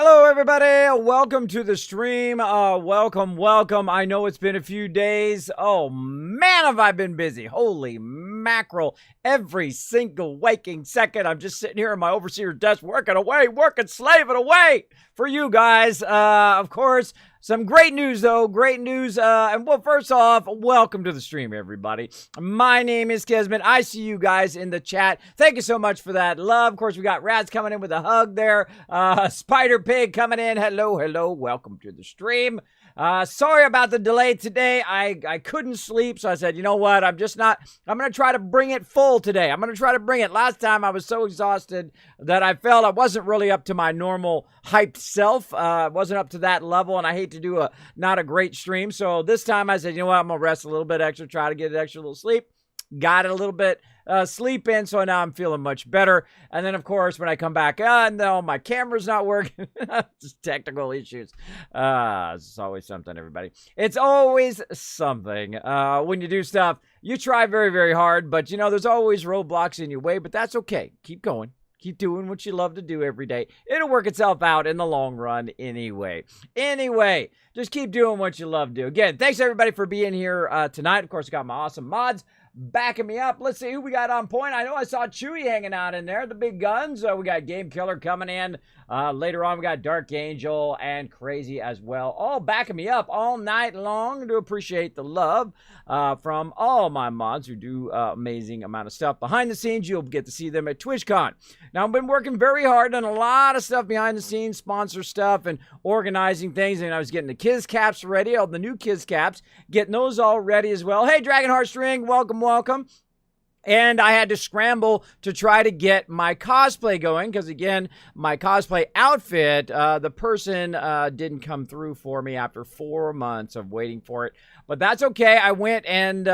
Hello, everybody. Welcome to the stream. Welcome. I know it's been a few days. Oh, man, have I been busy. Holy mackerel. Every single waking second, I'm just sitting here at my overseer's desk working slaving away for you guys. Of course, some great news, though. Great news. First off, welcome to the stream, everybody. My name is Kismet. I see you guys in the chat. Thank you so much for that love. Of course, we got Rats coming in with a hug there. Spider Pig coming in. Hello. Welcome to the stream. Sorry about the delay today. I couldn't sleep, so I said, you know what? I'm going to try to bring it full today. I'm going to try to bring it. Last time I was so exhausted that I felt I wasn't really up to my normal hyped self. Wasn't up to that level, and I hate to do not a great stream. So this time I said, you know what? I'm going to rest a little bit extra, try to get an extra little sleep. Got it a little bit sleep in, so now I'm feeling much better. And then, of course, when I come back on, no, my camera's not working. Just technical issues. It's always something, everybody. It's always something. When you do stuff, you try very, very hard, but, you know, there's always roadblocks in your way, but that's okay. Keep going. Keep doing what you love to do every day. It'll work itself out in the long run anyway. Just keep doing what you love to do. Again, thanks, everybody, for being here tonight. Of course, I got my awesome mods backing me up. Let's see who we got on point. I know I saw Chewy hanging out in there, the big guns. We got Game Killer coming in. Later on, we got Dark Angel and Crazy as well. All backing me up all night long. I do appreciate the love from all my mods who do amazing amount of stuff. Behind the scenes, you'll get to see them at TwitchCon. Now, I've been working very hard on a lot of stuff behind the scenes, sponsor stuff and organizing things. And I was getting the Kiz Caps ready, all the new Kiz Caps, getting those all ready as well. Hey, Dragonheart String, welcome. And I had to scramble to try to get my cosplay going because, again, my cosplay outfit, the person didn't come through for me after 4 months of waiting for it. But that's okay. I went and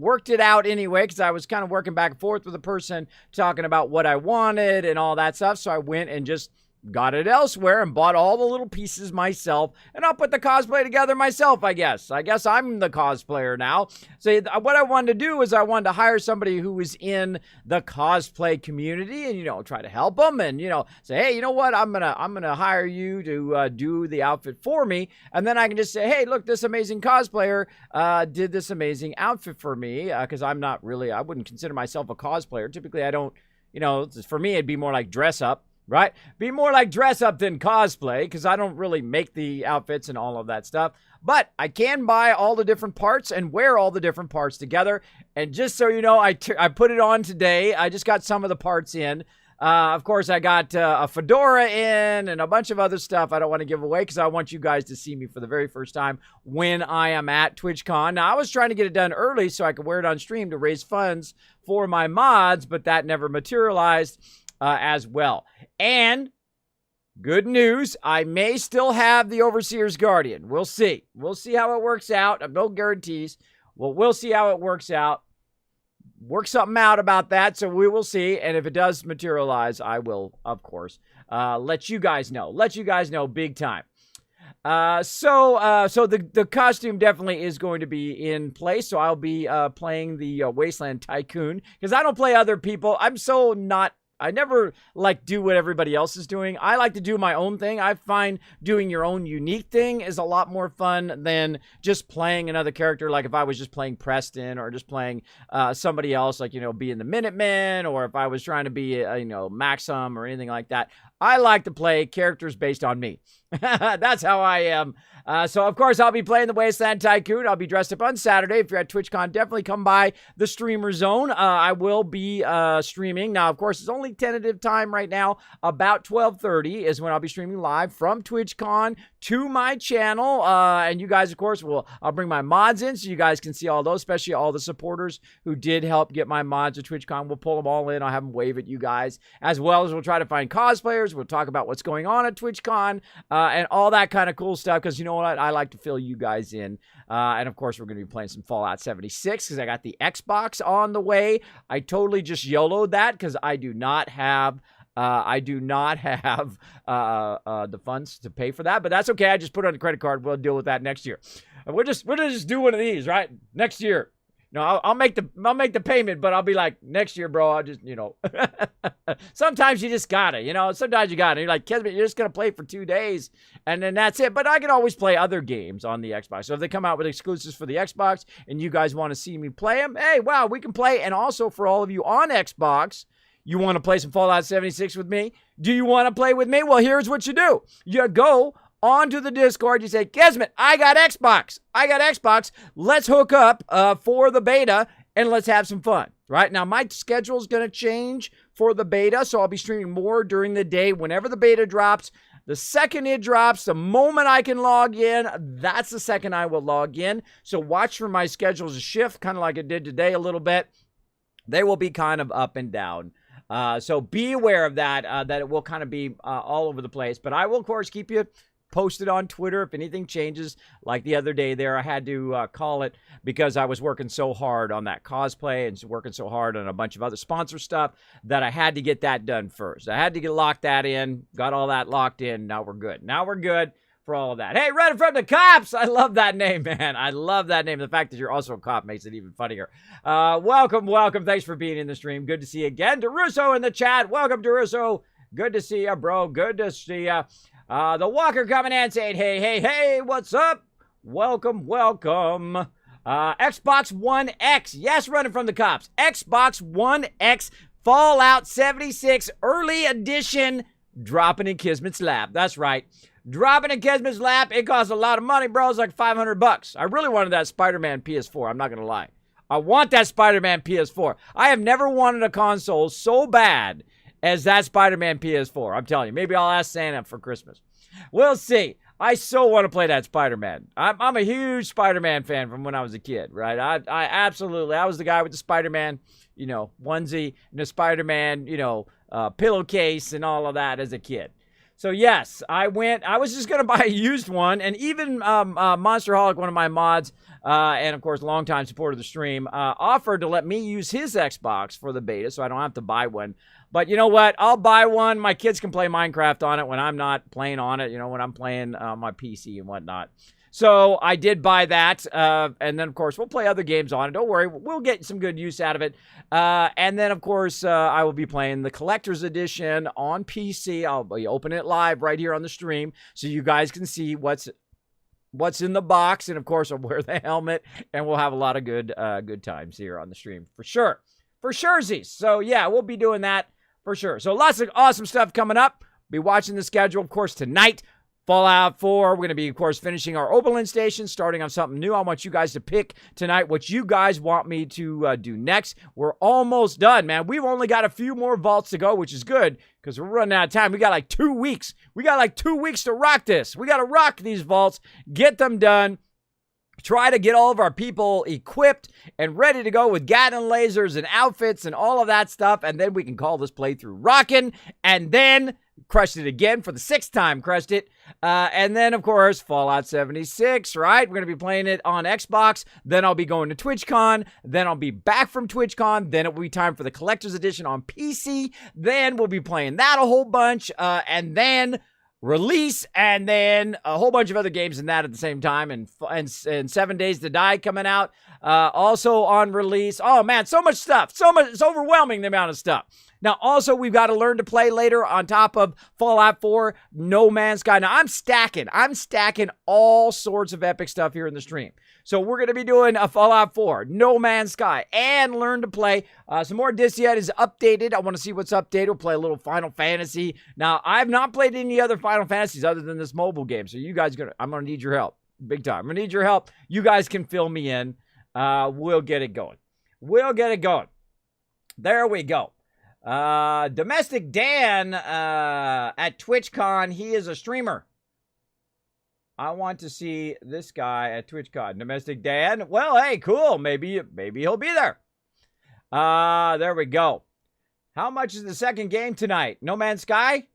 worked it out anyway because I was kind of working back and forth with the person talking about what I wanted and all that stuff. So I went and just got it elsewhere and bought all the little pieces myself, and I'll put the cosplay together myself, I guess. I guess I'm the cosplayer now. So what I wanted to do is I wanted to hire somebody who was in the cosplay community and, you know, try to help them and, you know, say, hey, you know what? I'm gonna hire you to do the outfit for me. And then I can just say, hey, look, this amazing cosplayer did this amazing outfit for me because I wouldn't consider myself a cosplayer. Typically, I don't, you know, for me, it'd be more like dress up. Right? Be more like dress up than cosplay because I don't really make the outfits and all of that stuff. But I can buy all the different parts and wear all the different parts together. And just so you know, I put it on today. I just got some of the parts in. Of course, I got a fedora in and a bunch of other stuff I don't want to give away because I want you guys to see me for the very first time when I am at TwitchCon. Now, I was trying to get it done early so I could wear it on stream to raise funds for my mods, but that never materialized as well. And good news, I may still have the Overseer's Guardian. We'll see. We'll see how it works out. No guarantees. Well, we'll see how it works out. Work something out about that, so we will see. And if it does materialize, I will, of course, let you guys know. Let you guys know big time. So the costume definitely is going to be in place. So I'll be playing the Wasteland Tycoon because I don't play other people. I never do what everybody else is doing. I like to do my own thing. I find doing your own unique thing is a lot more fun than just playing another character. Like if I was just playing Preston or just playing somebody else, like, you know, being the Minutemen, or if I was trying to be, you know, Maxim or anything like that. I like to play characters based on me. That's how I am. So, of course, I'll be playing the Wasteland Tycoon. I'll be dressed up on Saturday. If you're at TwitchCon, definitely come by the Streamer Zone. I will be streaming. Now, of course, it's only tentative time right now. About 12:30 is when I'll be streaming live from TwitchCon to my channel. And you guys, of course, I'll bring my mods in so you guys can see all those, especially all the supporters who did help get my mods at TwitchCon. We'll pull them all in. I'll have them wave at you guys, as well as we'll try to find cosplayers. We'll talk about what's going on at TwitchCon and all that kind of cool stuff because, you know what, I like to fill you guys in. And, of course, we're going to be playing some Fallout 76 because I got the Xbox on the way. I totally just YOLO'd that because I do not have the funds to pay for that, but that's okay. I just put it on a credit card. We'll deal with that next year. We'll just do one of these, right? Next year. No, I'll make the payment, but I'll be like, next year, bro, I'll just, sometimes you just gotta, sometimes you gotta. You're like, Kismet, you're just gonna play for 2 days, and then that's it. But I can always play other games on the Xbox. So if they come out with exclusives for the Xbox, and you guys want to see me play them, hey, wow, we can play. And also for all of you on Xbox, you want to play some Fallout 76 with me? Do you want to play with me? Well, here's what you do. You go onto the Discord, you say, Kismet, I got Xbox. Let's hook up for the beta, and let's have some fun. Right now, my schedule is going to change for the beta, so I'll be streaming more during the day whenever the beta drops. The second it drops, the moment I can log in, that's the second I will log in. So watch for my schedules to shift, kind of like it did today a little bit. They will be kind of up and down. So be aware of that, that it will kind of be all over the place. But I will, of course, keep you posted on Twitter if anything changes. Like the other day there, I had to call it because I was working so hard on that cosplay and working so hard on a bunch of other sponsor stuff that I had to get that done first. I had to lock that in, got all that locked in. Now we're good for all of that. Hey, running from the cops. I love that name, man. I love that name. The fact that you're also a cop makes it even funnier. Welcome. Thanks for being in the stream. Good to see you again. DeRusso in the chat. Welcome, DeRusso. Good to see you, bro. Good to see you. The Walker coming in saying, hey, what's up? Welcome. Xbox One X. Yes, running from the cops. Xbox One X Fallout 76 Early Edition dropping in Kismet's lap. That's right. Dropping in Kismet's lap. It costs a lot of money, bro. It's like $500. I really wanted that Spider-Man PS4. I'm not going to lie. I want that Spider-Man PS4. I have never wanted a console so bad as that Spider-Man PS4. I'm telling you. Maybe I'll ask Santa for Christmas. We'll see. I so want to play that Spider-Man. I'm a huge Spider-Man fan from when I was a kid, right? I was the guy with the Spider-Man, onesie and the Spider-Man, pillowcase and all of that as a kid. So yes, I was just going to buy a used one, and even Monsterholic, one of my mods, and of course, longtime supporter of the stream, offered to let me use his Xbox for the beta, so I don't have to buy one. But you know what? I'll buy one. My kids can play Minecraft on it when I'm not playing on it, when I'm playing my PC and whatnot. So I did buy that, and then, of course, we'll play other games on it. Don't worry. We'll get some good use out of it. And then, of course, I will be playing the Collector's Edition on PC. I'll be opening it live right here on the stream so you guys can see what's in the box. And, of course, I'll wear the helmet, and we'll have a lot of good times here on the stream for sure. For surezies. So, yeah, we'll be doing that for sure. So, lots of awesome stuff coming up. Be watching the schedule, of course, tonight. Fallout 4, we're going to be, of course, finishing our Overland Station, starting on something new. I want you guys to pick tonight what you guys want me to do next. We're almost done, man. We've only got a few more vaults to go, which is good because we're running out of time. We got like 2 weeks. We got like 2 weeks to rock this. We got to rock these vaults, get them done. Try to get all of our people equipped and ready to go with Gatling lasers and outfits and all of that stuff, and then we can call this playthrough rockin', and then crushed it again for the 6th time, crushed it. And then, of course, Fallout 76, right? We're going to be playing it on Xbox. Then I'll be going to TwitchCon. Then I'll be back from TwitchCon. Then it will be time for the Collector's Edition on PC. Then we'll be playing that a whole bunch. And then release, and then a whole bunch of other games in that at the same time, and 7 Days to Die coming out also on release. Oh man, so much stuff, it's overwhelming the amount of stuff. Now also we've got to learn to play later on top of Fallout 4, No Man's Sky. Now I'm stacking all sorts of epic stuff here in the stream. So we're going to be doing a Fallout 4, No Man's Sky, and learn to play. Some more Disc is updated. I want to see what's updated. We'll play a little Final Fantasy. Now, I've not played any other Final Fantasies other than this mobile game. So you guys, I'm going to need your help. Big time. I'm going to need your help. You guys can fill me in. We'll get it going. There we go. Domestic Dan at TwitchCon. He is a streamer. I want to see this guy at TwitchCon. Domestic Dan. Well, hey, cool. Maybe he'll be there. There we go. How much is the second game tonight? No Man's Sky?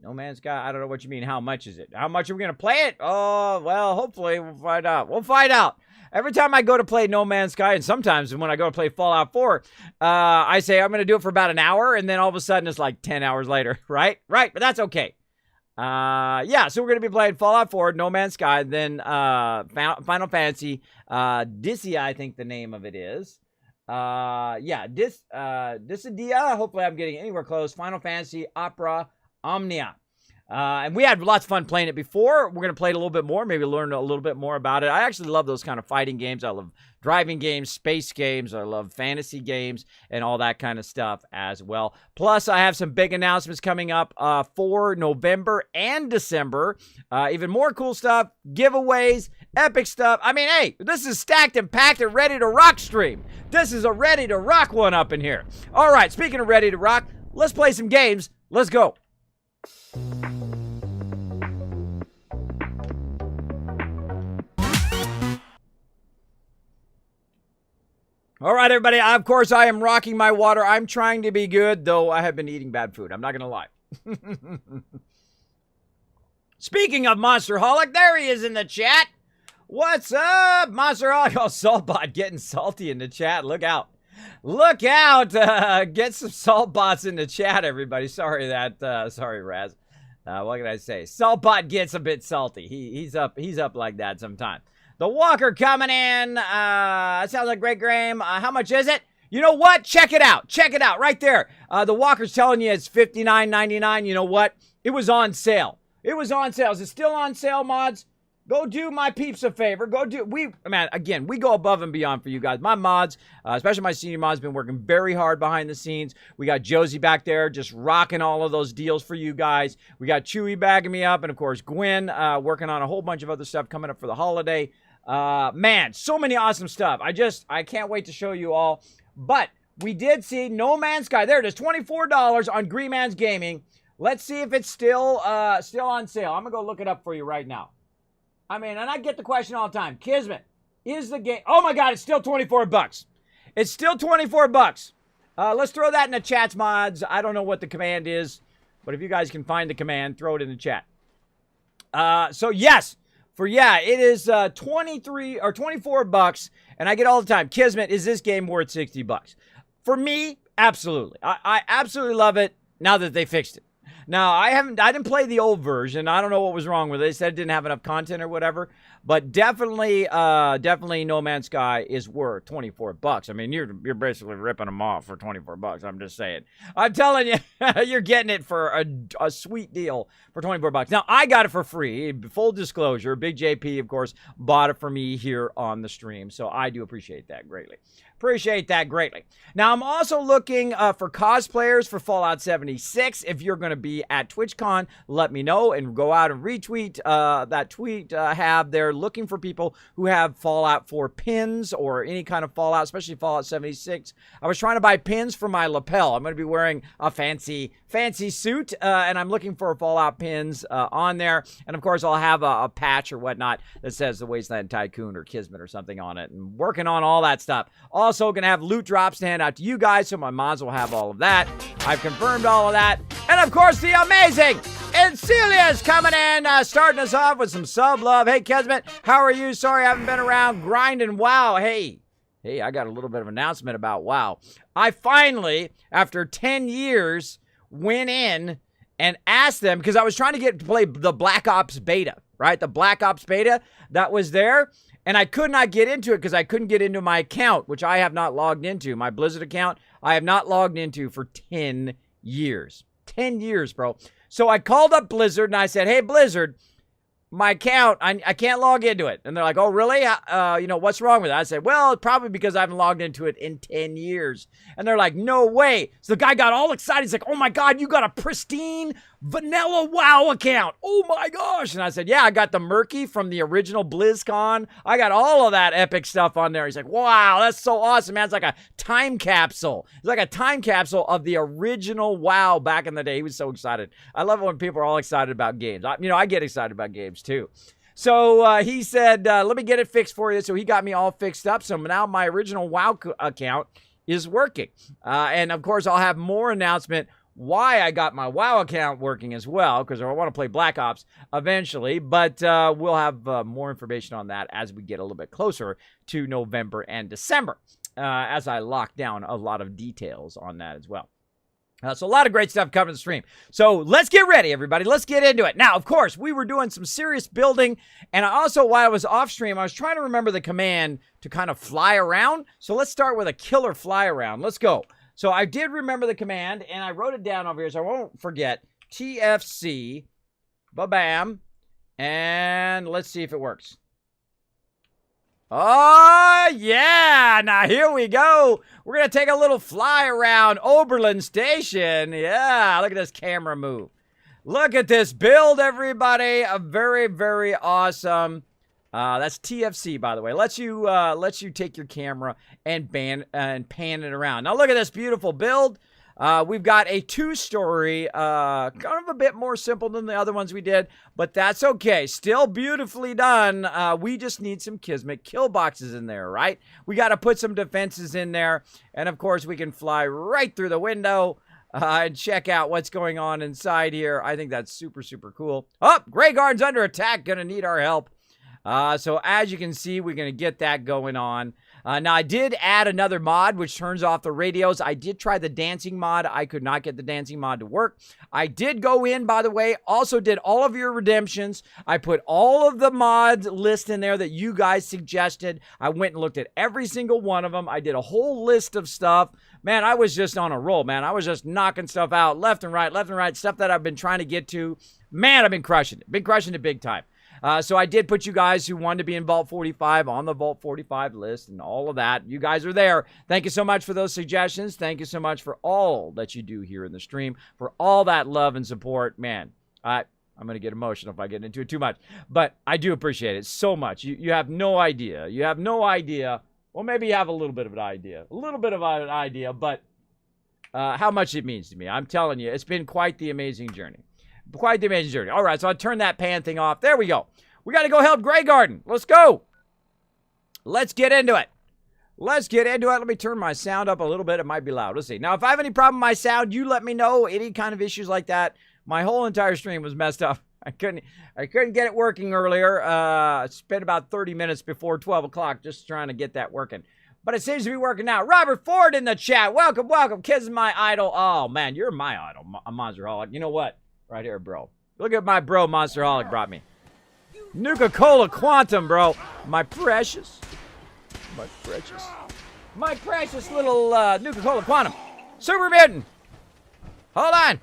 No Man's Sky. I don't know what you mean. How much is it? How much are we going to play it? Oh, well, hopefully we'll find out. Every time I go to play No Man's Sky, and sometimes when I go to play Fallout 4, I say I'm going to do it for about an hour, and then all of a sudden it's like 10 hours later, right? Right, but that's okay. Yeah, so we're going to be playing Fallout 4, No Man's Sky, then Final Fantasy, Dissia, I think the name of it is. Yeah, Dissidia, hopefully I'm getting anywhere close. Final Fantasy, Opera, Omnia. And we had lots of fun playing it before. We're going to play it a little bit more, maybe learn a little bit more about it. I actually love those kind of fighting games. I love driving games, space games. I love fantasy games and all that kind of stuff as well. Plus, I have some big announcements coming up for November and December. Even more cool stuff, giveaways, epic stuff. I mean, hey, this is stacked and packed and ready to rock stream. This is a ready to rock one up in here. All right, speaking of ready to rock, let's play some games. Let's go. All right, everybody. Of course, I am rocking my water. I'm trying to be good, though I have been eating bad food. I'm not going to lie. Speaking of Monsterholic, there he is in the chat. What's up, Monsterholic? Oh, Saltbot getting salty in the chat. Look out. Look out. Get some Saltbots in the chat, everybody. Sorry, Raz. What can I say? Saltbot gets a bit salty. He's up like that sometimes. The Walker coming in. Sounds like a great game. How much is it? You know what? Check it out. Check it out right there. The Walker's telling you it's $59.99. You know what? It was on sale. It was on sale. Is it still on sale, mods? Go do my peeps a favor. Again, we go above and beyond for you guys. My mods, especially my senior mods, been working very hard behind the scenes. We got Josie back there just rocking all of those deals for you guys. We got Chewy bagging me up. And, of course, Gwen working on a whole bunch of other stuff coming up for the holiday. Man, so many awesome stuff. I can't wait to show you all. But we did see No Man's Sky. There it is, $24 on Green Man's Gaming. Let's see if it's still on sale. I'm going to go look it up for you right now. I mean, and I get the question all the time. Kismet, is the game... Oh, my God, it's still $24. It's still $24. Let's throw that in the chats, mods. I don't know what the command is, but if you guys can find the command, throw it in the chat. So, yes, it is 23 or $24, and I get all the time, Kismet, is this game worth $60? For me, absolutely. I absolutely love it now that they fixed it. Now, I didn't play the old version. I don't know what was wrong with it. They said it didn't have enough content or whatever. But definitely No Man's Sky is worth $24. I mean, you're basically ripping them off for $24. I'm just saying. I'm telling you, you're getting it for a sweet deal for $24. Now, I got it for free. Full disclosure, Big JP, of course, bought it for me here on the stream. So I do appreciate that greatly. Now, I'm also looking for cosplayers for Fallout 76. If you're going to be at TwitchCon, let me know and go out and retweet that tweet I have there, looking for people who have Fallout 4 pins or any kind of Fallout, especially Fallout 76. I was trying to buy pins for my lapel. I'm going to be wearing a fancy suit, and I'm looking for Fallout pins on there. And, of course, I'll have a patch or whatnot that says the Wasteland Tycoon or Kismet or something on it, and working on all that stuff. Also going to have loot drops to hand out to you guys, so my mods will have all of that. I've confirmed all of that. And, of course, the amazing Encelia's coming in, starting us off with some sub love. Hey, Kismet, how are you? Sorry I haven't been around grinding. Wow. Hey, I got a little bit of an announcement about WoW. I finally, after 10 years, went in and asked them, because I was trying to get to play the Black Ops beta, right? The Black Ops beta that was there. And I could not get into it because I couldn't get into my account, which I have not logged into. My Blizzard account, I have not logged into for 10 years. 10 years, bro. So I called up Blizzard and I said, hey, Blizzard, my account, I can't log into it. And they're like, oh, really? What's wrong with that? I said, well, probably because I haven't logged into it in 10 years. And they're like, no way. So the guy got all excited. He's like, oh, my God, you got a pristine vanilla WoW account. Oh, my gosh. And I said, yeah, I got the Murky from the original BlizzCon. I got all of that epic stuff on there. He's like, wow, that's so awesome, man. It's like a time capsule. It's like a time capsule of the original WoW back in the day. He was so excited. I love it when people are all excited about games. I get excited about games too. So he said, let me get it fixed for you. So he got me all fixed up. So now my original WoW account is working. And of course, I'll have more announcement why I got my WoW account working as well, because I want to play Black Ops eventually. But we'll have more information on that as we get a little bit closer to November and December, as I lock down a lot of details on that as well. So a lot of great stuff coming to the stream. So let's get ready, everybody. Let's get into it. Now, of course, we were doing some serious building. And also, while I was off stream, I was trying to remember the command to kind of fly around. So let's start with a killer fly around. Let's go. So I did remember the command, and I wrote it down over here so I won't forget. TFC, ba-bam, and let's see if it works. Oh, yeah. Now, here we go. We're going to take a little fly around Overland Station. Yeah, look at this camera move. Look at this build, everybody. A very, very awesome. That's TFC, by the way. Lets you take your camera and pan it around. Now, look at this beautiful build. We've got a 2-story, kind of a bit more simple than the other ones we did, but that's okay. Still beautifully done. We just need some Kismet kill boxes in there, right? We got to put some defenses in there, and of course, we can fly right through the window and check out what's going on inside here. I think that's super, super cool. Oh, Grey Guard's under attack. Gonna need our help. So as you can see, we're going to get that going on. Now, I did add another mod, which turns off the radios. I did try the dancing mod. I could not get the dancing mod to work. I did go in, by the way, also did all of your redemptions. I put all of the mods list in there that you guys suggested. I went and looked at every single one of them. I did a whole list of stuff. Man, I was just on a roll, man. I was just knocking stuff out left and right, stuff that I've been trying to get to. Man, I've been crushing it. Been crushing it big time. So I did put you guys who wanted to be in Vault 45 on the Vault 45 list and all of that. You guys are there. Thank you so much for those suggestions. Thank you so much for all that you do here in the stream, for all that love and support. Man, I'm going to get emotional if I get into it too much, but I do appreciate it so much. You have no idea. You have no idea. Well, maybe you have a little bit of an idea. A little bit of an idea, but how much it means to me. I'm telling you, it's been quite the amazing journey. Quite the amazing journey. All right, so I'll turn that pan thing off. There we go. We got to go help Grey Garden. Let's go. Let's get into it. Let's get into it. Let me turn my sound up a little bit. It might be loud. Let's see. Now, if I have any problem with my sound, you let me know. Any kind of issues like that. My whole entire stream was messed up. I couldn't get it working earlier. I spent about 30 minutes before 12 o'clock just trying to get that working. But it seems to be working now. Robert Ford in the chat. Welcome, welcome. Kids, my idol. Oh, man, you're my idol, Monsterholic. You know what? Right here, bro. Look at my bro Monsterholic brought me. Nuka-Cola Quantum, bro. My precious little Nuka-Cola Quantum. Super Mutant. Hold on.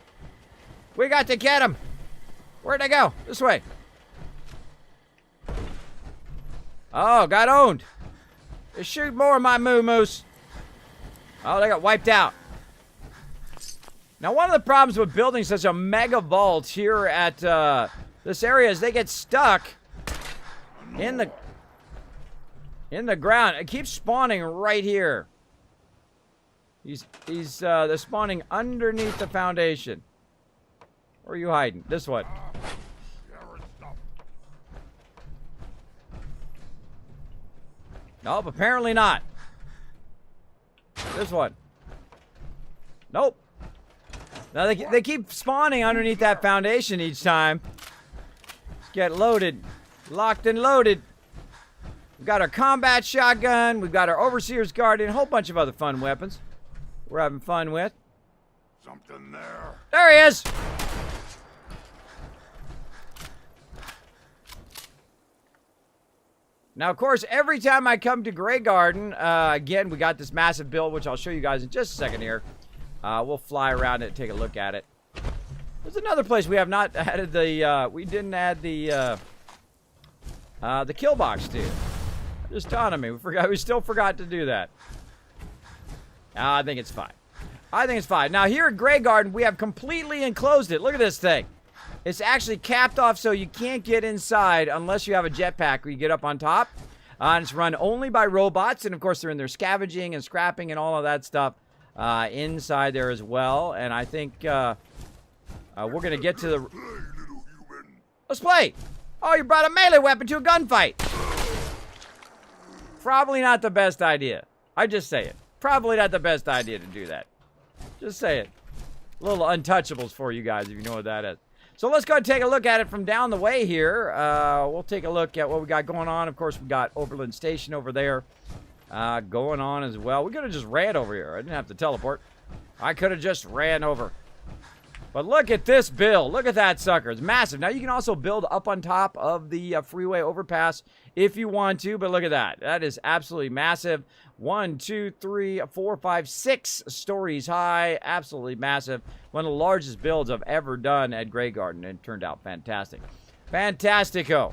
We got to get him. Where'd they go? This way. Oh, got owned. They shoot more of my moo-moose. Oh, they got wiped out. Now, one of the problems with building such a mega vault here at this area is they get stuck in the ground. It keeps spawning right here. They're spawning underneath the foundation. Where are you hiding? This one. Nope, apparently not. This one. Nope. Now, they keep spawning underneath that foundation each time. Let's get loaded. Locked and loaded. We've got our combat shotgun. We've got our Overseer's Guardian. A whole bunch of other fun weapons we're having fun with. Something there. There he is. Now, of course, every time I come to Grey Garden, again, we got this massive build, which I'll show you guys in just a second here. We'll fly around it and take a look at it. There's another place we have not added the, we didn't add the kill box to. Just dawned on me. We still forgot to do that. I think it's fine. I think it's fine. Now, here at Grey Garden, we have completely enclosed it. Look at this thing. It's actually capped off so you can't get inside unless you have a jetpack where you get up on top. And it's run only by robots. And, of course, they're in there scavenging and scrapping and all of that stuff inside there as well. And I think we're going to get to the... Let's play. Oh, you brought a melee weapon to a gunfight. Probably not the best idea. I just say it. Probably not the best idea to do that. Just say it. Little untouchables for you guys if you know what that is. So let's go and take a look at it from down the way here. We'll take a look at what we got going on. Of course, we got Overland Station over there going on as well. We could have just ran over here. I didn't have to teleport. I could have just ran over. But look at this build. Look at that sucker. It's massive. Now, you can also build up on top of the freeway overpass if you want to. But look at that. That is absolutely massive. 1, 2, 3, 4, 5, 6 stories high. Absolutely massive. One of the largest builds I've ever done at Grey Garden. And it turned out fantastic. Fantastico.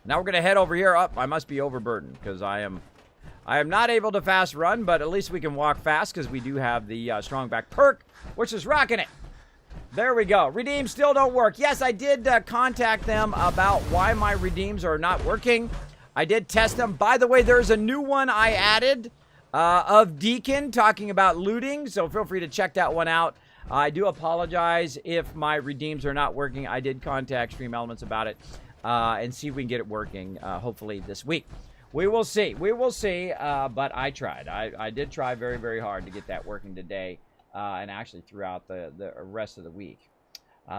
Now we're going to head over here. Up. I must be overburdened because I am not able to fast run. But at least we can walk fast because we do have the strong back perk, which is rocking it. There we go. Redeems still don't work. Yes, I did contact them about why my redeems are not working. I did test them. By the way, there's a new one I added of Deacon talking about looting, so feel free to check that one out. I do apologize if my redeems are not working. I did contact Stream Elements about it and see if we can get it working, hopefully this week. We will see. We will see, but I tried. I did try very, very hard to get that working today. And actually throughout the rest of the week.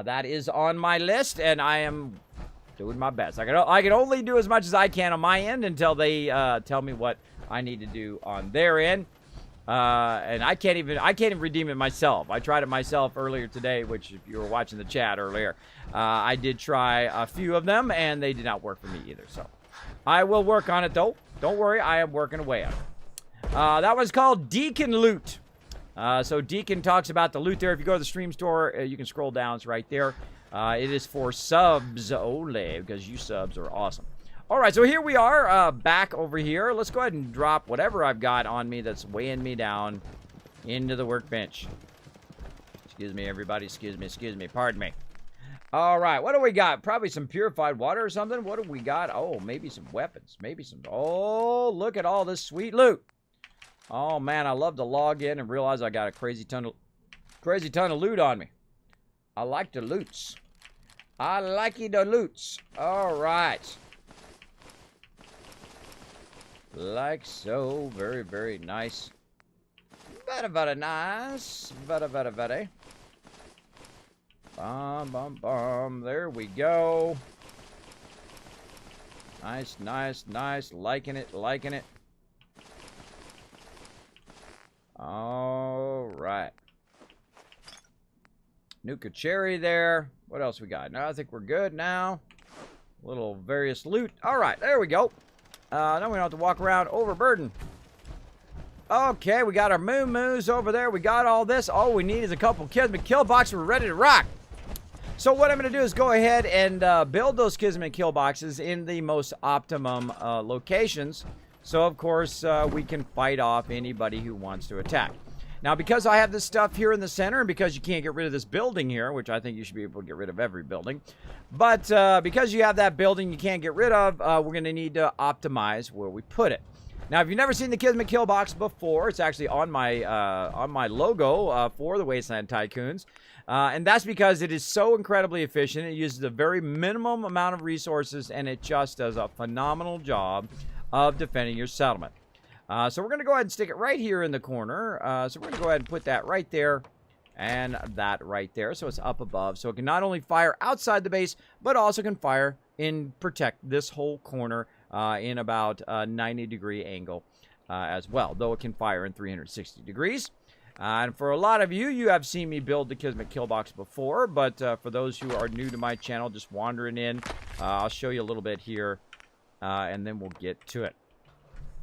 That is on my list, and I am doing my best. I can only do as much as I can on my end until they tell me what I need to do on their end. And I can't even redeem it myself. I tried it myself earlier today, which if you were watching the chat earlier, I did try a few of them, and they did not work for me either. So I will work on it, though. Don't worry, I am working away on it. That was called Deacon Loot. So Deacon talks about the loot there. If you go to the stream store, you can scroll down. It's right there. It is for subs only because you subs are awesome. All right, so here we are back over here. Let's go ahead and drop whatever I've got on me that's weighing me down into the workbench. Excuse me, everybody. Excuse me. Pardon me. All right, what do we got? Probably some purified water or something. What do we got? Oh, maybe some weapons. Maybe some... Oh, look at all this sweet loot. Oh, man, I love to log in and realize I got a crazy ton of loot on me. I like the loots. I like the loots. All right. Like so. Very, very nice. Very nice. Very. Bum. There we go. Nice. Liking it. All right. Nuka cherry there. What else we got? No, I think we're good now. Little various loot. All right, there we go. Now we don't have to walk around overburdened. Okay, we got our moo-moos over there. We got all this. All we need is a couple Kismet kill boxes. We're ready to rock. So what I'm going to do is go ahead and build those Kismet kill boxes in the most optimum locations. So, of course, we can fight off anybody who wants to attack. Now, because I have this stuff here in the center, and because you can't get rid of this building here, which I think you should be able to get rid of every building, but because you have that building you can't get rid of, we're going to need to optimize where we put it. Now, if you've never seen the Kismet kill box before, it's actually on my logo for the Wasteland Tycoons. And that's because it is so incredibly efficient. It uses a very minimum amount of resources, and it just does a phenomenal job of defending your settlement. So we're going to go ahead and stick it right here in the corner. So we're going to go ahead and put that right there and that right there. So it's up above. So it can not only fire outside the base, but also can fire and protect this whole corner in about a 90-degree angle as well, though it can fire in 360 degrees. And for a lot of you, you have seen me build the Kismet kill box before, but for those who are new to my channel, just wandering in, I'll show you a little bit here. And then we'll get to it.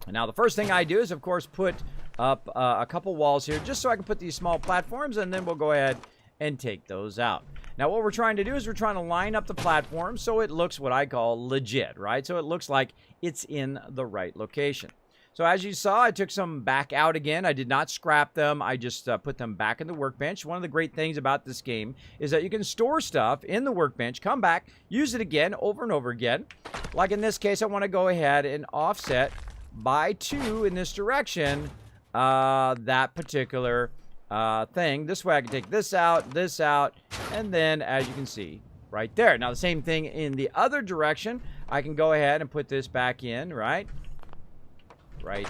Now, the first thing I do is, of course, put up a couple walls here just so I can put these small platforms, and then we'll go ahead and take those out. Now, what we're trying to do is we're trying to line up the platform so it looks what I call legit, right? So it looks like it's in the right location. So as you saw, I took some back out again. I did not scrap them. I just put them back in the workbench. One of the great things about this game is that you can store stuff in the workbench, come back, use it again over and over again. Like in this case, I want to go ahead and offset by 2 in this direction that particular thing. This way I can take this out, and then as you can see, right there. Now the same thing in the other direction. I can go ahead and put this back in, right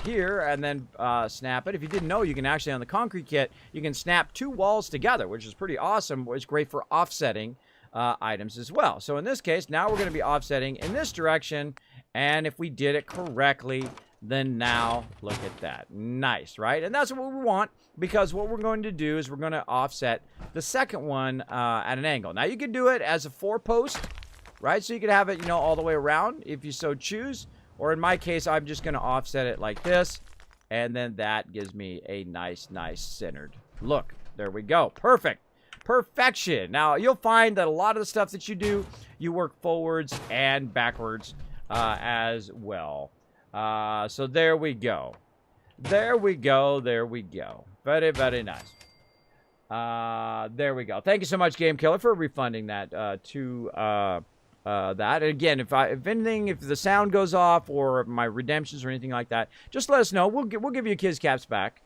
here, and then snap it. If you didn't know, you can actually, on the concrete kit, you can snap 2 walls together, which is pretty awesome. It's great for offsetting items as well. So in this case, now we're going to be offsetting in this direction, and if we did it correctly, Then now, look at that. Nice, right? And that's what we want, because what we're going to do is we're going to offset the second one at an angle. Now, you can do it as a 4-post, right? So you could have it, you know, all the way around if you so choose. Or in my case, I'm just going to offset it like this. And then that gives me a nice centered look. There we go. Perfect. Perfection. Now, you'll find that a lot of the stuff that you do, you work forwards and backwards as well. So there we go. There we go. There we go. Very, very nice. There we go. Thank you so much, Game Killer, for refunding that to that. And again, if anything, if the sound goes off or my redemptions or anything like that, just let us know. We'll give you Kiz Caps back.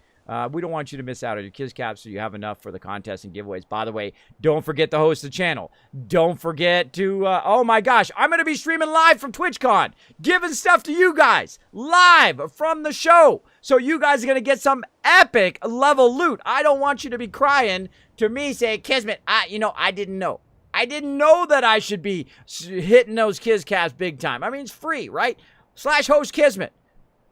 We don't want you to miss out on your Kiz Caps, so you have enough for the contest and giveaways. By the way, don't forget to host the channel. Don't forget to, oh my gosh, I'm going to be streaming live from TwitchCon, giving stuff to you guys live from the show. So you guys are going to get some epic level loot. I don't want you to be crying to me saying, Kismet, I didn't know. I didn't know that I should be hitting those Kiz Caps big time. I mean, it's free, right? /host Kismet.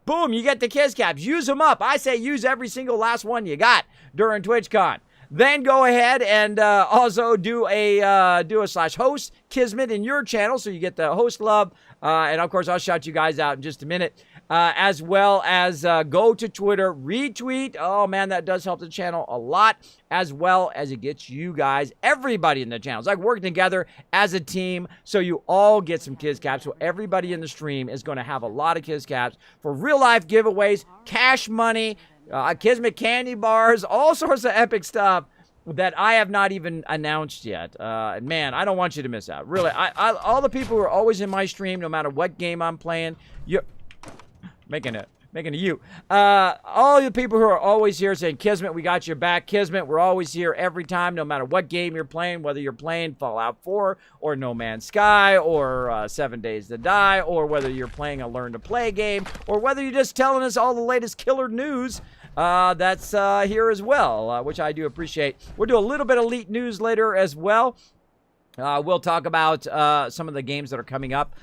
Boom, you get the Kiz Caps. Use them up. I say use every single last one you got during TwitchCon. Then go ahead and also do a /host Kismet in your channel, so you get the host love. And of course, I'll shout you guys out in just a minute. As well as go to Twitter, retweet. Oh man, that does help the channel a lot, as well as it gets you guys, everybody in the channel. It's like working together as a team, so you all get some Kiz Caps. So everybody in the stream is going to have a lot of Kiz Caps for real life giveaways, cash money, Kismet candy bars, all sorts of epic stuff that I have not even announced yet. Man, I don't want you to miss out. Really, all the people who are always in my stream, no matter what game I'm playing, you're making a you. All the people who are always here saying, Kismet, we got your back. Kismet, we're always here every time, no matter what game you're playing, whether you're playing Fallout 4 or No Man's Sky or 7 Days to Die, or whether you're playing a Learn to Play game, or whether you're just telling us all the latest killer news. That's here as well, which I do appreciate. We'll do a little bit of elite news later as well. We'll talk about some of the games that are coming up,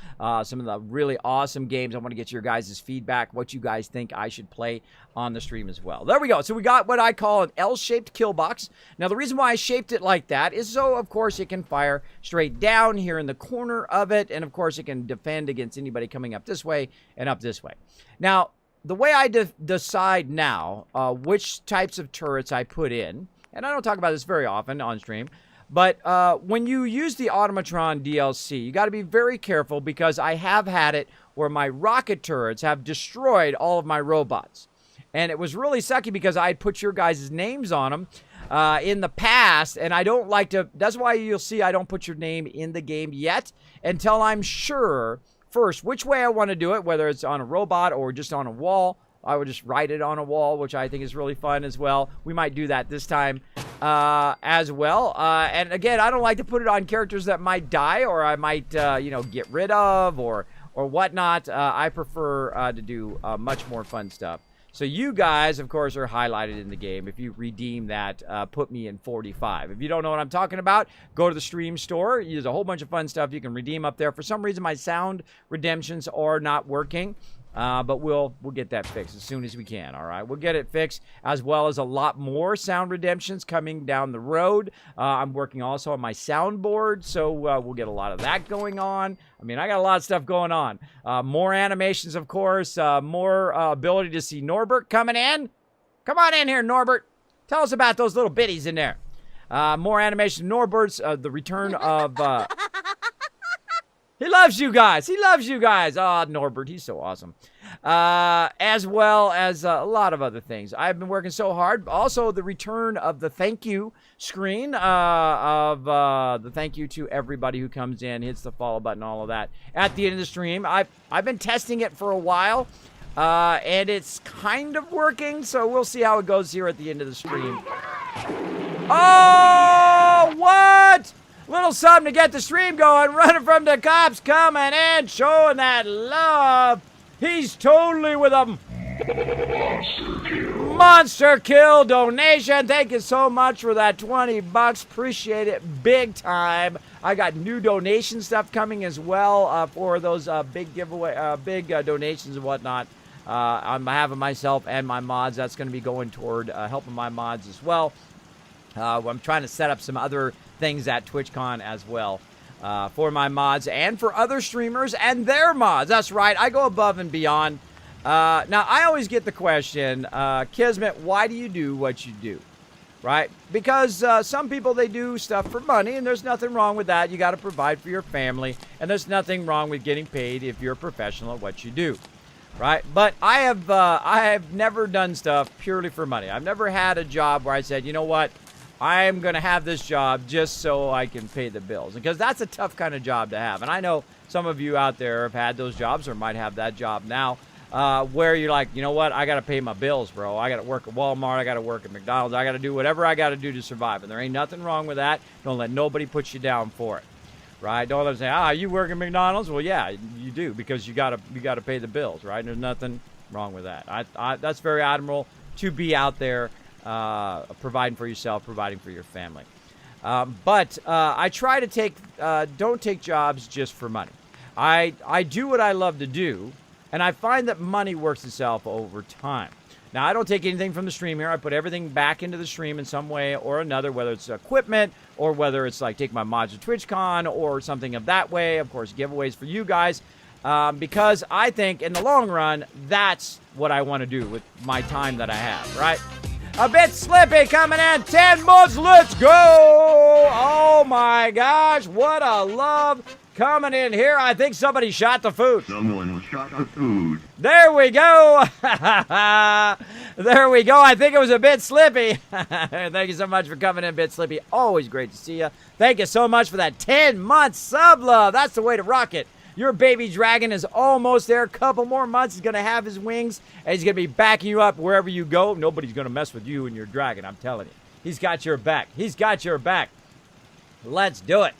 some of the really awesome games. I want to get your guys' feedback, what you guys think I should play on the stream as well. There we go. So we got what I call an L-shaped kill box. Now, the reason why I shaped it like that is so, of course, it can fire straight down here in the corner of it. And, of course, it can defend against anybody coming up this way and up this way. Now, the way I decide now which types of turrets I put in, and I don't talk about this very often on stream, but when you use the Automatron DLC, you got to be very careful, because I have had it where my rocket turrets have destroyed all of my robots. And it was really sucky because I had put your guys' names on them in the past, and I don't like to, that's why you'll see I don't put your name in the game yet until I'm sure first which way I want to do it, whether it's on a robot or just on a wall. I would just write it on a wall, which I think is really fun as well. We might do that this time as well. And again, I don't like to put it on characters that might die or I might, get rid of or whatnot. I prefer to do much more fun stuff. So you guys, of course, are highlighted in the game. If you redeem that, put me in 45. If you don't know what I'm talking about, go to the stream store. There's a whole bunch of fun stuff you can redeem up there. For some reason, my sound redemptions are not working. But we'll get that fixed as soon as we can, all right? We'll get it fixed, as well as a lot more sound redemptions coming down the road. I'm working also on my soundboard, so we'll get a lot of that going on. I mean, I got a lot of stuff going on. More animations, of course. More ability to see Norbert coming in. Come on in here, Norbert. Tell us about those little bitties in there. More animation Norbert's, the return of... He loves you guys. He loves you guys. Ah, Norbert, he's so awesome. As well as a lot of other things. I've been working so hard. Also, the return of the thank you screen of the thank you to everybody who comes in, hits the follow button, all of that at the end of the stream. I've been testing it for a while, and it's kind of working. So we'll see how it goes here at the end of the stream. Oh, what? Little something to get the stream going. Running from the cops, coming in, showing that love. He's totally with them. Monster kill donation. Thank you so much for that $20. Appreciate it big time. I got new donation stuff coming as well for those big giveaway, big donations and whatnot. on behalf of myself and my mods. That's going to be going toward helping my mods as well. I'm trying to set up some other things at TwitchCon as well for my mods and for other streamers and their mods. That's right. I go above and beyond. Now, I always get the question, Kismet, why do you do what you do? Right? Because some people, they do stuff for money, and there's nothing wrong with that. You got to provide for your family, and there's nothing wrong with getting paid if you're a professional at what you do. Right? But I have never done stuff purely for money. I've never had a job where I said, you know what? I am going to have this job just so I can pay the bills. Because that's a tough kind of job to have. And I know some of you out there have had those jobs or might have that job now. Where you're like, you know what, I got to pay my bills, bro. I got to work at Walmart. I got to work at McDonald's. I got to do whatever I got to do to survive. And there ain't nothing wrong with that. Don't let nobody put you down for it, right? Don't let them say, you work at McDonald's? Well, yeah, you do, because you got to pay the bills, right? There's nothing wrong with that. That's very admirable to be out there providing for yourself, providing for your family. But I try to don't take jobs just for money. I do what I love to do. And I find that money works itself over time. Now, I don't take anything from the stream here. I put everything back into the stream in some way or another, whether it's equipment or whether it's like take my mods to TwitchCon or something of that way. Of course, giveaways for you guys. Because I think in the long run, that's what I want to do with my time that I have, right? A bit slippy coming in. 10 months. Let's go. Oh, my gosh. What a love. Coming in here, I think somebody shot the food. Someone shot the food. There we go. There we go. I think it was a bit slippy. Thank you so much for coming in, Bit Slippy. Always great to see you. Thank you so much for that 10-month sub love. That's the way to rock it. Your baby dragon is almost there. A couple more months. He's going to have his wings, and he's going to be backing you up wherever you go. Nobody's going to mess with you and your dragon, I'm telling you. He's got your back. He's got your back. Let's do it.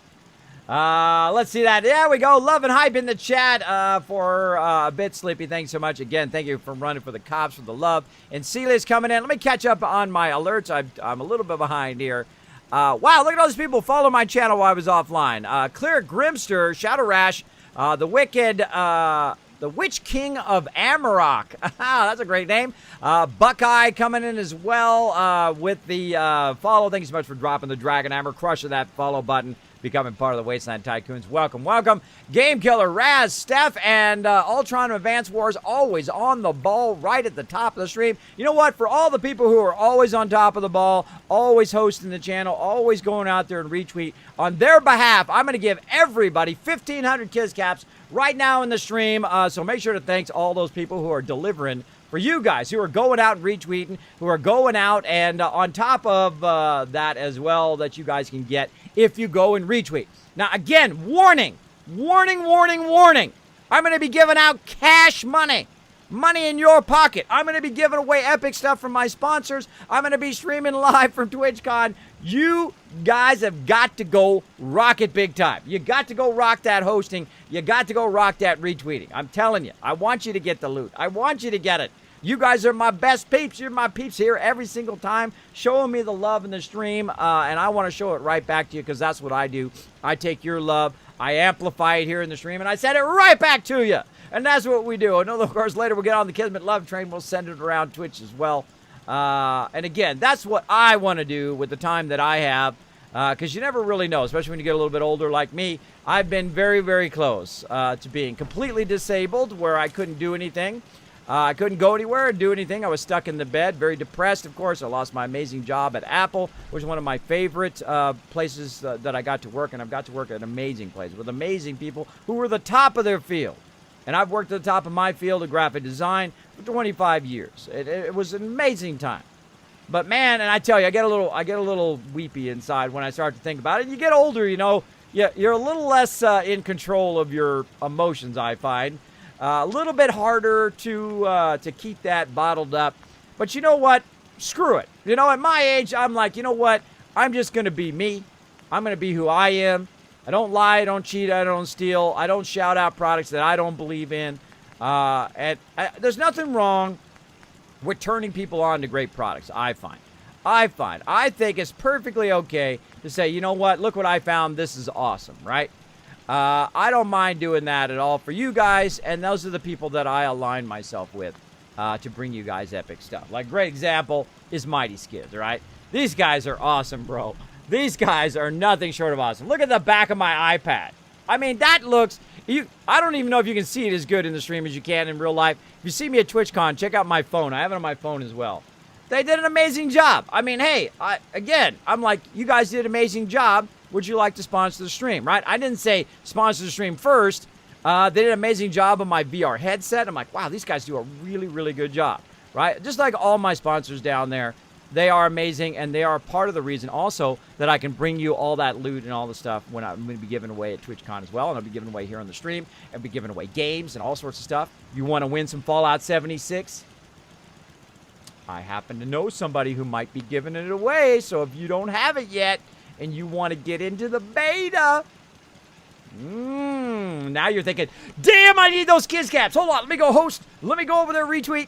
Let's see that. There we go. Love and hype in the chat for a bit sleepy. Thanks so much. Again, thank you for running for the cops, for the love. And Celia's coming in. Let me catch up on my alerts. I'm a little bit behind here. Wow, look at all these people follow my channel while I was offline. Clear Grimster, Shadow Rash, the Wicked, the Witch King of Amarok. That's a great name. Buckeye coming in as well with the follow. Thank you so much for dropping the Dragon Hammer, crushing that follow button, becoming part of the Wasteland Tycoons. Welcome, welcome. Game Killer, Raz, Steph, and Ultron Advance Wars always on the ball right at the top of the stream. You know what? For all the people who are always on top of the ball, always hosting the channel, always going out there and retweet, on their behalf, I'm going to give everybody 1,500 Kiss Caps right now in the stream. So make sure to thank all those people who are delivering for you guys, who are going out and retweeting, who are going out, and on top of that as well, that you guys can get if you go and retweet. Now, again, warning, warning, warning, warning. I'm going to be giving out cash money. Money in your pocket. I'm going to be giving away epic stuff from my sponsors. I'm going to be streaming live from TwitchCon. You guys have got to go rock it big time. You got to go rock that hosting. You got to go rock that retweeting. I'm telling you, I want you to get the loot. I want you to get it. You guys are my best peeps. You're my peeps here every single time, showing me the love in the stream, and I want to show it right back to you because that's what I do. I take your love, I amplify it here in the stream, and I send it right back to you. And that's what we do. I know, of course, later we'll get on the Kismet Love train. We'll send it around Twitch as well. And again, that's what I want to do with the time that I have, because you never really know, especially when you get a little bit older like me. I've been very, very close to being completely disabled, where I couldn't do anything. I couldn't go anywhere and do anything. I was stuck in the bed, very depressed, of course. I lost my amazing job at Apple, which was one of my favorite places that I got to work. And I've got to work at an amazing place with amazing people who were the top of their field. And I've worked at the top of my field of graphic design for 25 years. It was an amazing time. But man, and I tell you, I get a little weepy inside when I start to think about it. And you get older, you know, you're a little less in control of your emotions, I find. A little bit harder to keep that bottled up. But you know what? Screw it. You know, at my age, I'm like, you know what? I'm just going to be me. I'm going to be who I am. I don't lie. I don't cheat. I don't steal. I don't shout out products that I don't believe in. There's nothing wrong with turning people on to great products, I find. I think it's perfectly okay to say, you know what? Look what I found. This is awesome, right? I don't mind doing that at all for you guys, and those are the people that I align myself with. to bring you guys epic stuff. Like, great example is Mighty Skids, right? These guys are awesome, bro. These guys are nothing short of awesome. Look at the back of my iPad. I mean, that looks... I don't even know if you can see it as good in the stream as you can in real life. If you see me at TwitchCon, check out my phone. I have it on my phone as well. They did an amazing job. I mean, hey, I'm like, you guys did an amazing job. Would you like to sponsor the stream, right? I didn't say sponsor the stream first. They did an amazing job on my VR headset. I'm like, wow, these guys do a really, really good job, right? Just like all my sponsors down there. They are amazing, and they are part of the reason also that I can bring you all that loot and all the stuff when I'm going to be giving away at TwitchCon as well, and I'll be giving away here on the stream, and be giving away games and all sorts of stuff. You want to win some Fallout 76? I happen to know somebody who might be giving it away, so if you don't have it yet and you want to get into the beta... now you're thinking, damn, I need those kids caps. Hold on, let me go host. Let me go over there, retweet.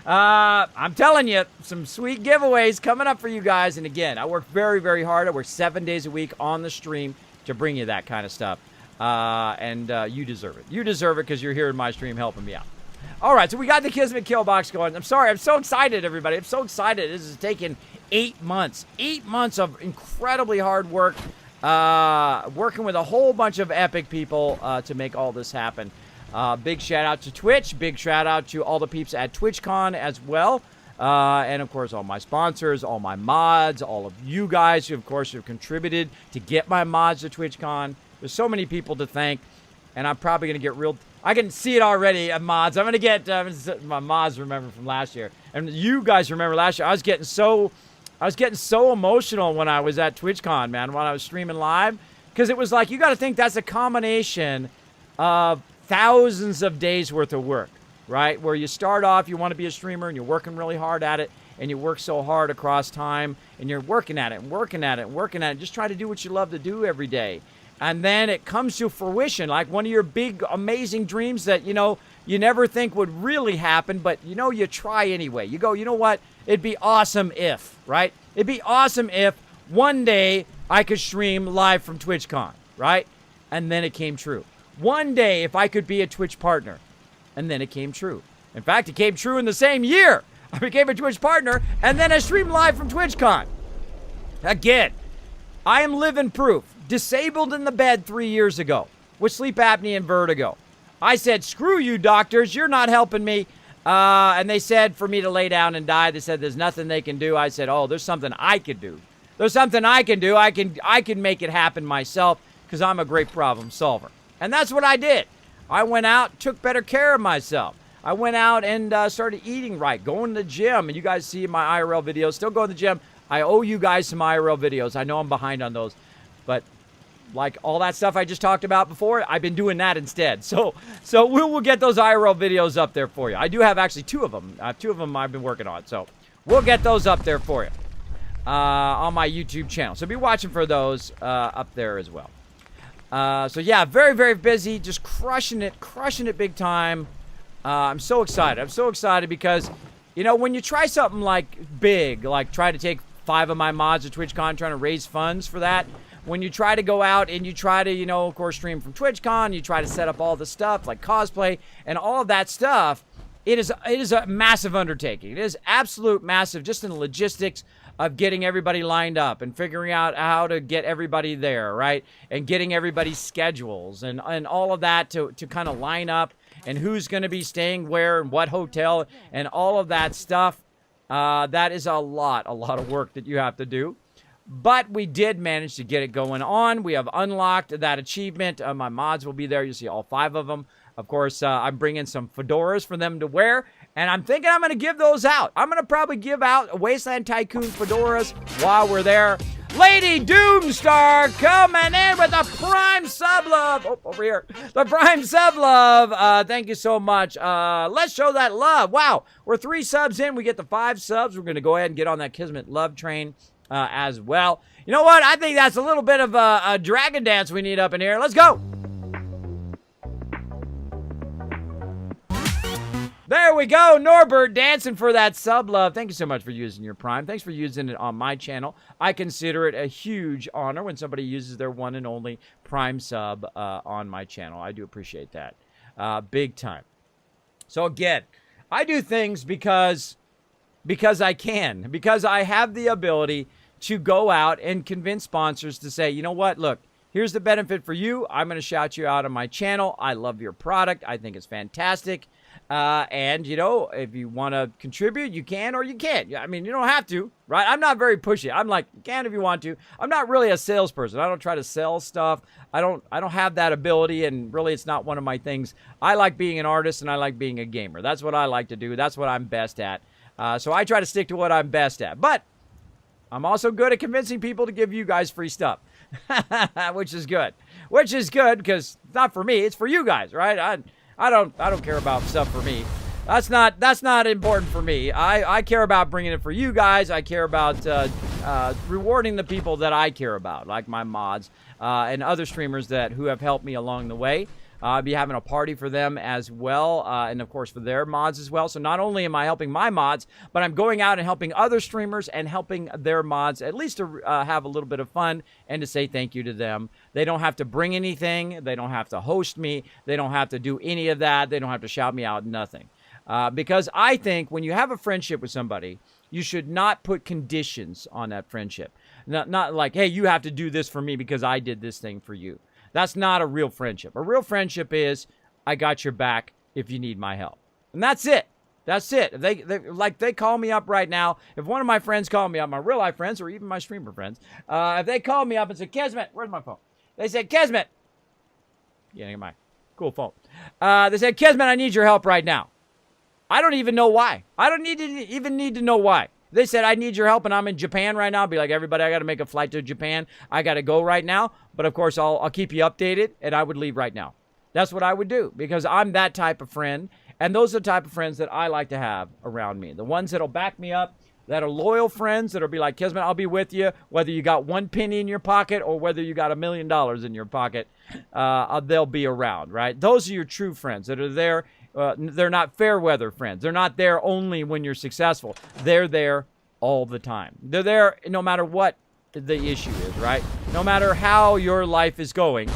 I'm telling you, some sweet giveaways coming up for you guys. And again, I work very, very hard. I work 7 days a week on the stream to bring you that kind of stuff. And you deserve it. You deserve it because you're here in my stream helping me out. All right, so we got the Kismet kill box going. I'm sorry, I'm so excited, everybody. I'm so excited. This has taken 8 months. 8 months of incredibly hard work. Working with a whole bunch of epic people to make all this happen. Big shout out to Twitch. Big shout out to all the peeps at TwitchCon as well. And of course, all my sponsors, all my mods, all of you guys who, of course, have contributed to get my mods to TwitchCon. There's so many people to thank. And I'm probably going to get real... I can see it already, mods. I'm going to get... my mods remember from last year. And you guys remember last year. I was getting so emotional when I was at TwitchCon, man, when I was streaming live. Because it was like, you got to think that's a combination of thousands of days worth of work, right? Where you start off, you want to be a streamer, and you're working really hard at it, and you work so hard across time, and you're working at it, and working at it, and working at it, just try to do what you love to do every day. And then it comes to fruition, like one of your big, amazing dreams that, you know, you never think would really happen, but, you know, you try anyway. You go, you know what? It'd be awesome if, right? It'd be awesome if one day I could stream live from TwitchCon, right? And then it came true. One day if I could be a Twitch partner, and then it came true. In fact, it came true in the same year. I became a Twitch partner, and then I streamed live from TwitchCon. Again, I am living proof. Disabled in the bed 3 years ago with sleep apnea and vertigo. I said, screw you, doctors. You're not helping me. And they said for me to lay down and die. They said there's nothing they can do. I said, oh, there's something I could do. There's something I can do. I can make it happen myself because I'm a great problem solver. And that's what I did. I went out, took better care of myself. I went out and started eating right, going to the gym. And you guys see my IRL videos. Still going to the gym. I owe you guys some IRL videos. I know I'm behind on those. But like all that stuff I just talked about before, I've been doing that instead. So we'll get those IRL videos up there for you. I do have actually 2 of them. 2 of them I've been working on. So we'll get those up there for you on my YouTube channel. So be watching for those up there as well. So yeah, very, very busy. Just crushing it big time. I'm so excited. I'm so excited because, you know, when you try something like big, like try to take 5 of my mods to TwitchCon, trying to raise funds for that, when you try to go out and you try to, you know, of course, stream from TwitchCon, you try to set up all the stuff like cosplay and all of that stuff, it is a massive undertaking. It is absolute massive just in the logistics of getting everybody lined up and figuring out how to get everybody there, right? And getting everybody's schedules and all of that to kind of line up and who's going to be staying where and what hotel and all of that stuff. That is a lot of work that you have to do. But we did manage to get it going on. We have unlocked that achievement. My mods will be there. You'll see all 5 of them. Of course, I'm bringing some fedoras for them to wear. And I'm thinking I'm going to give those out. I'm going to probably give out Wasteland Tycoon fedoras while we're there. Lady Doomstar coming in with the Prime Sub Love. Oh, over here. The Prime Sub Love. Thank you so much. Let's show that love. Wow. We're 3 subs in. We get the 5 subs. We're going to go ahead and get on that Kismet love train. As well. You know what? I think that's a little bit of a dragon dance we need up in here. Let's go. There we go. Norbert dancing for that sub love. Thank you so much for using your Prime. Thanks for using it on my channel. I consider it a huge honor when somebody uses their one and only Prime sub on my channel. I do appreciate that. Big time. So again, I do things because I can, because I have the ability to go out and convince sponsors to say, you know what, look, here's the benefit for you. I'm going to shout you out on my channel. I love your product. I think it's fantastic. And, you know, if you want to contribute, you can or you can't. I mean, you don't have to, right? I'm not very pushy. I'm like, you can if you want to. I'm not really a salesperson. I don't try to sell stuff. I don't have that ability, and really it's not one of my things. I like being an artist, and I like being a gamer. That's what I like to do. That's what I'm best at. So I try to stick to what I'm best at. But I'm also good at convincing people to give you guys free stuff, which is good. Which is good because it's not for me. It's for you guys, right? I don't care about stuff for me. That's not important for me. I care about bringing it for you guys. I care about rewarding the people that I care about, like my mods and other streamers who have helped me along the way. I'll be having a party for them as well, and of course for their mods as well. So not only am I helping my mods, but I'm going out and helping other streamers and helping their mods, at least to have a little bit of fun and to say thank you to them. They don't have to bring anything. They don't have to host me. They don't have to do any of that. They don't have to shout me out, nothing. Because I think when you have a friendship with somebody, you should not put conditions on that friendship. Not like, hey, you have to do this for me because I did this thing for you. That's not a real friendship. A real friendship is, I got your back if you need my help. And that's it. That's it. If they call me up right now. If one of my friends call me up, my real life friends or even my streamer friends, if they call me up and say, Kismet, where's my phone? They said, Kismet. Yeah, my cool phone. They said, Kismet, I need your help right now. I don't even know why. I don't even need to know why. They said, I need your help, and I'm in Japan right now. I'll be like, everybody, I got to make a flight to Japan. I got to go right now. But, of course, I'll keep you updated, and I would leave right now. That's what I would do because I'm that type of friend, and those are the type of friends that I like to have around me. The ones that will back me up, that are loyal friends, that will be like, Kismet, I'll be with you, whether you got 1 penny in your pocket or whether you got $1 million in your pocket, they'll be around, right? Those are your true friends that are there. They're not fair weather friends. They're not there only when you're successful. They're there all the time. They're there no matter what the issue is, right? No matter how your life is going,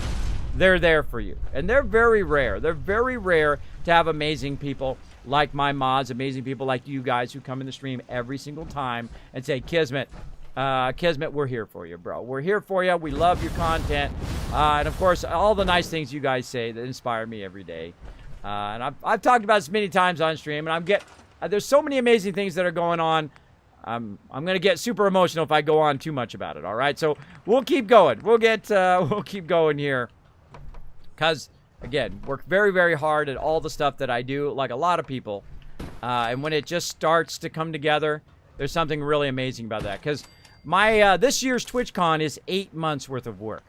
they're there for you. And they're very rare. They're very rare to have amazing people like my mods, amazing people like you guys who come in the stream every single time and say, Kismet, we're here for you, bro. We're here for you. We love your content. And, of course, all the nice things you guys say that inspire me every day. And I've talked about this many times on stream, and there's so many amazing things that are going on. I'm gonna get super emotional if I go on too much about it. All right, so we'll keep going. We'll keep going here, cause again, work very, very hard at all the stuff that I do, like a lot of people. And when it just starts to come together, there's something really amazing about that. Cause my this year's TwitchCon is 8 months worth of work,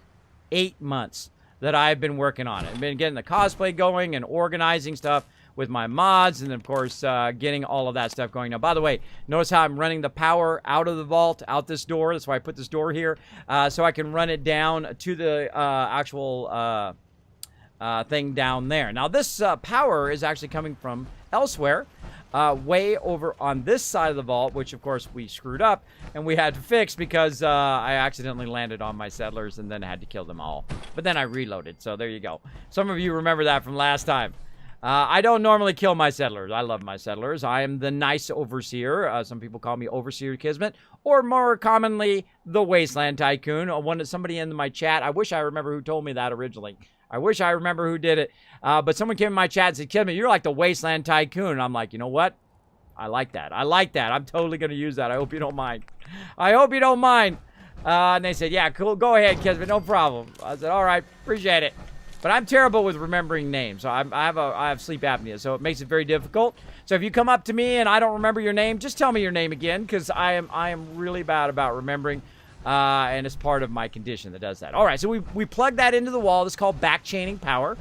8 months. That I've been working on it. I've been getting the cosplay going and organizing stuff with my mods and, of course, getting all of that stuff going. Now, by the way, notice how I'm running the power out of the vault, out this door. That's why I put this door here, so I can run it down to the actual thing down there. Now, this power is actually coming from elsewhere, way over on this side of the vault, which, of course, we screwed up and we had to fix because I accidentally landed on my settlers and then had to kill them all. But then I reloaded, so there you go. Some of you remember that from last time. I don't normally kill my settlers. I love my settlers. I am the nice overseer. Some people call me Overseer Kismet, or more commonly, the Wasteland Tycoon. Somebody in my chat, I wish I remember who told me that originally. I wish I remember who did it. But someone came in my chat and said, Kismet, you're like the Wasteland Tycoon. And I'm like, you know what? I like that. I like that. I'm totally going to use that. I hope you don't mind. I hope you don't mind. And they said, yeah, cool. Go ahead, Kismet. No problem. I said, all right. Appreciate it. But I'm terrible with remembering names. So I have sleep apnea, so it makes it very difficult. So if you come up to me and I don't remember your name, just tell me your name again, because I am really bad about remembering. And it's part of my condition that does that. All right, so we plug that into the wall. This is called back-chaining power.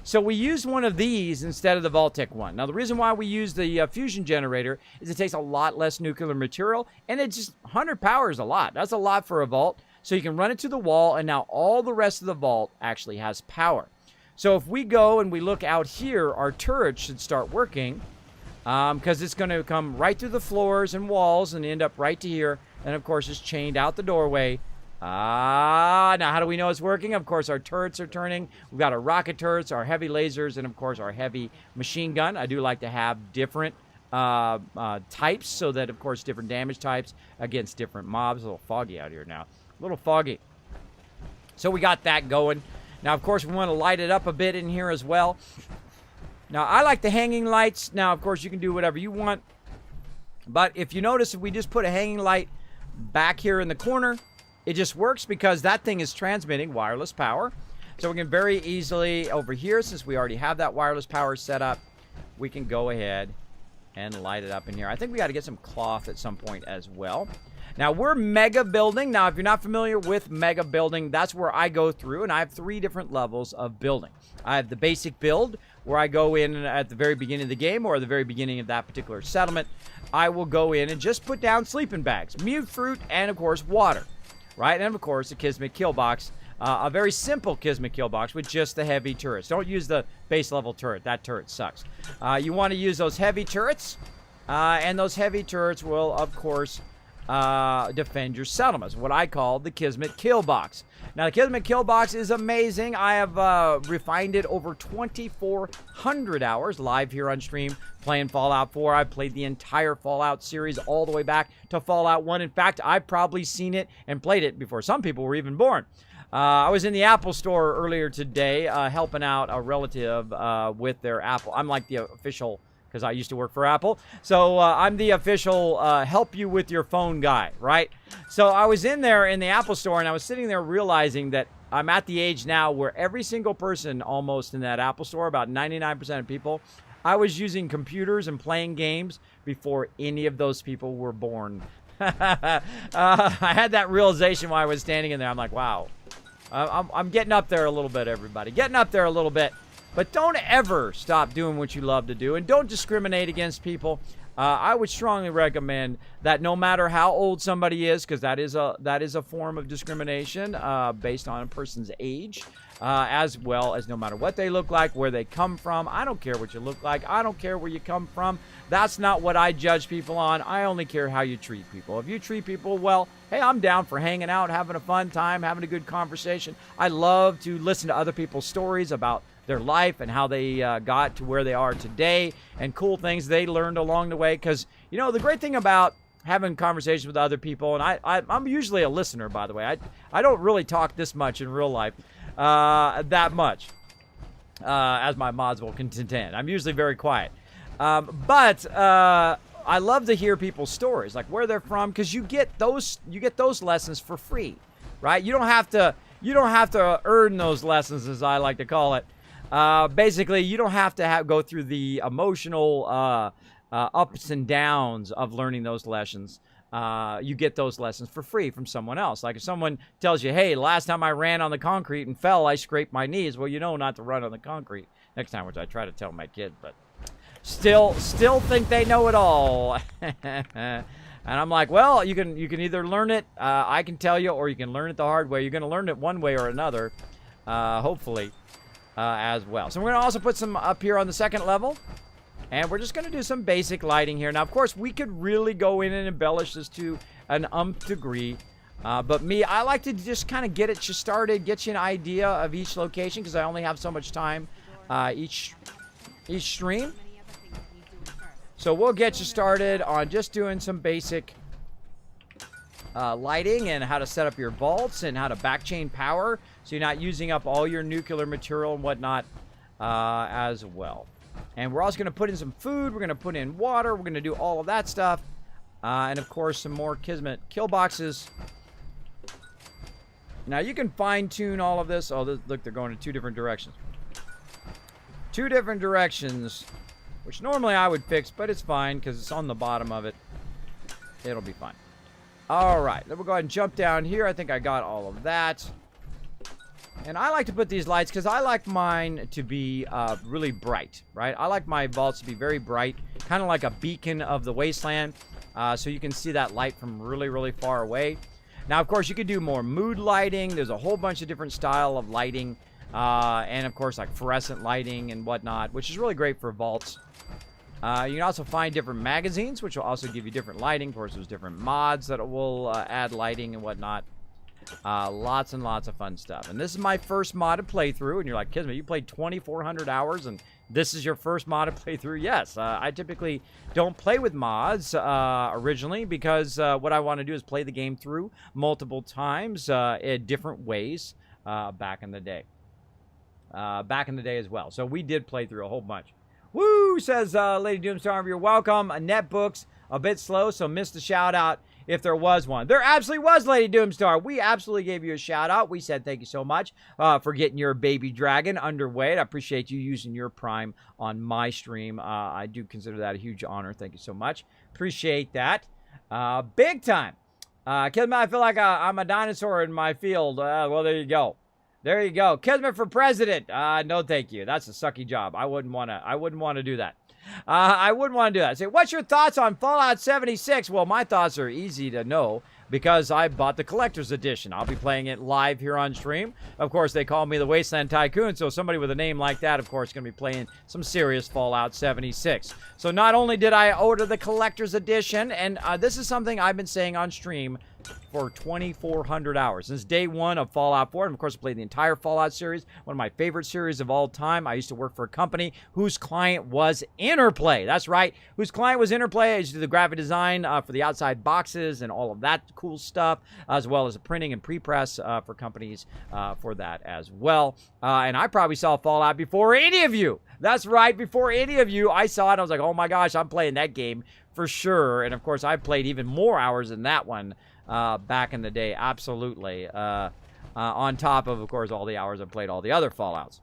So we used one of these instead of the vault-tec one. Now, the reason why we use the fusion generator is it takes a lot less nuclear material, and it's just 100 power is a lot. That's a lot for a vault. So you can run it to the wall, and now all the rest of the vault actually has power. So if we go and we look out here, our turret should start working, because it's going to come right through the floors and walls and end up right to here. And, of course, it's chained out the doorway. Now how do we know it's working? Of course, our turrets are turning. We've got our rocket turrets, our heavy lasers, and of course, our heavy machine gun. I do like to have different types so that, of course, different damage types against different mobs. A little foggy out here now. A little foggy. So we got that going. Now, of course, we want to light it up a bit in here as well. Now, I like the hanging lights. Now, of course, you can do whatever you want. But if you notice, if we just put a hanging light back here in the corner, it just works because that thing is transmitting wireless power. So we can very easily, over here, since we already have that wireless power set up, we can go ahead and light it up in here. I think we got to get some cloth at some point as well. Now, we're mega building. Now, if you're not familiar with mega building, that's where I go through, and I have 3 different levels of building. I have the basic build, where I go in at the very beginning of the game, or the very beginning of that particular settlement. I will go in and just put down sleeping bags, mute fruit, and, of course, water. Right? And, of course, the Kismet kill box. A very simple Kismet kill box with just the heavy turrets. Don't use the base level turret. That turret sucks. You want to use those heavy turrets. And those heavy turrets will, of course, defend your settlements. What I call the Kismet kill box. Now, the Kismet kill box is amazing. I have refined it over 2,400 hours live here on stream playing Fallout 4. I've played the entire Fallout series all the way back to Fallout 1. In fact, I've probably seen it and played it before some people were even born. I was in the Apple store earlier today helping out a relative with their Apple. I'm like the official, because I used to work for Apple. So I'm the official help you with your phone guy, right? So I was in there in the Apple store, and I was sitting there realizing that I'm at the age now where every single person almost in that Apple store, about 99% of people, I was using computers and playing games before any of those people were born. I had that realization while I was standing in there. I'm like, wow. I'm getting up there a little bit, everybody. Getting up there a little bit. But don't ever stop doing what you love to do, and don't discriminate against people. I would strongly recommend that no matter how old somebody is, because that is a form of discrimination based on a person's age, as well as no matter what they look like, where they come from. I don't care what you look like. I don't care where you come from. That's not what I judge people on. I only care how you treat people. If you treat people well, hey, I'm down for hanging out, having a fun time, having a good conversation. I love to listen to other people's stories about their life and how they got to where they are today and cool things they learned along the way. Because, you know, the great thing about having conversations with other people, and I'm usually a listener, by the way. I don't really talk this much in real life, that much, as my mods will contend. I'm usually very quiet. But I love to hear people's stories, like where they're from, because you get those lessons for free, right? You don't have to earn those lessons, as I like to call it. Basically, you don't have to go through the emotional ups and downs of learning those lessons. You get those lessons for free from someone else. Like if someone tells you, hey, last time I ran on the concrete and fell, I scraped my knees. Well, you know not to run on the concrete next time, which I try to tell my kid, but still think they know it all. And I'm like, well, you can either learn it, I can tell you, or you can learn it the hard way. You're going to learn it one way or another, hopefully. As well. So we're going to also put some up here on the second level. And we're just going to do some basic lighting here. Now, of course, we could really go in and embellish this to an degree. But I like to just kind of get you started, get you an idea of each location, because I only have so much time each stream. So we'll get you started on just doing some basic lighting and how to set up your vaults and how to backchain power so you're not using up all your nuclear material and whatnot as well. And we're also going to put in some food. We're going to put in water. We're going to do all of that stuff. And, of course, some more Kismet kill boxes. Now, you can fine-tune all of this. Oh, look, they're going in 2 different directions. 2 different directions, which normally I would fix, but it's fine because it's on the bottom of it. It'll be fine. All right, then we'll go ahead and jump down here. I think I got all of that. And I like to put these lights because I like mine to be really bright, right? I like my vaults to be very bright, kind of like a beacon of the wasteland, so you can see that light from really, really far away. Now, of course, you could do more mood lighting. There's a whole bunch of different style of lighting, and, of course, like fluorescent lighting and whatnot, which is really great for vaults. You can also find different magazines, which will also give you different lighting. Of course, there's different mods that will add lighting and whatnot. Lots and lots of fun stuff. And this is my first modded playthrough. And you're like, Kismet, you played 2,400 hours and this is your first modded playthrough? Yes. I typically don't play with mods originally because what I want to do is play the game through multiple times in different ways back in the day. Back in the day as well. So we did play through a whole bunch. Woo, says Lady Doomstar. You're welcome. Netbooks, a bit slow, so missed the shout out if there was one. There absolutely was, Lady Doomstar. We absolutely gave you a shout out. We said thank you so much for getting your baby dragon underway. I appreciate you using your Prime on my stream. I do consider that a huge honor. Thank you so much. Appreciate that. Big time. Kismet, I feel like I'm a dinosaur in my field. Well, there you go. There you go. Kismet for president. No, thank you. That's a sucky job. I wouldn't want to do that. I wouldn't want to do that. Say, what's your thoughts on Fallout 76? Well, my thoughts are easy to know because I bought the collector's edition. I'll be playing it live here on stream. Of course, they call me the Wasteland Tycoon, so somebody with a name like that, of course, is going to be playing some serious Fallout 76. So not only did I order the collector's edition, and this is something I've been saying on stream for 2,400 hours. Since day one of Fallout 4, and of course I played the entire Fallout series, one of my favorite series of all time. I used to work for a company whose client was Interplay. That's right, whose client was Interplay. I used to do the graphic design for the outside boxes and all of that cool stuff, as well as the printing and pre-press for companies for that as well. And I probably saw Fallout before any of you. That's right, before any of you, I saw it. I was like, oh my gosh, I'm playing that game for sure. And of course, I played even more hours than that one back in the day, absolutely. On top of course, all the hours I've played all the other Fallouts.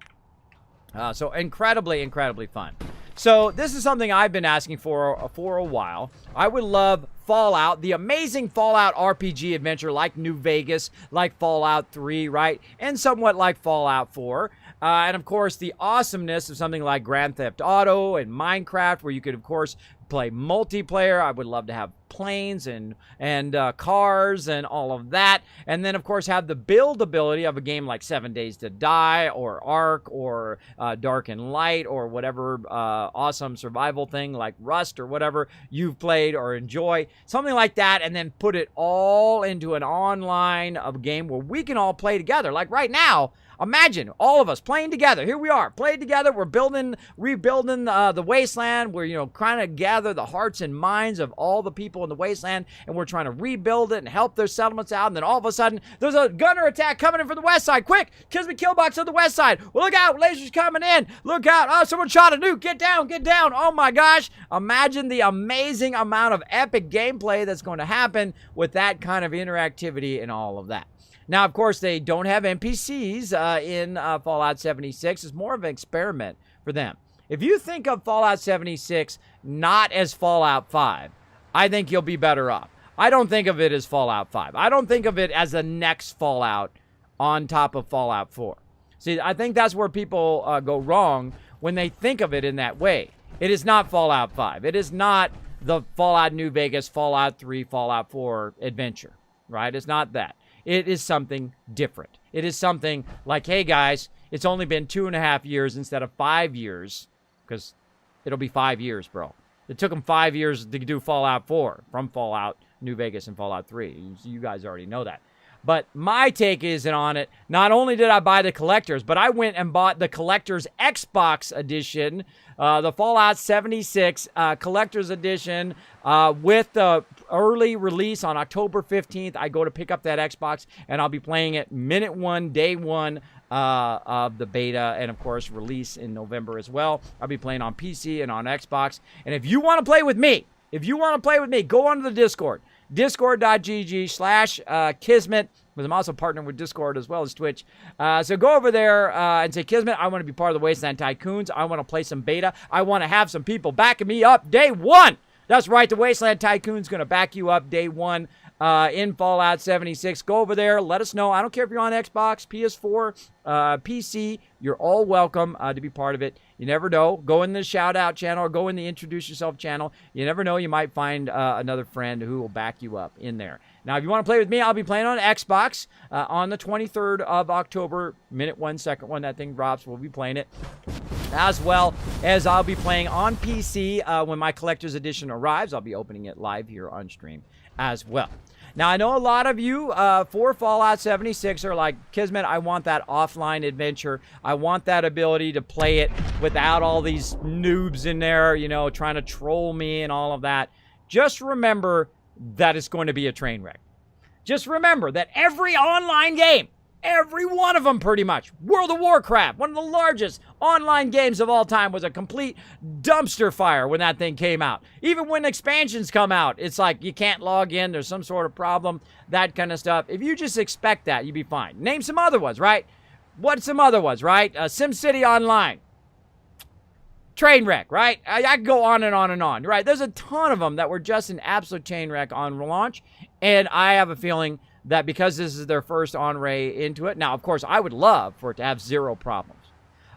So incredibly, incredibly fun. So this is something I've been asking for a while. I would love Fallout, the amazing Fallout RPG adventure like New Vegas, like Fallout 3, right? And somewhat like Fallout 4. And of course, the awesomeness of something like Grand Theft Auto and Minecraft, where you could, of course, play multiplayer. I would love to have planes and cars and all of that. And then, of course, have the buildability of a game like 7 Days to Die or Ark or Dark and Light or whatever awesome survival thing like Rust or whatever you've played or enjoy. Something like that, and then put it all into an online of a game where we can all play together. Like right now, imagine all of us playing together. Here we are, playing together. We're rebuilding the wasteland. We're, trying to gather the hearts and minds of all the people in the wasteland, and we're trying to rebuild it and help their settlements out. And then all of a sudden, there's a gunner attack coming in from the west side. Quick, Kismet Killbox on the west side. Well, look out, lasers coming in. Look out. Oh, someone shot a nuke. Get down, get down. Oh my gosh. Imagine the amazing amount of epic gameplay that's going to happen with that kind of interactivity and all of that. Now, of course, they don't have NPCs in Fallout 76. It's more of an experiment for them. If you think of Fallout 76 not as Fallout 5, I think you'll be better off. I don't think of it as Fallout 5. I don't think of it as the next Fallout on top of Fallout 4. See, I think that's where people go wrong when they think of it in that way. It is not Fallout 5. It is not the Fallout New Vegas, Fallout 3, Fallout 4 adventure, right? It's not that. It is something different. It is something like, hey guys, it's only been 2.5 years instead of 5 years, because it'll be 5 years, bro. It took them 5 years to do Fallout 4 from Fallout New Vegas and Fallout 3. You guys already know that. But my take is on it, not only did I buy the collectors, but I went and bought the collector's Xbox edition, the Fallout 76 collector's edition with the early release on October 15th. I go to pick up that Xbox, and I'll be playing it minute one, day one of the beta, and of course, release in November as well. I'll be playing on PC and on Xbox. And if you want to play with me, go onto the Discord. Discord.gg/Kismet, because I'm also partnered with Discord as well as Twitch. So go over there and say, Kismet, I want to be part of the Wasteland Tycoons. I want to play some beta. I want to have some people backing me up day one. That's right, the Wasteland Tycoon's going to back you up day one in Fallout 76. Go over there. Let us know. I don't care if you're on Xbox, PS4, PC. You're all welcome to be part of it. You never know. Go in the shout-out channel or go in the introduce yourself channel. You never know. You might find another friend who will back you up in there. Now, if you want to play with me, I'll be playing on Xbox on the 23rd of October. Minute 1 second when that thing drops, we'll be playing it. As well as I'll be playing on PC when my collector's edition arrives. I'll be opening it live here on stream as well. Now, I know a lot of you for Fallout 76 are like, Kismet, I want that offline adventure. I want that ability to play it without all these noobs in there, you know, trying to troll me and all of that. Just remember that it's going to be a train wreck. Just remember that every online game, every one of them pretty much, World of Warcraft, one of the largest online games of all time, was a complete dumpster fire when that thing came out. Even when expansions come out, it's like you can't log in, there's some sort of problem, that kind of stuff. If you just expect that, you'd be fine. Name some other ones, right? What's some other ones, right? SimCity Online. Train wreck, right? I could go on and on and on, right? There's a ton of them that were just an absolute train wreck on launch, and I have a feeling that because this is their first entree into it, now, of course, I would love for it to have zero problems,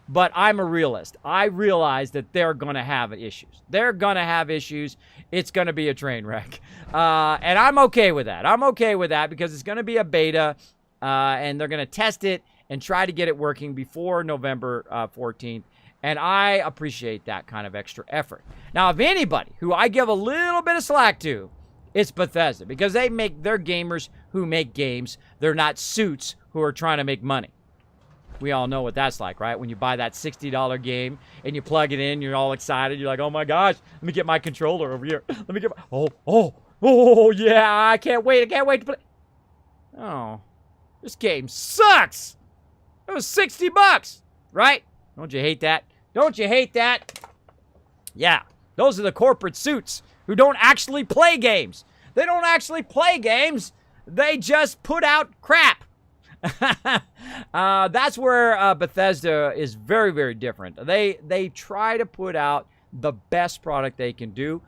but I'm a realist. I realize that they're going to have issues. They're going to have issues. It's going to be a train wreck, and I'm okay with that. I'm okay with that because it's going to be a beta, and they're going to test it and try to get it working before November 14th. And I appreciate that kind of extra effort. Now, if anybody who I give a little bit of slack to, it's Bethesda, because they're gamers who make games. They're not suits who are trying to make money. We all know what that's like, right? When you buy that $60 game and you plug it in, you're all excited. You're like, oh my gosh, let me get my controller over here. Let me get my, oh, yeah, I can't wait to play. Oh, this game sucks. It was $60, right? Don't you hate that? Don't you hate that? Yeah, those are the corporate suits who don't actually play games. They don't actually play games. They just put out crap. That's where Bethesda is very, very different. They try to put out the best product they can do.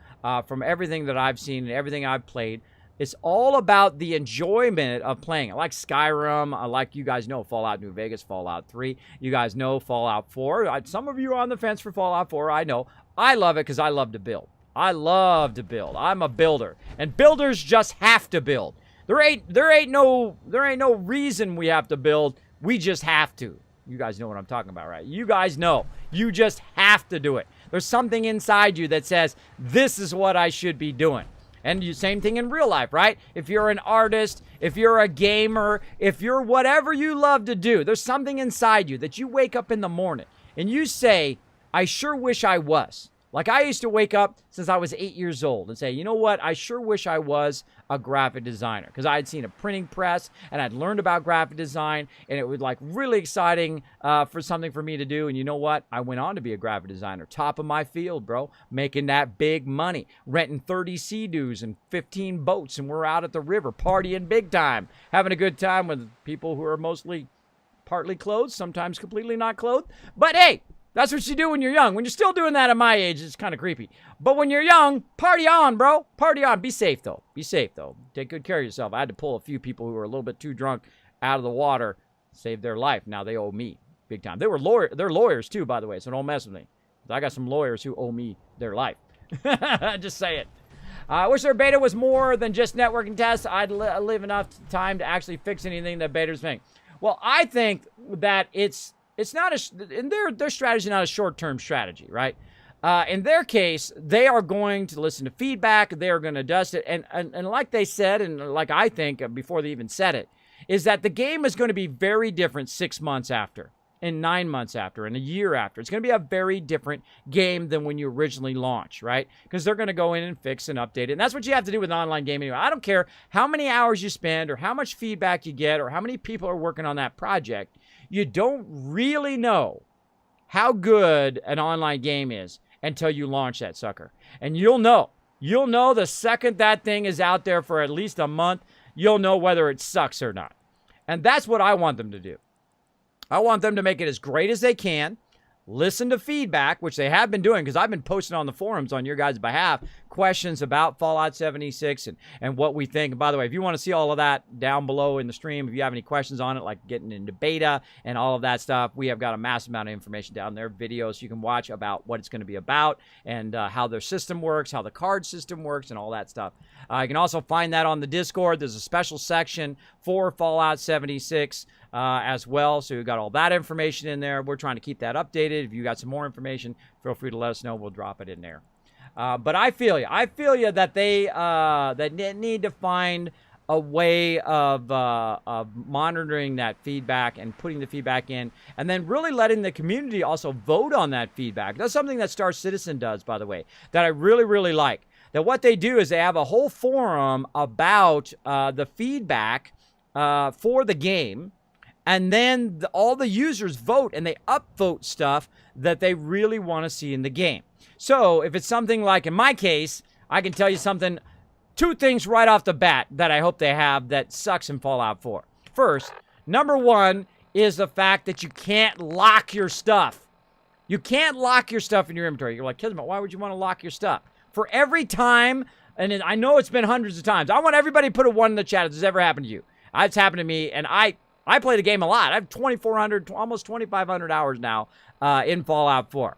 From everything that I've seen and everything I've played, it's all about the enjoyment of playing it. Like Skyrim, like you guys know Fallout New Vegas, Fallout 3. You guys know Fallout 4. Some of you are on the fence for Fallout 4. I know. I love it because I love to build. I love to build. I'm a builder. And builders just have to build. There ain't no reason we have to build. We just have to. You guys know what I'm talking about, right? You guys know. You just have to do it. There's something inside you that says, this is what I should be doing. And same thing in real life, right? If you're an artist, if you're a gamer, if you're whatever you love to do, there's something inside you that you wake up in the morning and you say, I sure wish I was. Like I used to wake up since I was 8 years old and say, you know what? I sure wish I was a graphic designer because I had seen a printing press and I'd learned about graphic design and it was like really exciting for something for me to do. And you know what? I went on to be a graphic designer, top of my field, bro, making that big money, renting 30 Sea-Doos and 15 boats. And we're out at the river partying big time, having a good time with people who are mostly partly clothed, sometimes completely not clothed. But hey, that's what you do when you're young. When you're still doing that at my age, it's kind of creepy. But when you're young, party on, bro. Party on. Be safe, though. Be safe, though. Take good care of yourself. I had to pull a few people who were a little bit too drunk out of the water, save their life. Now they owe me big time. They're lawyers, too, by the way, so don't mess with me. I got some lawyers who owe me their life. Just say it. I wish their beta was more than just networking tests. I'd live enough time to actually fix anything that betas think. Well, I think that it's not in their strategy, not a short-term strategy, right? In their case, they are going to listen to feedback. They are going to dust it. And like they said, and like I think before they even said it, is that the game is going to be very different 6 months after, and 9 months after, and a year after. It's going to be a very different game than when you originally launched, right? Because they're going to go in and fix and update it. And that's what you have to do with an online game anyway. I don't care how many hours you spend or how much feedback you get or how many people are working on that project. You don't really know how good an online game is until you launch that sucker. And you'll know the second that thing is out there for at least a month, you'll know whether it sucks or not. And that's what I want them to do. I want them to make it as great as they can, listen to feedback, which they have been doing because I've been posting on the forums on your guys' behalf questions about Fallout 76 and what we think. And by the way, if you want to see all of that down below in the stream, if you have any questions on it, like getting into beta and all of that stuff, we have got a massive amount of information down there, videos you can watch about what it's going to be about and how their system works, how the card system works, and all that stuff. You can also find that on the Discord. There's a special section for Fallout 76 as well, so we've got all that information in there. We're trying to keep that updated. If you got some more information, feel free to let us know. We'll drop it in there. But I feel you. I feel you that they need to find a way of monitoring that feedback and putting the feedback in, and then really letting the community also vote on that feedback. That's something that Star Citizen does, by the way, that I really, really like. That what they do is they have a whole forum about the feedback for the game, and then all the users vote, and they upvote stuff that they really want to see in the game. So if it's something like, in my case, I can tell you something, 2 things right off the bat that I hope they have that sucks in Fallout 4. First, number 1 is the fact that you can't lock your stuff. You can't lock your stuff in your inventory. You're like, Kismet, why would you want to lock your stuff? For every time, and I know it's been hundreds of times, I want everybody to put a 1 in the chat if this ever happened to you. It's happened to me, and I play the game a lot. I have 2,400, almost 2,500 hours now in Fallout 4.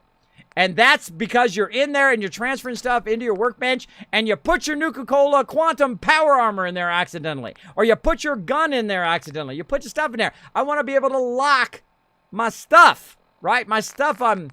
And that's because you're in there and you're transferring stuff into your workbench, and you put your Nuka-Cola quantum power armor in there accidentally. Or you put your gun in there accidentally. You put your stuff in there. I want to be able to lock my stuff, right? My stuff I'm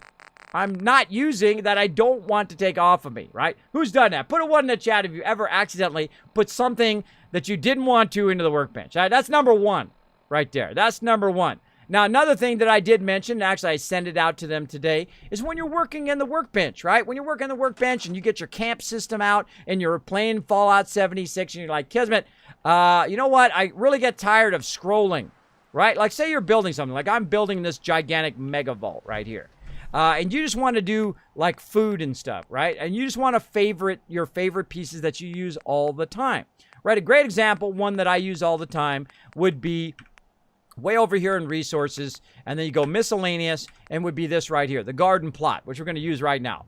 not using that I don't want to take off of me, right? Who's done that? Put a 1 in the chat if you ever accidentally put something that you didn't want to into the workbench. All right, that's number 1 right there. That's number 1. Now, another thing that I did mention, actually I sent it out to them today, is when you're working in the workbench, right? When you're working in the workbench and you get your camp system out and you're playing Fallout 76 and you're like, Kismet, you know what? I really get tired of scrolling, right? Like, say you're building something. Like, I'm building this gigantic mega vault right here. And you just want to do, like, food and stuff, right? And you just want to favorite your favorite pieces that you use all the time, right? A great example, one that I use all the time, would be way over here in resources, and then you go miscellaneous, and would be this right here, the garden plot, which we're going to use right now.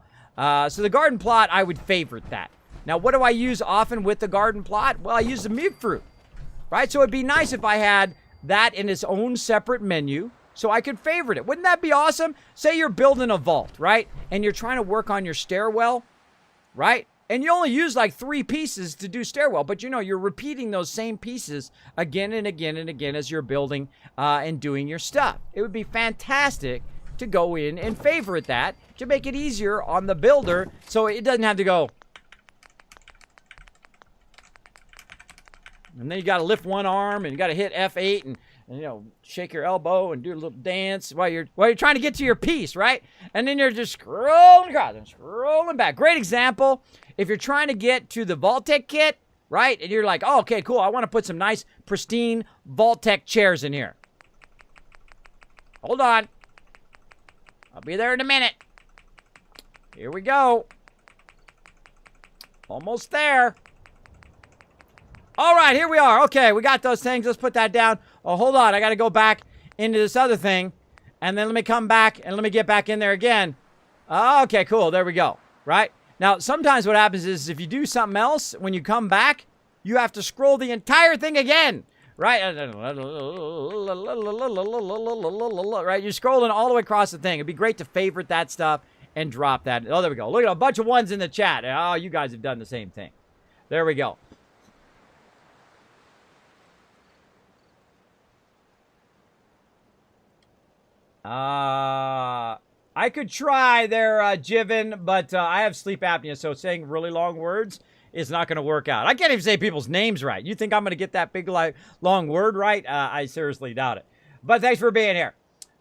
So the garden plot, I would favorite that. Now, what do I use often with the garden plot? Well, I use the mute fruit, right? So it'd be nice if I had that in its own separate menu, so I could favorite it. Wouldn't that be awesome? Say you're building a vault, right? And you're trying to work on your stairwell, right? And you only use like 3 pieces to do stairwell, but you know, you're repeating those same pieces again and again and again as you're building and doing your stuff. It would be fantastic to go in and favorite that to make it easier on the builder so it doesn't have to go. And then you got to lift one arm and you got to hit F8 and you know, shake your elbow and do a little dance while you're trying to get to your piece, right? And then you're just scrolling across and scrolling back. Great example. If you're trying to get to the vault-tec kit, right? And you're like, oh, okay, cool. I want to put some nice, pristine vault-tec chairs in here. Hold on. I'll be there in a minute. Here we go. Almost there. All right, here we are. Okay, we got those things. Let's put that down. Oh, hold on. I got to go back into this other thing. And then let me come back and let me get back in there again. Okay, cool. There we go. Right? Now, sometimes what happens is if you do something else, when you come back, you have to scroll the entire thing again. Right? Right? You're scrolling all the way across the thing. It'd be great to favorite that stuff and drop that. Oh, there we go. Look at a bunch of 1s in the chat. Oh, you guys have done the same thing. There we go. I could try there, Jiven, but I have sleep apnea, so saying really long words is not going to work out. I can't even say people's names right. You think I'm going to get that big, long word right? I seriously doubt it. But thanks for being here.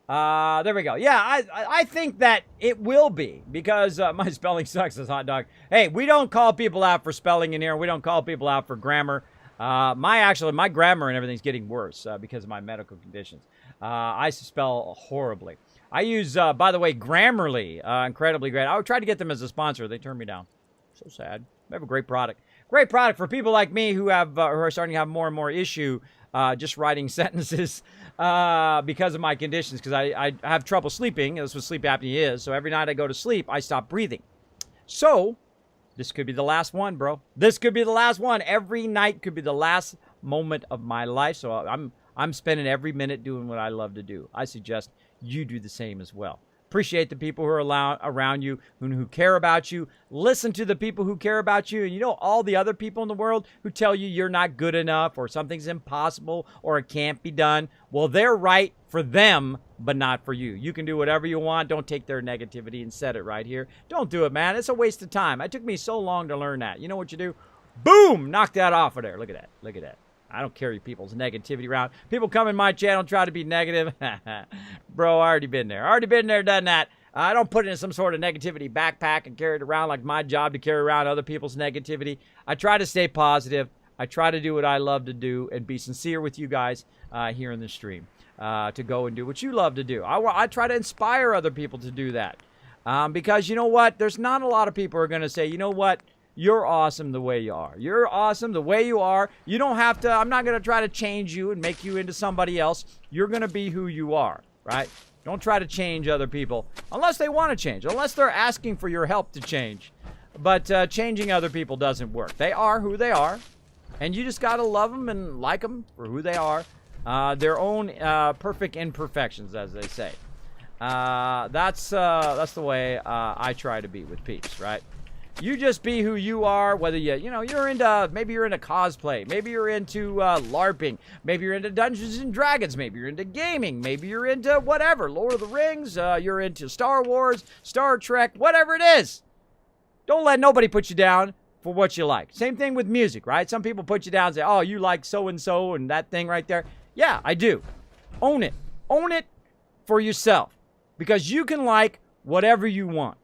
There we go. Yeah, I think that it will be, because my spelling sucks as hot dog. Hey, we don't call people out for spelling in here. We don't call people out for grammar. My grammar and everything's getting worse because of my medical conditions. I spell horribly. I use, by the way, Grammarly, incredibly great. I would try to get them as a sponsor. They turned me down. So sad. They have a great product. Great product for people like me who are starting to have more and more issue just writing sentences because of my conditions, because I have trouble sleeping. That's what sleep apnea is. So every night I go to sleep, I stop breathing. So this could be the last one, bro. This could be the last one. Every night could be the last moment of my life. So I'm spending every minute doing what I love to do. I suggest you do the same as well. Appreciate the people who are around you, who care about you. Listen to the people who care about you. And you know, all the other people in the world who tell you you're not good enough or something's impossible or it can't be done. Well, they're right for them, but not for you. You can do whatever you want. Don't take their negativity and set it right here. Don't do it, man. It's a waste of time. It took me so long to learn that. You know what you do? Boom! Knock that off of there. Look at that. Look at that. I don't carry people's negativity around. People come in my channel and try to be negative. Bro, I already been there. Already been there, done that. I don't put it in some sort of negativity backpack and carry it around like my job to carry around other people's negativity. I try to stay positive. I try to do what I love to do and be sincere with you guys here in the stream to go and do what you love to do. I try to inspire other people to do that because you know what? There's not a lot of people who are going to say, you know what? You're awesome the way you are. You're awesome the way you are. You don't have to, I'm not going to try to change you and make you into somebody else. You're going to be who you are, right? Don't try to change other people unless they want to change, unless they're asking for your help to change. But changing other people doesn't work. They are who they are, and you just got to love them and like them for who they are, their own perfect imperfections, as they say. That's the way I try to be with peeps, right? You just be who you are, whether you're into, maybe you're into cosplay, maybe you're into LARPing, maybe you're into Dungeons and Dragons, maybe you're into gaming, maybe you're into whatever, Lord of the Rings, you're into Star Wars, Star Trek, whatever it is. Don't let nobody put you down for what you like. Same thing with music, right? Some people put you down and say, oh, you like so-and-so and that thing right there. Yeah, I do. Own it. Own it for yourself because you can like whatever you want.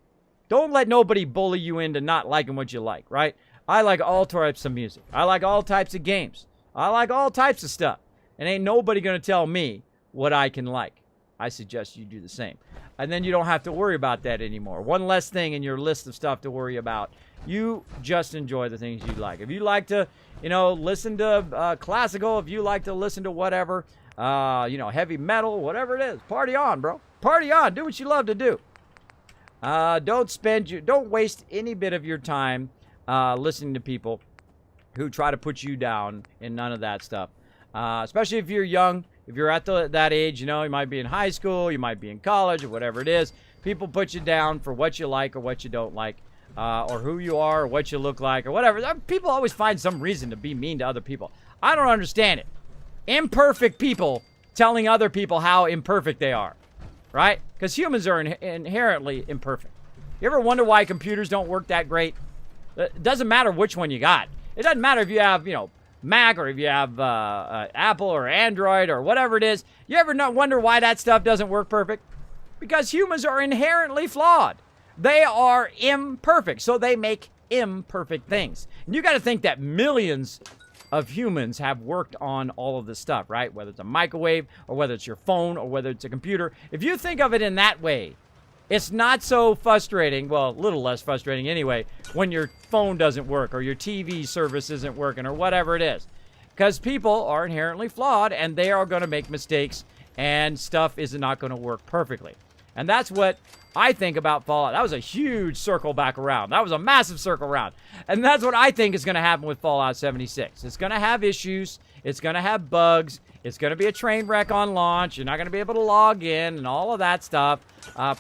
Don't let nobody bully you into not liking what you like, right? I like all types of music. I like all types of games. I like all types of stuff. And ain't nobody going to tell me what I can like. I suggest you do the same. And then you don't have to worry about that anymore. One less thing in your list of stuff to worry about. You just enjoy the things you like. If you like to, listen to classical, if you like to listen to whatever, heavy metal, whatever it is, party on, bro. Party on. Do what you love to do. Don't waste any bit of your time listening to people who try to put you down in none of that stuff. Especially if you're young, if you're at that age, you might be in high school, you might be in college, or whatever it is. People put you down for what you like or what you don't like, or who you are or what you look like or whatever. People always find some reason to be mean to other people. I don't understand it. Imperfect people telling other people how imperfect they are. Right? Because humans are inherently imperfect. You ever wonder why computers don't work that great? It doesn't matter which one you got. It doesn't matter if you have, Mac or if you have Apple or Android or whatever it is. You ever wonder why that stuff doesn't work perfect? Because humans are inherently flawed. They are imperfect, so they make imperfect things. And you got to think that millions of humans have worked on all of this stuff, right? Whether it's a microwave or whether it's your phone or whether it's a computer. If you think of it in that way, it's not so frustrating, well, a little less frustrating anyway, when your phone doesn't work or your TV service isn't working or whatever it is. Because people are inherently flawed and they are going to make mistakes and stuff is not going to work perfectly. And that's what I think about Fallout. That was a huge circle back around. That was a massive circle around. And that's what I think is going to happen with Fallout 76. It's going to have issues. It's going to have bugs. It's going to be a train wreck on launch. You're not going to be able to log in and all of that stuff.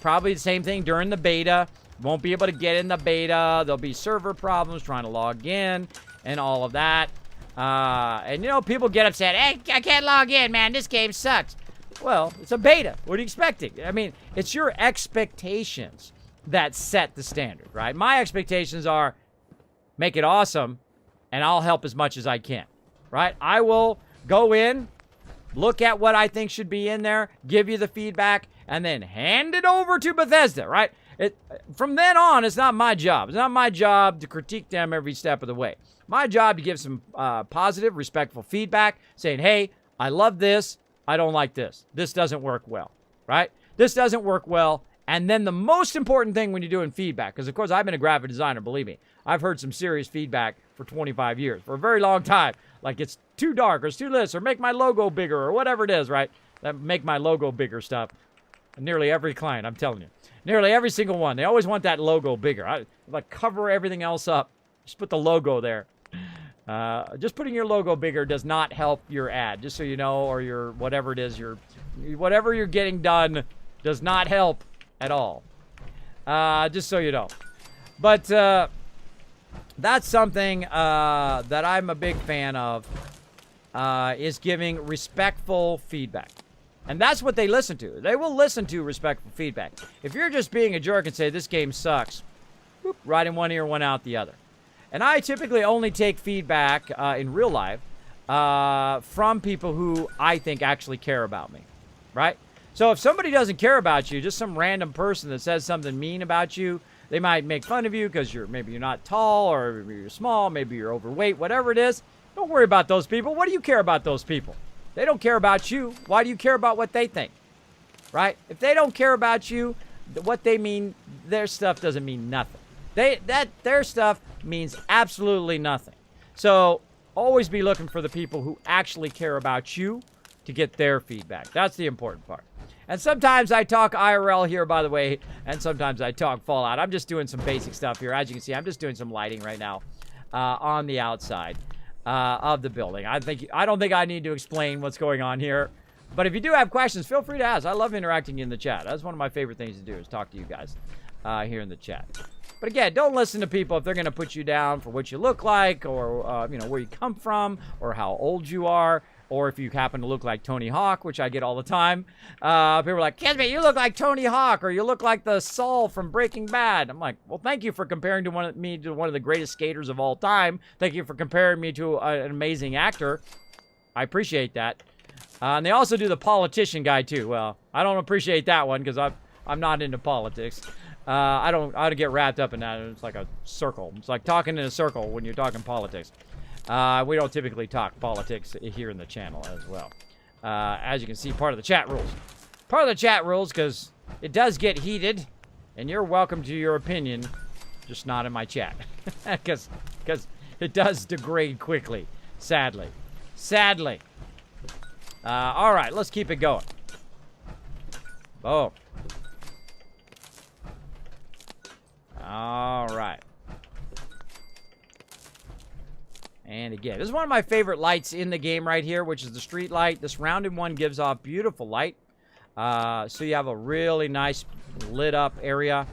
Probably the same thing during the beta. Won't be able to get in the beta. There'll be server problems trying to log in and all of that. And, people get upset. Hey, I can't log in, man. This game sucks. Well, it's a beta. What are you expecting? I mean, it's your expectations that set the standard, right? My expectations are make it awesome, and I'll help as much as I can, right? I will go in, look at what I think should be in there, give you the feedback, and then hand it over to Bethesda, right? From then on, it's not my job. It's not my job to critique them every step of the way. My job to give some positive, respectful feedback, saying, hey, I love this. I don't like this. This doesn't work well, right? This doesn't work well. And then the most important thing when you're doing feedback, because of course I've been a graphic designer, believe me. I've heard some serious feedback for 25 years, for a very long time. Like it's too dark or it's too this or make my logo bigger or whatever it is, right? That make my logo bigger stuff. Nearly every client, I'm telling you. Nearly every single one. They always want that logo bigger. I like cover everything else up. Just put the logo there. Just putting your logo bigger does not help your ad, just so you know, or your whatever it is, whatever you're getting done does not help at all. Just so you know. But that's something that I'm a big fan of, is giving respectful feedback. And that's what they listen to. They will listen to respectful feedback. If you're just being a jerk and say, this game sucks, whoop, right in one ear, one out the other. And I typically only take feedback in real life from people who I think actually care about me, right? So if somebody doesn't care about you, just some random person that says something mean about you, they might make fun of you because maybe you're not tall, or maybe you're small, maybe you're overweight, whatever it is. Don't worry about those people. What do you care about those people? They don't care about you. Why do you care about what they think? Right? If they don't care about you, what they mean, their stuff doesn't mean nothing. Their stuff means absolutely nothing. So always be looking for the people who actually care about you to get their feedback. That's the important part. And sometimes I talk IRL here, by the way, and sometimes I talk Fallout. I'm just doing some basic stuff here. As you can see, I'm just doing some lighting right now on the outside of the building. I don't think I need to explain what's going on here. But if you do have questions, feel free to ask. I love interacting in the chat. That's one of my favorite things to do, is talk to you guys here in the chat. But again, don't listen to people if they're going to put you down for what you look like, or where you come from, or how old you are, or if you happen to look like Tony Hawk, which I get all the time. People are like, Kismet, you look like Tony Hawk, or you look like the Saul from Breaking Bad. I'm like, well, thank you for comparing me to one of the greatest skaters of all time. Thank you for comparing me to an amazing actor. I appreciate that. And they also do the politician guy too. Well, I don't appreciate that one because I'm not into politics. I don't get wrapped up in that. It's like a circle. It's like talking in a circle when you're talking politics. We don't typically talk politics here in the channel as well. As you can see, part of the chat rules. Part of the chat rules, because it does get heated, and you're welcome to your opinion, just not in my chat. Because it does degrade quickly, sadly. Sadly. All right, let's keep it going. Oh. All right. And again, this is one of my favorite lights in the game right here, which is the street light. This rounded one gives off beautiful light. So you have a really nice lit up area.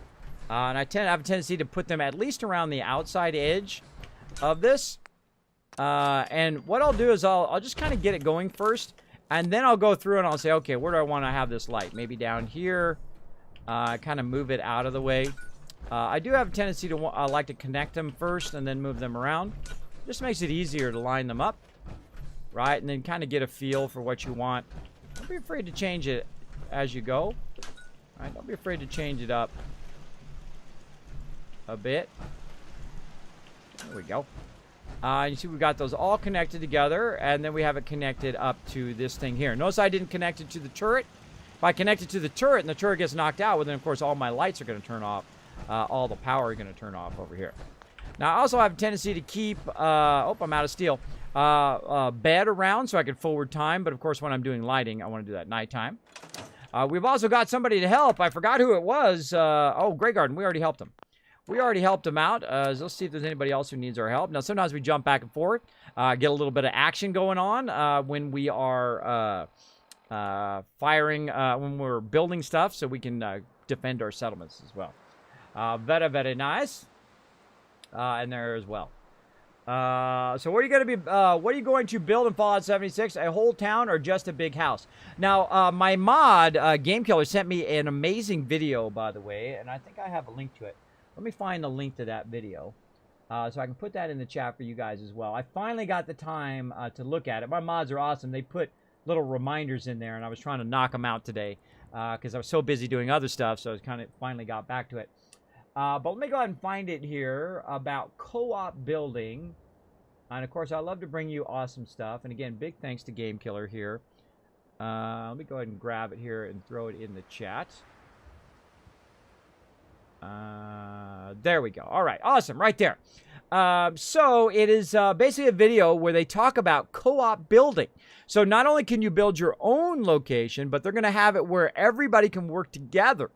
And I have a tendency to put them at least around the outside edge of this. And what I'll do is I'll just kind of get it going first. And then I'll go through and I'll say, okay, where do I want to have this light? Maybe down here. Kind of move it out of the way. I do have a tendency to like to connect them first and then move them around. Just makes it easier to line them up, right? And then kind of get a feel for what you want. Don't be afraid to change it as you go. All right? Don't be afraid to change it up a bit. There we go. You see we've got those all connected together, and then we have it connected up to this thing here. Notice I didn't connect it to the turret. If I connect it to the turret and the turret gets knocked out, well, then, of course, all my lights are going to turn off. All the power is going to turn off over here. Now, I also have a tendency to keep, oh, I'm out of steel, bed around so I can forward time. But, of course, when I'm doing lighting, I want to do that at nighttime. We've also got somebody to help. I forgot who it was. Oh, Grey Garden. We already helped him. We already helped him out. Let's see if there's anybody else who needs our help. Now, sometimes we jump back and forth, get a little bit of action going on when we are firing, when we're building stuff, so we can defend our settlements as well. Very, very nice. And there as well. So what are you going to build in Fallout 76? A whole town or just a big house? Now, my mod, Game Killer, sent me an amazing video, by the way, and I think I have a link to it. Let me find the link to that video so I can put that in the chat for you guys as well. I finally got the time to look at it. My mods are awesome. They put little reminders in there, and I was trying to knock them out today because I was so busy doing other stuff, so I kind of finally got back to it. But let me go ahead and find it here about co-op building. And, of course, I love to bring you awesome stuff. And, again, big thanks to Game Killer here. Let me go ahead and grab it here and throw it in the chat. There we go. All right. Awesome. Right there. So it is basically a video where they talk about co-op building. So not only can you build your own location, but they're going to have it where everybody can work together.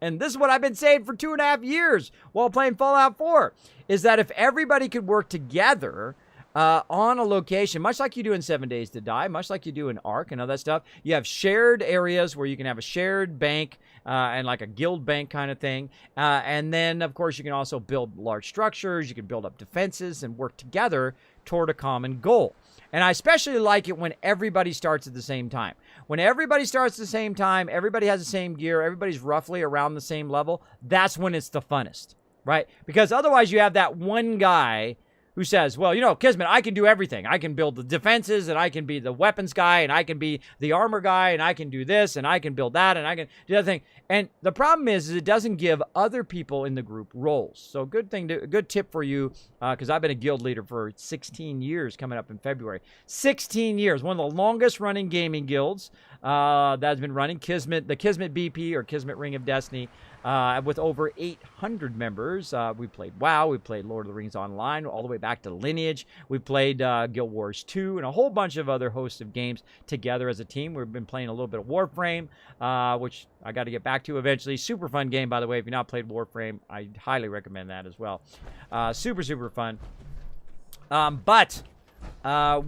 And this is what I've been saying for 2.5 years while playing Fallout 4, is that if everybody could work together on a location, much like you do in 7 Days to Die, much like you do in Ark and all that stuff, you have shared areas where you can have a shared bank and like a guild bank kind of thing. And then, of course, you can also build large structures. You can build up defenses and work together toward a common goal. And I especially like it when everybody starts at the same time. When everybody starts at the same time, everybody has the same gear, everybody's roughly around the same level, that's when it's the funnest, right? Because otherwise you have that one guy who who says, well, you know, Kismet, I can do everything. I can build the defenses, and I can be the weapons guy, and I can be the armor guy, and I can do this, and I can build that, and I can do that thing. And the problem is it doesn't give other people in the group roles. So good tip for you, because I've been a guild leader for 16 years coming up in February. 16 years, one of the longest running gaming guilds that's been running, Kismet, the Kismet BP or Kismet Ring of Destiny, with over 800 members. We played WoW, we played Lord of the Rings Online, all the way back to Lineage. We played Guild Wars 2 and a whole bunch of other hosts of games together as a team. We've been playing a little bit of Warframe, which I got to get back to eventually. Super fun game, by the way. If you've not played Warframe, I highly recommend that as well. Super, super fun. But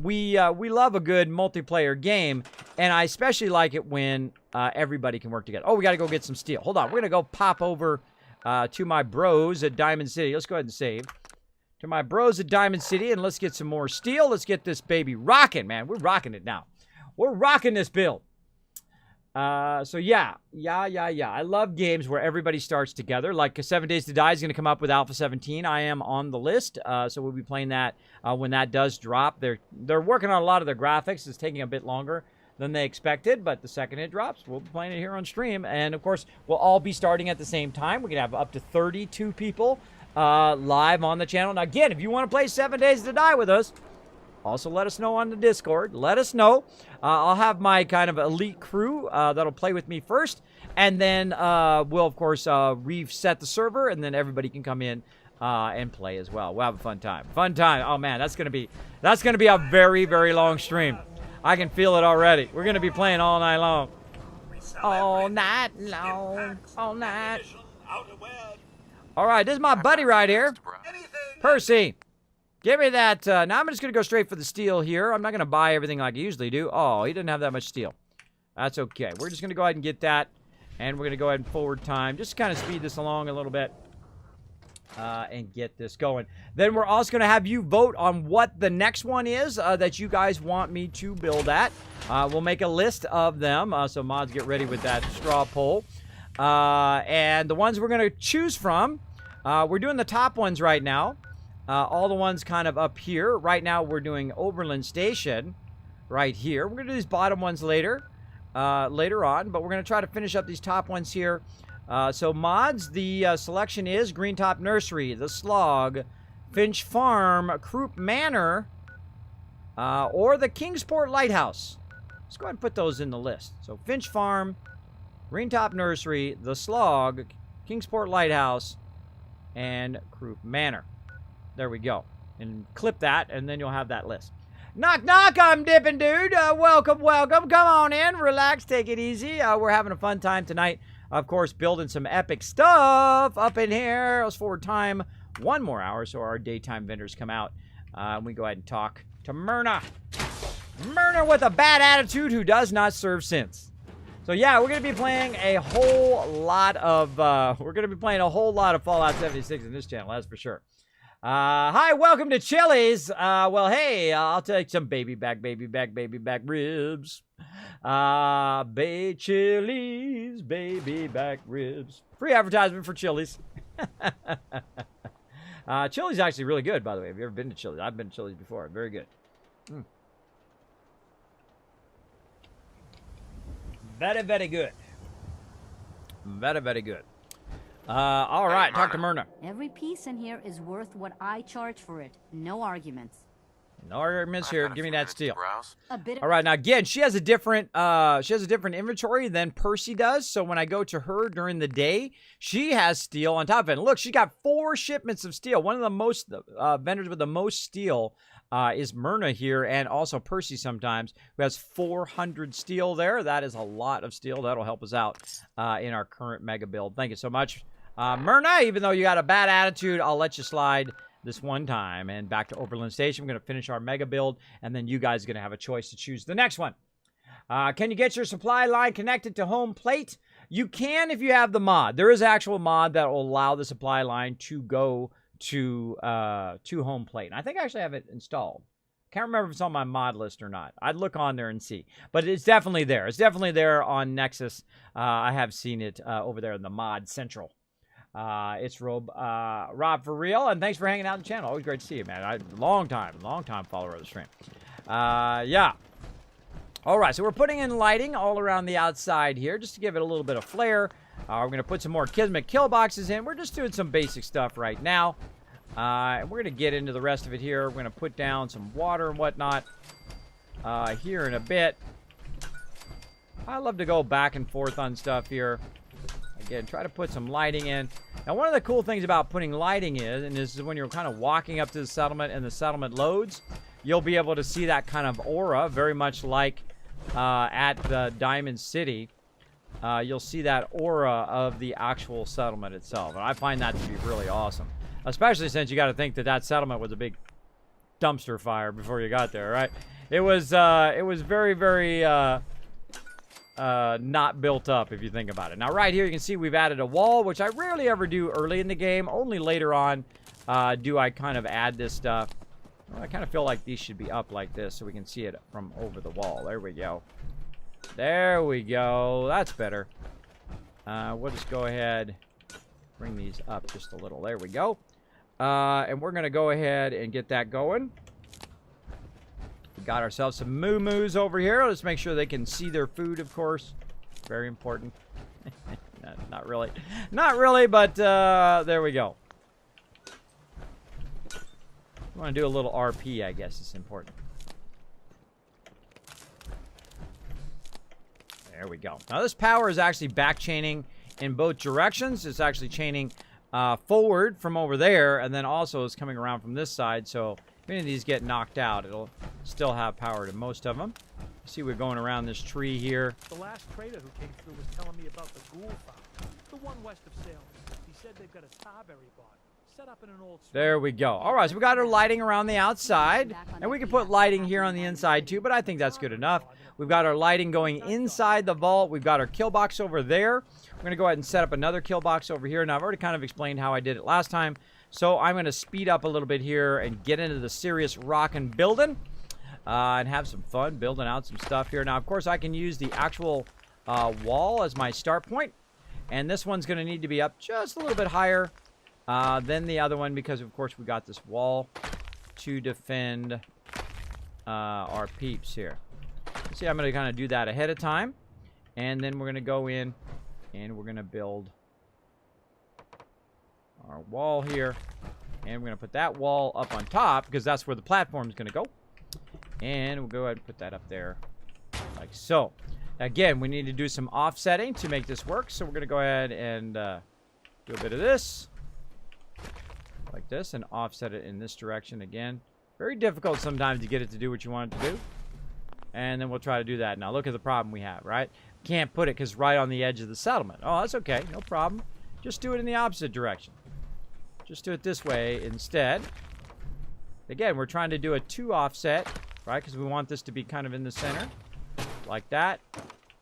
we love a good multiplayer game, and I especially like it when everybody can work together. Oh, we got to go get some steel. Hold on. We're going to go pop over to my bros at Diamond City. Let's go ahead and save. To my bros at Diamond City, and let's get some more steel. Let's get this baby rocking, man. We're rocking it now. We're rocking this build. So yeah. I love games where everybody starts together. Like 7 Days to Die is going to come up with Alpha 17. I am on the list, so we'll be playing that when that does drop. They're working on a lot of their graphics. It's taking a bit longer than they expected, but the second it drops, we'll be playing it here on stream. And of course, we'll all be starting at the same time. We're going to have up to 32 people live on the channel. Now, again, if you want to play 7 Days to Die with us, also let us know on the Discord. Let us know. I'll have my kind of elite crew that'll play with me first, and then we'll, of course, reset the server, and then everybody can come in and play as well. We'll have a fun time. Fun time. Oh, man, that's gonna be a very, very long stream. I can feel it already. We're going to be playing all night long. All night long. All night. All right, this is my buddy right here. Percy. Give me that. Now I'm just going to go straight for the steel here. I'm not going to buy everything like I usually do. Oh, he didn't have that much steel. That's okay. We're just going to go ahead and get that. And we're going to go ahead and forward time. Just to kind of speed this along a little bit. And get this going. Then we're also going to have you vote on what the next one is that you guys want me to build at. We'll make a list of them. So mods, get ready with that straw poll. And the ones we're going to choose from, we're doing the top ones right now. All the ones kind of up here. Right now we're doing Overland Station right here. We're going to do these bottom ones later on. But we're going to try to finish up these top ones here. So mods, the selection is Green Top Nursery, The Slog, Finch Farm, Croup Manor, or the Kingsport Lighthouse. Let's go ahead and put those in the list. So Finch Farm, Green Top Nursery, The Slog, Kingsport Lighthouse, and Croup Manor. There we go. And clip that, and then you'll have that list. Knock, knock, I'm Dippin' Dude. Welcome, welcome. Come on in, relax, take it easy. We're having a fun time tonight. Of course, building some epic stuff up in here. Let's forward time 1 more hour so our daytime vendors come out. We go ahead and talk to Myrna. Myrna with a bad attitude who does not serve sins. So yeah, we're going to be playing a whole lot of Fallout 76 in this channel, that's for sure. Hi, welcome to Chili's. Well, hey, I'll take some baby back ribs. Chili's, baby back ribs. Free advertisement for Chili's. Chili's actually really good, by the way. Have you ever been to Chili's? I've been to Chili's before. Very good. Very, very good. Very, very good. All right, talk to Myrna. Every piece in here is worth what I charge for it. No arguments. No arguments here. Give me that steel. All right, now again, she has a different inventory than Percy does. So when I go to her during the day, she has steel on top of it. And look, she got 4 shipments of steel. One of the most vendors with the most steel is Myrna here, and also Percy sometimes, who has 400 steel there. That is a lot of steel. That'll help us out in our current mega build. Thank you so much. Myrna, even though you got a bad attitude, I'll let you slide this one time. And back to Overland Station. We're going to finish our mega build, and then you guys are going to have a choice to choose the next one. Can you get your supply line connected to home plate? You can if you have the mod. There is an actual mod that will allow the supply line to go to home plate. And I think I actually have it installed. Can't remember if it's on my mod list or not. I'd look on there and see. But it's definitely there. It's definitely there on Nexus. I have seen it over there in the mod central. It's Rob for real, and thanks for hanging out on the channel. Always great to see you, man. Long time follower of the stream. Yeah. All right, so we're putting in lighting all around the outside here just to give it a little bit of flair. We're going to put some more Kismet kill boxes in. We're just doing some basic stuff right now. And we're going to get into the rest of it here. We're going to put down some water and whatnot here in a bit. I love to go back and forth on stuff here. Again, try to put some lighting in. Now, one of the cool things about putting lighting in, and this is when you're kind of walking up to the settlement and the settlement loads, you'll be able to see that kind of aura, very much like at the Diamond City. You'll see that aura of the actual settlement itself. And I find that to be really awesome. Especially since you got to think that that settlement was a big dumpster fire before you got there, right? It was very, very not built up, if you think about it. Now, right here, you can see we've added a wall, which I rarely ever do early in the game. Only later on do I kind of add this stuff. Well, I kind of feel like these should be up like this so we can see it from over the wall. There we go. There we go. That's better. We'll just go ahead, bring these up just a little. There we go. And we're going to go ahead and get that going. We got ourselves some moo-moos over here. Let's make sure they can see their food, of course. Very important. Not really. Not really, but there we go. I want to do a little RP, I guess it's important. There we go. Now this power is actually back chaining in both directions. It's actually chaining forward from over there, and then also is coming around from this side. So if any of these get knocked out, it'll still have power to most of them. See, we're going around this tree here. The last trader who came through was telling me about the ghoul farm, the one west of Salem. He said they've got a tarberry barn set up in an old. There we go. All right, so we got our lighting around the outside, and we can put lighting here on the inside too, but I think that's good enough. We've got our lighting going inside the vault. We've got our kill box over there. We're going to go ahead and set up another kill box over here. Now, I've already kind of explained how I did it last time, so I'm going to speed up a little bit here and get into the serious rockin' building and have some fun building out some stuff here. Now, of course, I can use the actual wall as my start point, and this one's going to need to be up just a little bit higher than the other one because, of course, we got this wall to defend our peeps here. See, I'm going to kind of do that ahead of time, and then we're going to go in and we're going to build our wall here, and we're going to put that wall up on top because that's where the platform is going to go, and we'll go ahead and put that up there like so. Again, we need to do some offsetting to make this work, so we're going to go ahead and do a bit of this like this and offset it in this direction again. Very difficult sometimes to get it to do what you want it to do. And then we'll try to do that. Now, look at the problem we have, right? Can't put it because right on the edge of the settlement. Oh, that's okay. No problem. Just do it in the opposite direction. Just do it this way instead. Again, we're trying to do a 2 offset, right? Because we want this to be kind of in the center. Like that.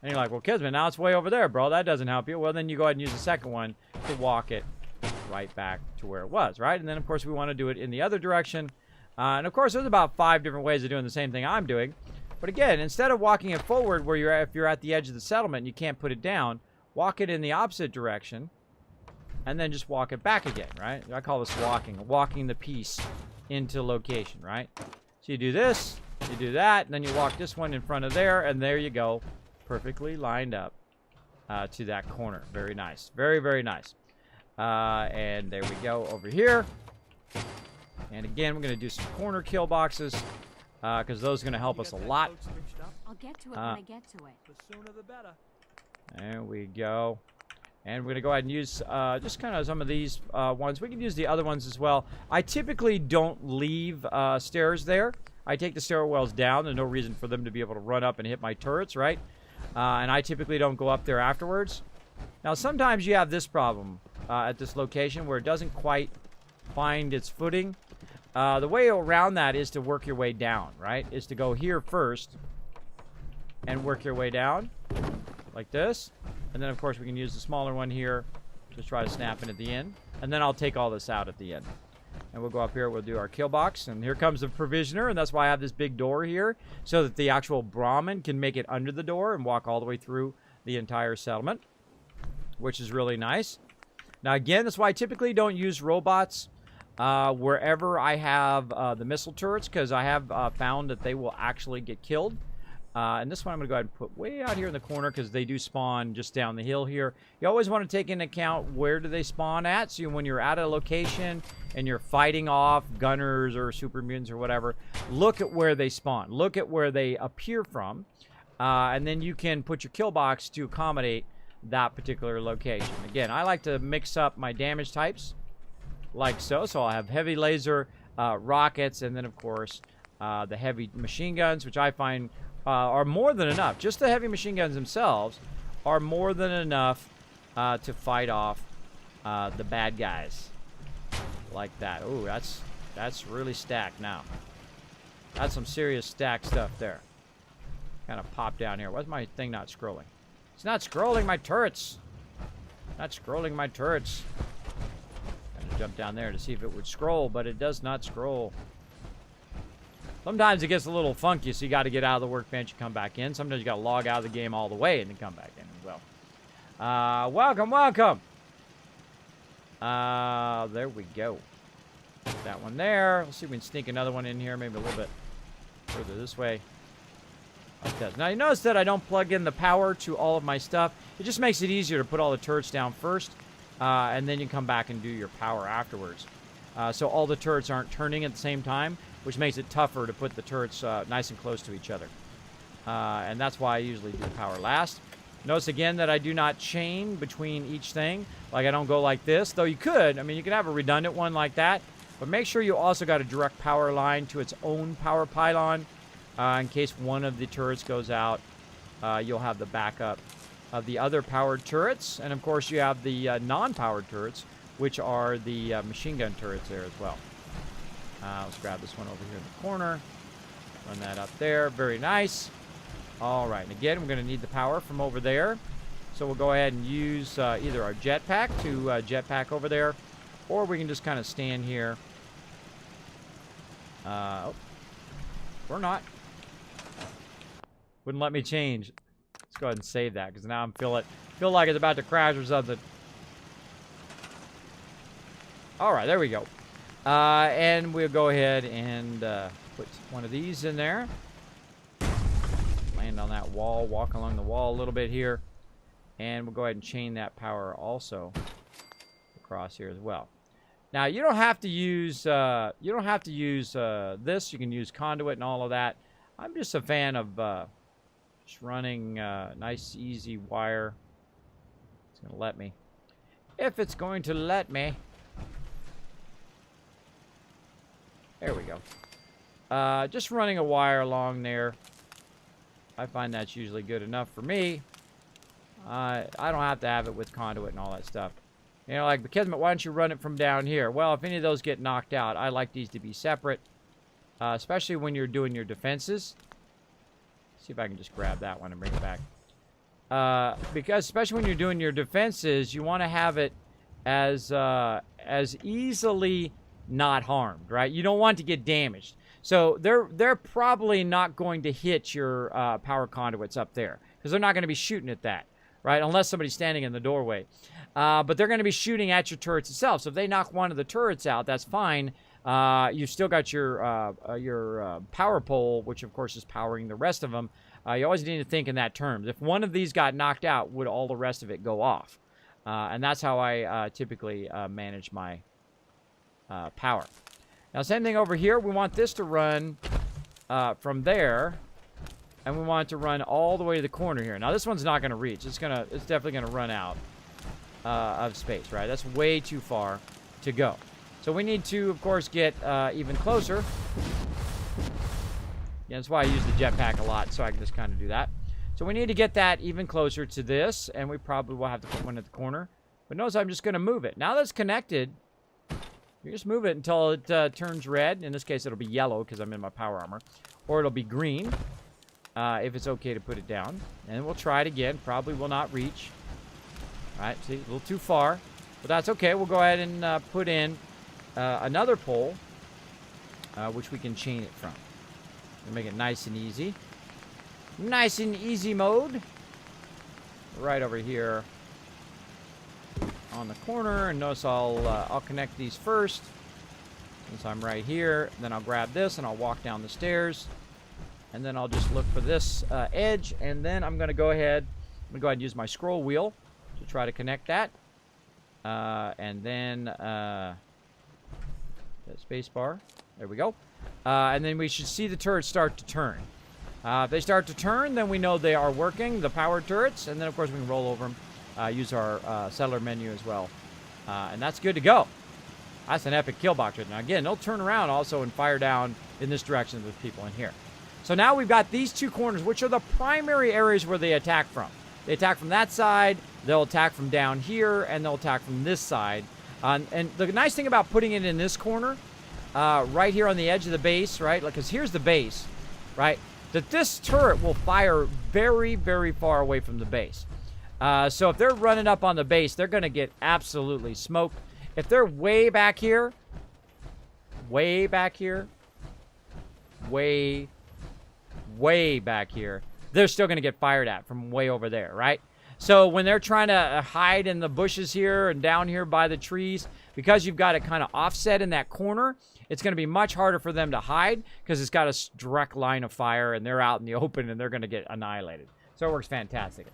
And you're like, well, Kismet, now it's way over there, bro. That doesn't help you. Well, then you go ahead and use the second one to walk it right back to where it was, right? And then, of course, we want to do it in the other direction. And, of course, there's about 5 different ways of doing the same thing I'm doing. But again, instead of walking it forward where if you're at the edge of the settlement and you can't put it down, walk it in the opposite direction and then just walk it back again, right? I call this walking the piece into location, right? So you do this, you do that, and then you walk this one in front of there, and there you go, perfectly lined up to that corner. Very nice. Very, very nice. And there we go over here. And again, we're going to do some corner kill boxes. Because those are going to help us a lot. I'll get to it when I get to it. The sooner the better. There we go. And we're going to go ahead and use just kind of some of these ones. We can use the other ones as well. I typically don't leave stairs there. I take the stairwells down. There's no reason for them to be able to run up and hit my turrets, right? And I typically don't go up there afterwards. Now, sometimes you have this problem at this location where it doesn't quite find its footing. The way around that is to work your way down, right? Is to go here first and work your way down like this. And then, of course, we can use the smaller one here to try to snap in at the end. And then I'll take all this out at the end. And we'll go up here, we'll do our kill box. And here comes the provisioner, and that's why I have this big door here so that the actual Brahmin can make it under the door and walk all the way through the entire settlement, which is really nice. Now, again, that's why I typically don't use robots wherever I have the missile turrets, because I have found that they will actually get killed. And this one I'm going to go ahead and put way out here in the corner because they do spawn just down the hill here. You always want to take into account where do they spawn at. So when you're at a location and you're fighting off gunners or super mutants or whatever, look at where they spawn. Look at where they appear from. And then you can put your kill box to accommodate that particular location. Again, I like to mix up my damage types like so. So I'll have heavy laser, rockets, and then, of course, the heavy machine guns, which I find are more than enough. Just the heavy machine guns themselves are more than enough to fight off the bad guys like that. Ooh, that's really stacked now. That's some serious stacked stuff there. Kind of pop down here. Why's my thing not scrolling? It's not scrolling my turrets. Not scrolling my turrets. Gotta jump down there to see if it would scroll, but it does not scroll. Sometimes it gets a little funky, so you got to get out of the workbench and come back in. Sometimes you got to log out of the game all the way and then come back in as well. Welcome, welcome. There we go. Put that one there. Let's see if we can sneak another one in here, maybe a little bit further this way. Like that. Now you notice that I don't plug in the power to all of my stuff. It just makes it easier to put all the turrets down first, and then you come back and do your power afterwards. So all the turrets aren't turning at the same time, which makes it tougher to put the turrets nice and close to each other. And that's why I usually do power last. Notice again that I do not chain between each thing. Like I don't go like this, though you could. I mean, you can have a redundant one like that, but make sure you also got a direct power line to its own power pylon. In case one of the turrets goes out, you'll have the backup of the other powered turrets. And of course, you have the non-powered turrets, which are the machine gun turrets there as well. Let's grab this one over here in the corner. Run that up there. Very nice. All right. And again, we're going to need the power from over there. So we'll go ahead and use either our jetpack to jetpack over there, or we can just kind of stand here. Oh, or not. Wouldn't let me change. Let's go ahead and save that because now I'm feel like it's about to crash or something. All right, there we go. And we'll go ahead and put one of these in there. Land on that wall, walk along the wall a little bit here. And we'll go ahead and chain that power also across here as well. Now, you don't have to use this. You can use conduit and all of that. I'm just a fan of just running nice, easy wire. It's going to let me. If it's going to let me. There we go. Just running a wire along there. I find that's usually good enough for me. I don't have to have it with conduit and all that stuff. You know, like, Kismet, why don't you run it from down here? Well, if any of those get knocked out, I like these to be separate. Especially when you're doing your defenses. See if I can just grab that one and bring it back. Because especially when you're doing your defenses, you want to have it as easily not harmed, right? You don't want to get damaged. So they're probably not going to hit your power conduits up there because they're not going to be shooting at that, right? Unless somebody's standing in the doorway. But they're going to be shooting at your turrets itself. So if they knock one of the turrets out, that's fine. You've still got your power pole, which of course is powering the rest of them. You always need to think in that terms. If one of these got knocked out, would all the rest of it go off? And that's how I typically manage my power. Now, same thing over here. We want this to run from there, and we want it to run all the way to the corner here. Now, this one's not going to reach. It's definitely going to run out of space, right? That's way too far to go. So we need to, of course, get even closer. Yeah, that's why I use the jetpack a lot, so I can just kind of do that. So we need to get that even closer to this, and we probably will have to put one at the corner. But notice I'm just going to move it. Now that's connected, you just move it until it turns red. In this case, it'll be yellow because I'm in my power armor. Or it'll be green if it's okay to put it down. And we'll try it again. Probably will not reach. All right, see, a little too far. But that's okay. We'll go ahead and put in another pole, which we can chain it from. We'll make it nice and easy. Nice and easy mode. Right over here. on the corner, and notice I'll connect these first since I'm right here. Then I'll grab this and I'll walk down the stairs, and then I'll just look for this edge, and then I'm gonna go ahead and use my scroll wheel to try to connect that, and then the space bar. There we go. And then we should see the turrets start to turn. If they start to turn, then we know they are working, the power turrets, and then of course we can roll over them, use our settler menu as well, and that's good to go. That's an epic kill box right now. Again, they'll turn around also and fire down in this direction with people in here. So now we've got these two corners, which are the primary areas where they attack from. They attack from that side, they'll attack from down here, and they'll attack from this side. And the nice thing about putting it in this corner, right here on the edge of the base, right? Because here's the base, right? That this turret will fire very, very far away from the base. So if they're running up on the base, they're going to get absolutely smoked. If they're way back here, way back here, way back here, they're still going to get fired at from way over there, right? So when they're trying to hide in the bushes here and down here by the trees, because you've got it kind of offset in that corner, it's going to be much harder for them to hide because it's got a direct line of fire and they're out in the open and they're going to get annihilated. So it works fantastic.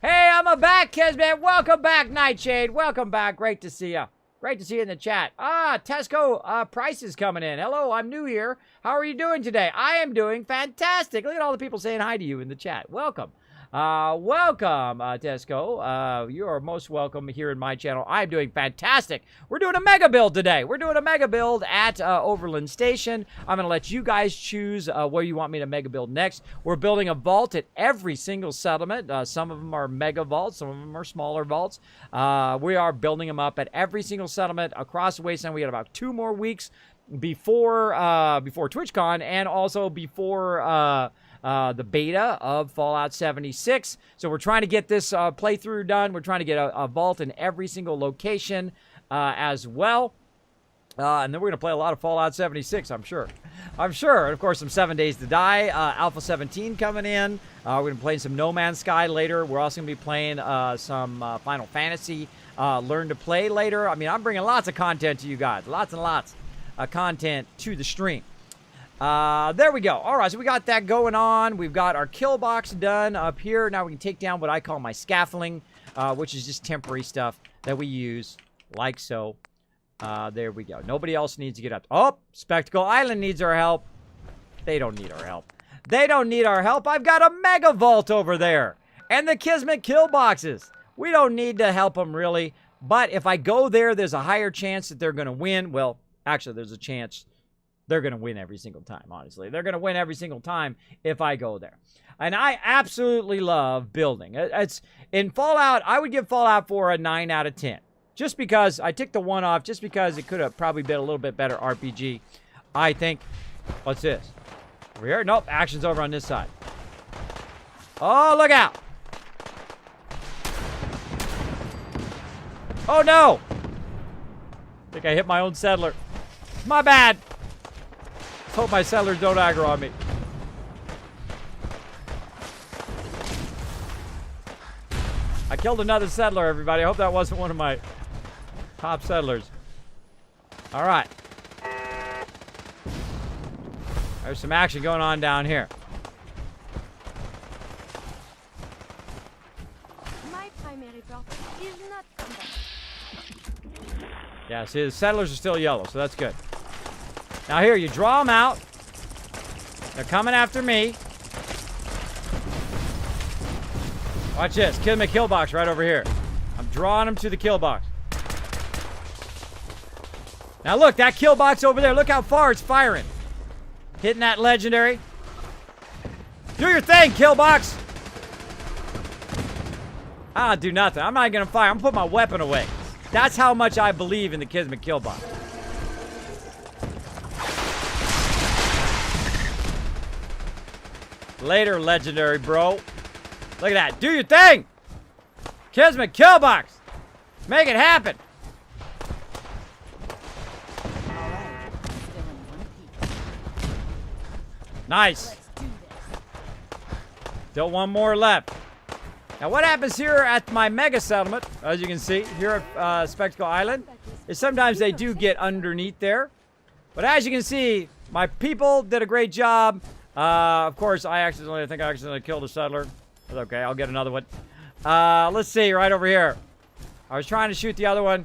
Hey, I'm back, Kismet. Welcome back, Nightshade. Welcome back. Great to see you. Great to see you in the chat. Tesco Price is coming in. Hello, I'm new here. How are you doing today? I am doing fantastic. Look at all the people saying hi to you in the chat. Welcome. Welcome, Tesco. You are most welcome here in my channel. I'm doing fantastic. We're doing a mega build today. We're doing a mega build at Overland Station. I'm going to let you guys choose where you want me to mega build next. We're building a vault at every single settlement. Some of them are mega vaults. Some of them are smaller vaults. We are building them up at every single settlement across the wasteland. We got about 2 more weeks before TwitchCon, and also before the beta of Fallout 76. So we're trying to get this playthrough done. We're trying to get a vault in every single location as well. And then we're going to play a lot of Fallout 76, I'm sure. I'm sure. And of course, some 7 Days to Die. Alpha 17 coming in. We're going to be playing some No Man's Sky later. We're also going to be playing some Final Fantasy Learn to Play later. I mean, I'm bringing lots of content to you guys. Lots and lots of content to the stream. There we go. All right, so we got that going on. We've got our kill box done up here. Now we can take down what I call my scaffolding, which is just temporary stuff that we use, like so. There we go. Nobody else needs to get up. Oh, Spectacle Island needs our help. They don't need our help. They don't need our help. I've got a mega vault over there. And the Kismet kill boxes. We don't need to help them, really. But if I go there, there's a higher chance that they're going to win. Well, actually, there's a chance they're going to win every single time, honestly. They're going to win every single time if I go there. And I absolutely love building. It's in Fallout, I would give Fallout 4 a 9 out of 10. Just because I took the 1 off, just because it could have probably been a little bit better RPG, I think. What's this? Over here? Nope, action's over on this side. Oh, look out! Oh, no! I think I hit my own settler. My bad. Let's hope my settlers don't aggro on me. I killed another settler, everybody. I hope that wasn't one of my top settlers. All right. There's some action going on down here. My primary problem is not combat. Yeah, see, the settlers are still yellow, so that's good. Now here, you draw them out. They're coming after me. Watch this. Kismet kill box right over here. I'm drawing them to the kill box. Now look, that kill box over there. Look how far it's firing. Hitting that legendary. Do your thing, kill box. I'll do nothing. I'm not going to fire. I'm going to put my weapon away. That's how much I believe in the Kismet kill box. Later, legendary bro. Look at that. Do your thing. Kismet kill box. Make it happen. Nice. Still 1 more left. Now, what happens here at my mega settlement, as you can see, here at Spectacle Island, is sometimes they do get underneath there. But as you can see, my people did a great job. Of course, I think I accidentally killed a settler. That's okay, I'll get another one. Let's see, right over here. I was trying to shoot the other one.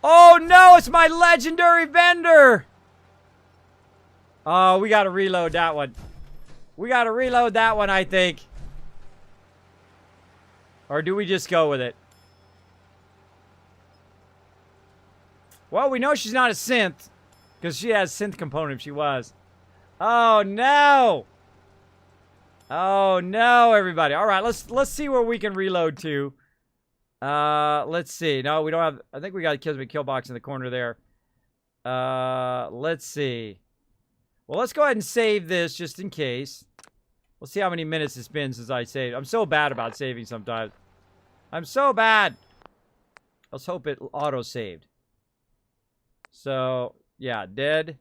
Oh no, it's my legendary vendor! Oh, we gotta reload that one. We gotta reload that one, I think. Or do we just go with it? Well, we know she's not a synth. Because she has synth component if she was. Oh, no! Oh, no, everybody. All right, let's see where we can reload to. Let's see. No, we don't have... I think we got a Kismet kill box in the corner there. Let's see. Well, let's go ahead and save this just in case. We'll see how many minutes it's been since I saved. I'm so bad about saving sometimes. I'm so bad. Let's hope it auto-saved. So, yeah, dead.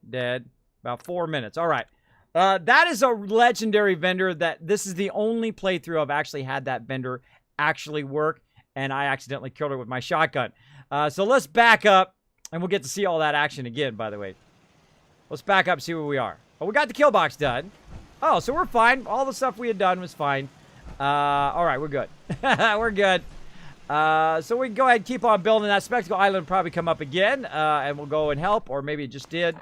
About 4 minutes. All right. That is a legendary vendor that this is the only playthrough I've actually had that vendor actually work, and I accidentally killed her with my shotgun. So let's back up, and we'll get to see all that action again, by the way. Let's back up and see where we are. Oh, we got the kill box done. Oh, so we're fine. All the stuff we had done was fine. All right, we're good. We're good. So we can go ahead and keep on building. That Spectacle Island will probably come up again, and we'll go and help, or maybe it just did.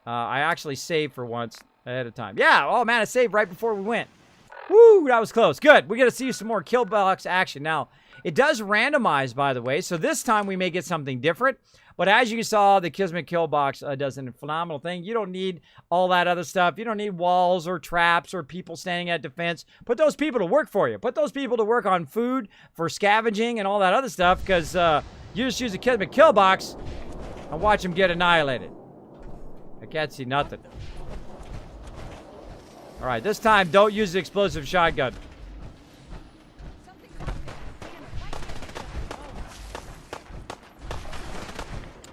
I actually saved for once ahead of time. Yeah, oh man, I saved right before we went. Woo, that was close. Good, we get to see some more kill box action. Now, it does randomize, by the way, so this time we may get something different. But as you saw, the Kismet kill box does a phenomenal thing. You don't need all that other stuff. You don't need walls or traps or people standing at defense. Put those people to work for you. Put those people to work on food, for scavenging, and all that other stuff, because you just use a Kismet kill box and watch them get annihilated. I can't see nothing. All right, this time, don't use the explosive shotgun.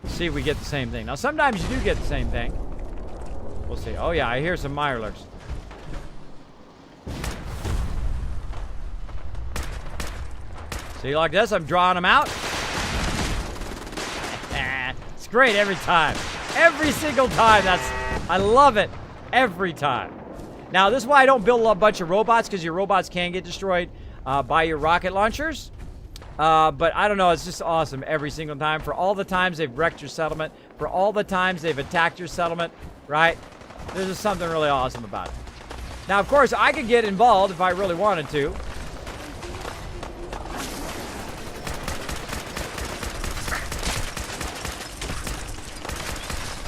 See if we get the same thing. Now, sometimes you do get the same thing. We'll see. Oh, yeah, I hear some Mirelurks. See, like this, I'm drawing them out. It's great every time. Every single time. I love it. Every time. Now, this is why I don't build a bunch of robots, because your robots can get destroyed by your rocket launchers. But I don't know, it's just awesome every single time. For all the times they've wrecked your settlement, for all the times they've attacked your settlement, right? There's just something really awesome about it. Now, of course, I could get involved if I really wanted to.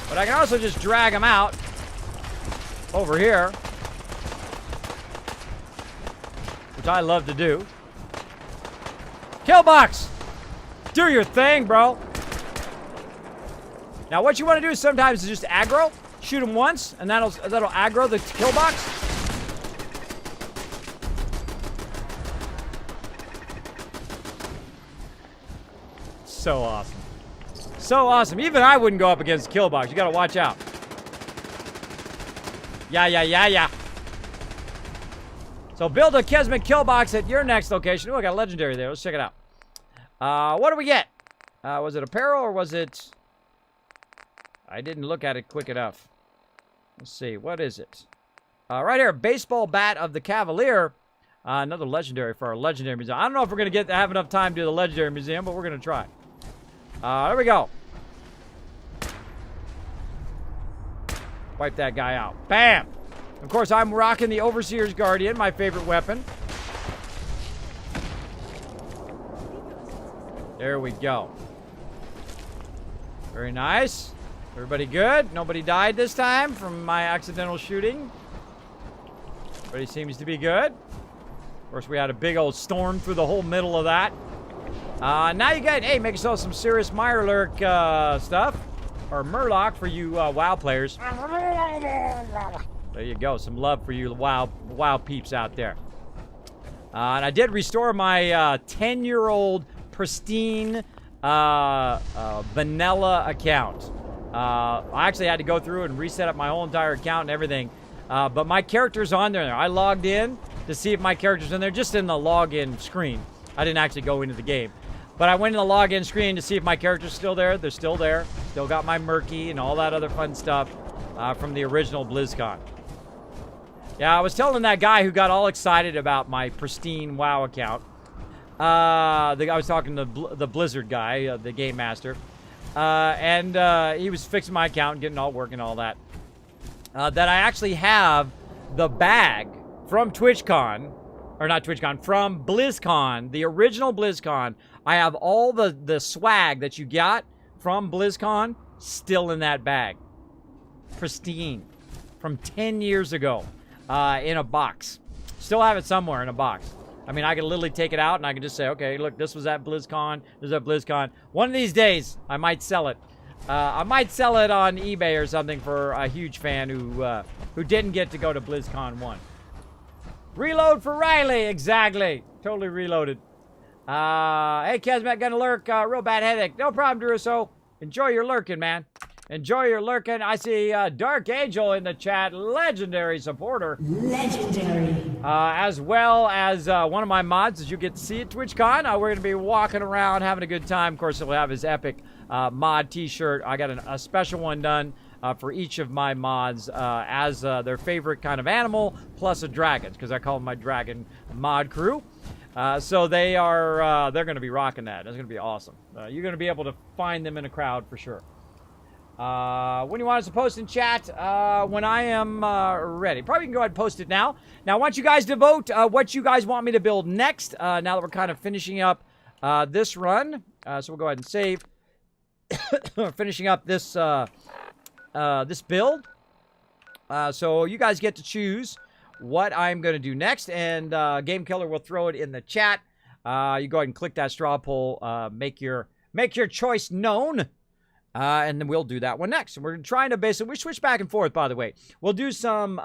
But I can also just drag them out over here, which I love to do. Kill box! Do your thing, bro. Now, what you want to do is sometimes just aggro. Shoot them once, and that'll aggro the kill box. So awesome. So awesome. Even I wouldn't go up against kill box. You gotta watch out. Yeah. So build a Kismet kill box at your next location. Oh, I got a legendary there. Let's check it out. What do we get? Was it apparel or was it... I didn't look at it quick enough. Let's see. What is it? Right here. Baseball bat of the Cavalier. Another legendary for our legendary museum. I don't know if we're going to have enough time to do the legendary museum, but we're going to try. There we go. Wipe that guy out. Bam! Of course, I'm rocking the Overseer's Guardian, my favorite weapon. There we go. Very nice. Everybody good? Nobody died this time from my accidental shooting. Everybody seems to be good. Of course, we had a big old storm through the whole middle of that. Now you got, hey, make yourself some serious Mirelurk stuff. Or Murloc for you WoW players. There you go. Some love for you WoW peeps out there. And I did restore my 10-year-old pristine vanilla account. I actually had to go through and reset up my whole entire account and everything. But my character's on there. I logged in. to see if my character's in there, just in the login screen. I didn't actually go into the game. But I went in the login screen to see if my character's still there. They're still there. Still got my Murky and all that other fun stuff from the original BlizzCon. Yeah, I was telling that guy who got all excited about my pristine WoW account. I was talking to the Blizzard guy, the game master. And he was fixing my account and getting all working and all that. That I actually have the bag from TwitchCon. Or not TwitchCon, from BlizzCon, the original BlizzCon. I have all the swag that you got from BlizzCon still in that bag. Pristine. From 10 years ago. In a box. Still have it somewhere in a box. I mean, I can literally take it out and I can just say, okay, look, this was at BlizzCon. This was at BlizzCon. One of these days, I might sell it. I might sell it on eBay or something for a huge fan who didn't get to go to BlizzCon 1. Reload for Riley, exactly. Totally reloaded. Hey, Kismet, gonna lurk. Real bad headache. No problem, Druso. Enjoy your lurking, man. Enjoy your lurking. I see Dark Angel in the chat. Legendary supporter. Legendary. As well as one of my mods, as you get to see at TwitchCon. We're going to be walking around, having a good time. Of course, he'll have his epic mod t-shirt. I got a special one done for each of my mods as their favorite kind of animal, plus a dragon, because I call them my dragon mod crew. So they're going to be rocking that. That's going to be awesome. You're going to be able to find them in a crowd for sure. When you want us to post in chat, when I am ready. Probably can go ahead and post it now. Now, I want you guys to vote what you guys want me to build next, now that we're kind of finishing up this run. So we'll go ahead and save. Finishing up this this build. So you guys get to choose what I'm going to do next, and Game Killer will throw it in the chat. You go ahead and click that straw poll, make your choice known. And then we'll do that one next. And we're trying to basically, we switch back and forth, by the way. We'll do some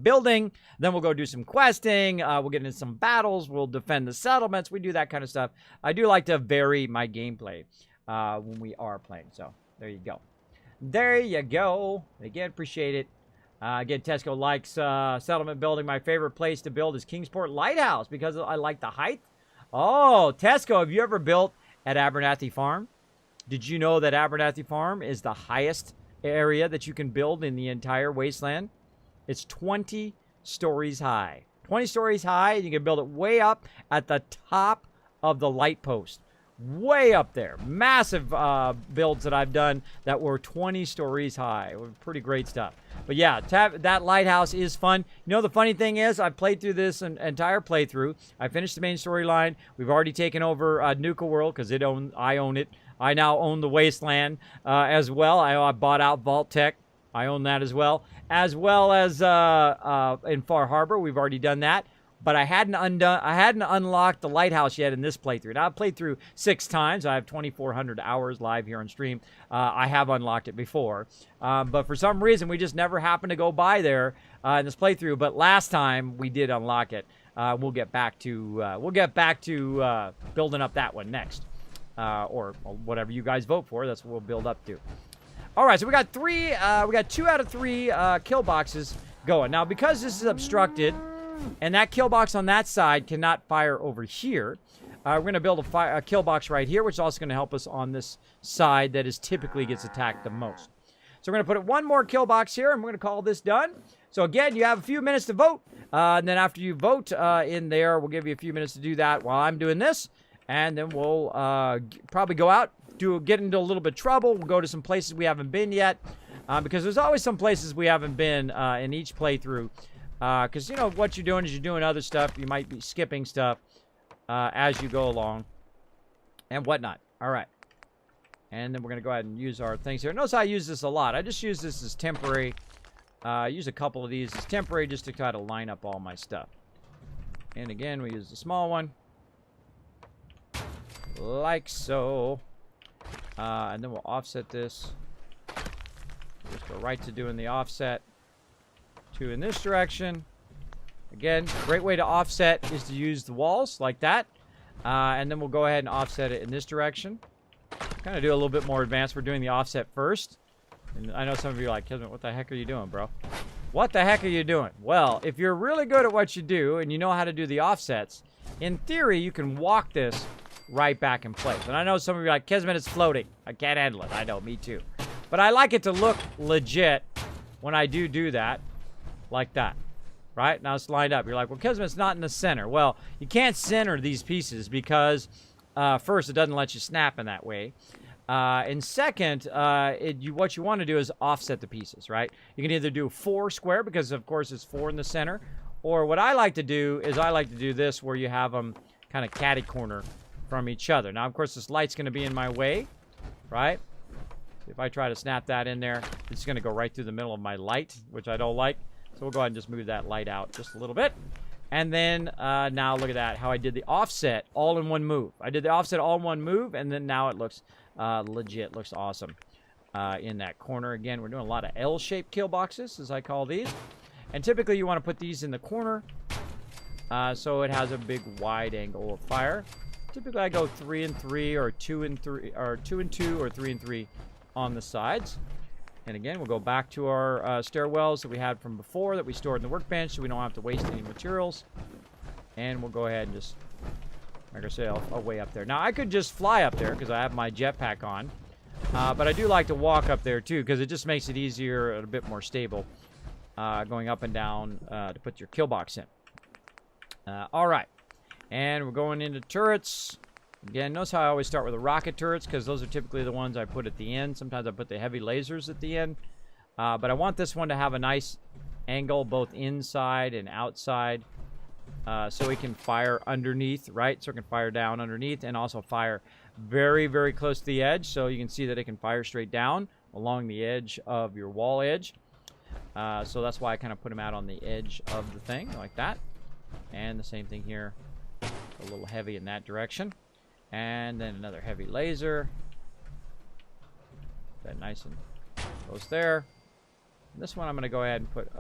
building, then we'll go do some questing, we'll get into some battles, we'll defend the settlements, we do that kind of stuff. I do like to vary my gameplay when we are playing, so there you go. There you go. Again, appreciate it. Again, Tesco likes settlement building. My favorite place to build is Kingsport Lighthouse because I like the height. Oh, Tesco, have you ever built at Abernathy Farm? Did you know that Abernathy Farm is the highest area that you can build in the entire wasteland? It's 20 stories high. 20 stories high, and you can build it way up at the top of the light post. Way up there. Massive builds that I've done that were 20 stories high. Pretty great stuff. But yeah, that lighthouse is fun. You know, the funny thing is, I've played through this entire playthrough. I finished the main storyline. We've already taken over Nuka World because I own it. I now own the Wasteland as well. I bought out Vault-Tec. I own that as well as in Far Harbor. We've already done that, but I hadn't unlocked the lighthouse yet in this playthrough. Now I've played through 6 times. I have 2,400 hours live here on stream. I have unlocked it before, but for some reason we just never happened to go by there in this playthrough. But last time we did unlock it. We'll get back to building up that one next. Or whatever you guys vote for, that's what we'll build up to. All right, so we got 2 out of 3 kill boxes going. Now, because this is obstructed, and that kill box on that side cannot fire over here, we're going to build a kill box right here, which is also going to help us on this side that is typically gets attacked the most. So we're going to put one more kill box here, and we're going to call this done. So again, you have a few minutes to vote, and then after you vote in there, we'll give you a few minutes to do that while I'm doing this. And then we'll probably go out, get into a little bit of trouble. We'll go to some places we haven't been yet. Because there's always some places we haven't been in each playthrough. Because, you know, what you're doing is you're doing other stuff. You might be skipping stuff as you go along. And whatnot. All right. And then we're going to go ahead and use our things here. Notice I use this a lot. I just use this as temporary. I use a couple of these as temporary just to try to line up all my stuff. And again, we use the small one. Like so. And then we'll offset this. Just go right to doing the offset. 2 in this direction. Again, great way to offset is to use the walls like that. And then we'll go ahead and offset it in this direction. Kind of do a little bit more advanced. We're doing the offset first. And I know some of you are like, Kismet, what the heck are you doing, bro? What the heck are you doing? Well, if you're really good at what you do and you know how to do the offsets, in theory, you can walk this right back in place. And I know some of you are like, Kismet, it's floating. I can't handle it. I know, me too. But I like it to look legit when I do that, like that. Right? Now it's lined up. You're like, well, Kismet's not in the center. Well, you can't center these pieces because, first, it doesn't let you snap in that way. And second, what you want to do is offset the pieces, right? You can either do 4 square because, of course, it's 4 in the center. Or what I like to do is I like to do this where you have them kind of catty corner from each other. Now, of course, this light's going to be in my way, right? If I try to snap that in there, it's going to go right through the middle of my light, which I don't like. So we'll go ahead and just move that light out just a little bit. And then now look at that, how I did the offset all in one move. I did the offset all in one move, and then now it looks legit, looks awesome in that corner. Again, we're doing a lot of L-shaped kill boxes, as I call these. And typically you want to put these in the corner so it has a big wide angle of fire. Typically I go 3 and 3 or 2 and 3 or 2 and 2 or 3 and 3 on the sides. And again, we'll go back to our stairwells that we had from before that we stored in the workbench so we don't have to waste any materials. And we'll go ahead and just, like I say, I'll way up there. Now, I could just fly up there because I have my jetpack on. But I do like to walk up there, too, because it just makes it easier and a bit more stable going up and down to put your kill box in. All right. And we're going into turrets. Again, notice how I always start with the rocket turrets because those are typically the ones I put at the end. Sometimes I put the heavy lasers at the end. But I want this one to have a nice angle both inside and outside so it can fire underneath, right? So it can fire down underneath and also fire very, very close to the edge. So you can see that it can fire straight down along the edge of your wall edge. So that's why I kind of put them out on the edge of the thing like that. And the same thing here, a little heavy in that direction. And then another heavy laser. That nice and close there. And this one I'm going to go ahead and put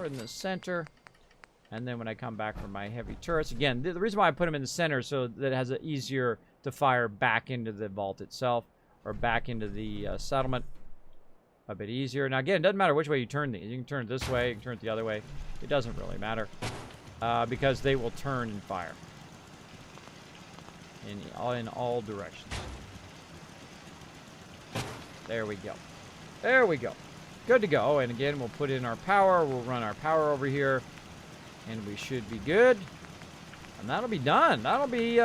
in the center. And then when I come back from my heavy turrets, again, the reason why I put them in the center so that it has it easier to fire back into the vault itself or back into the settlement a bit easier. Now again, it doesn't matter which way you turn these. You can turn it this way, you can turn it the other way. It doesn't really matter because they will turn and fire in all directions. There we go. There we go. Good to go. And again, we'll put in our power. We'll run our power over here. And we should be good. And that'll be done. That'll be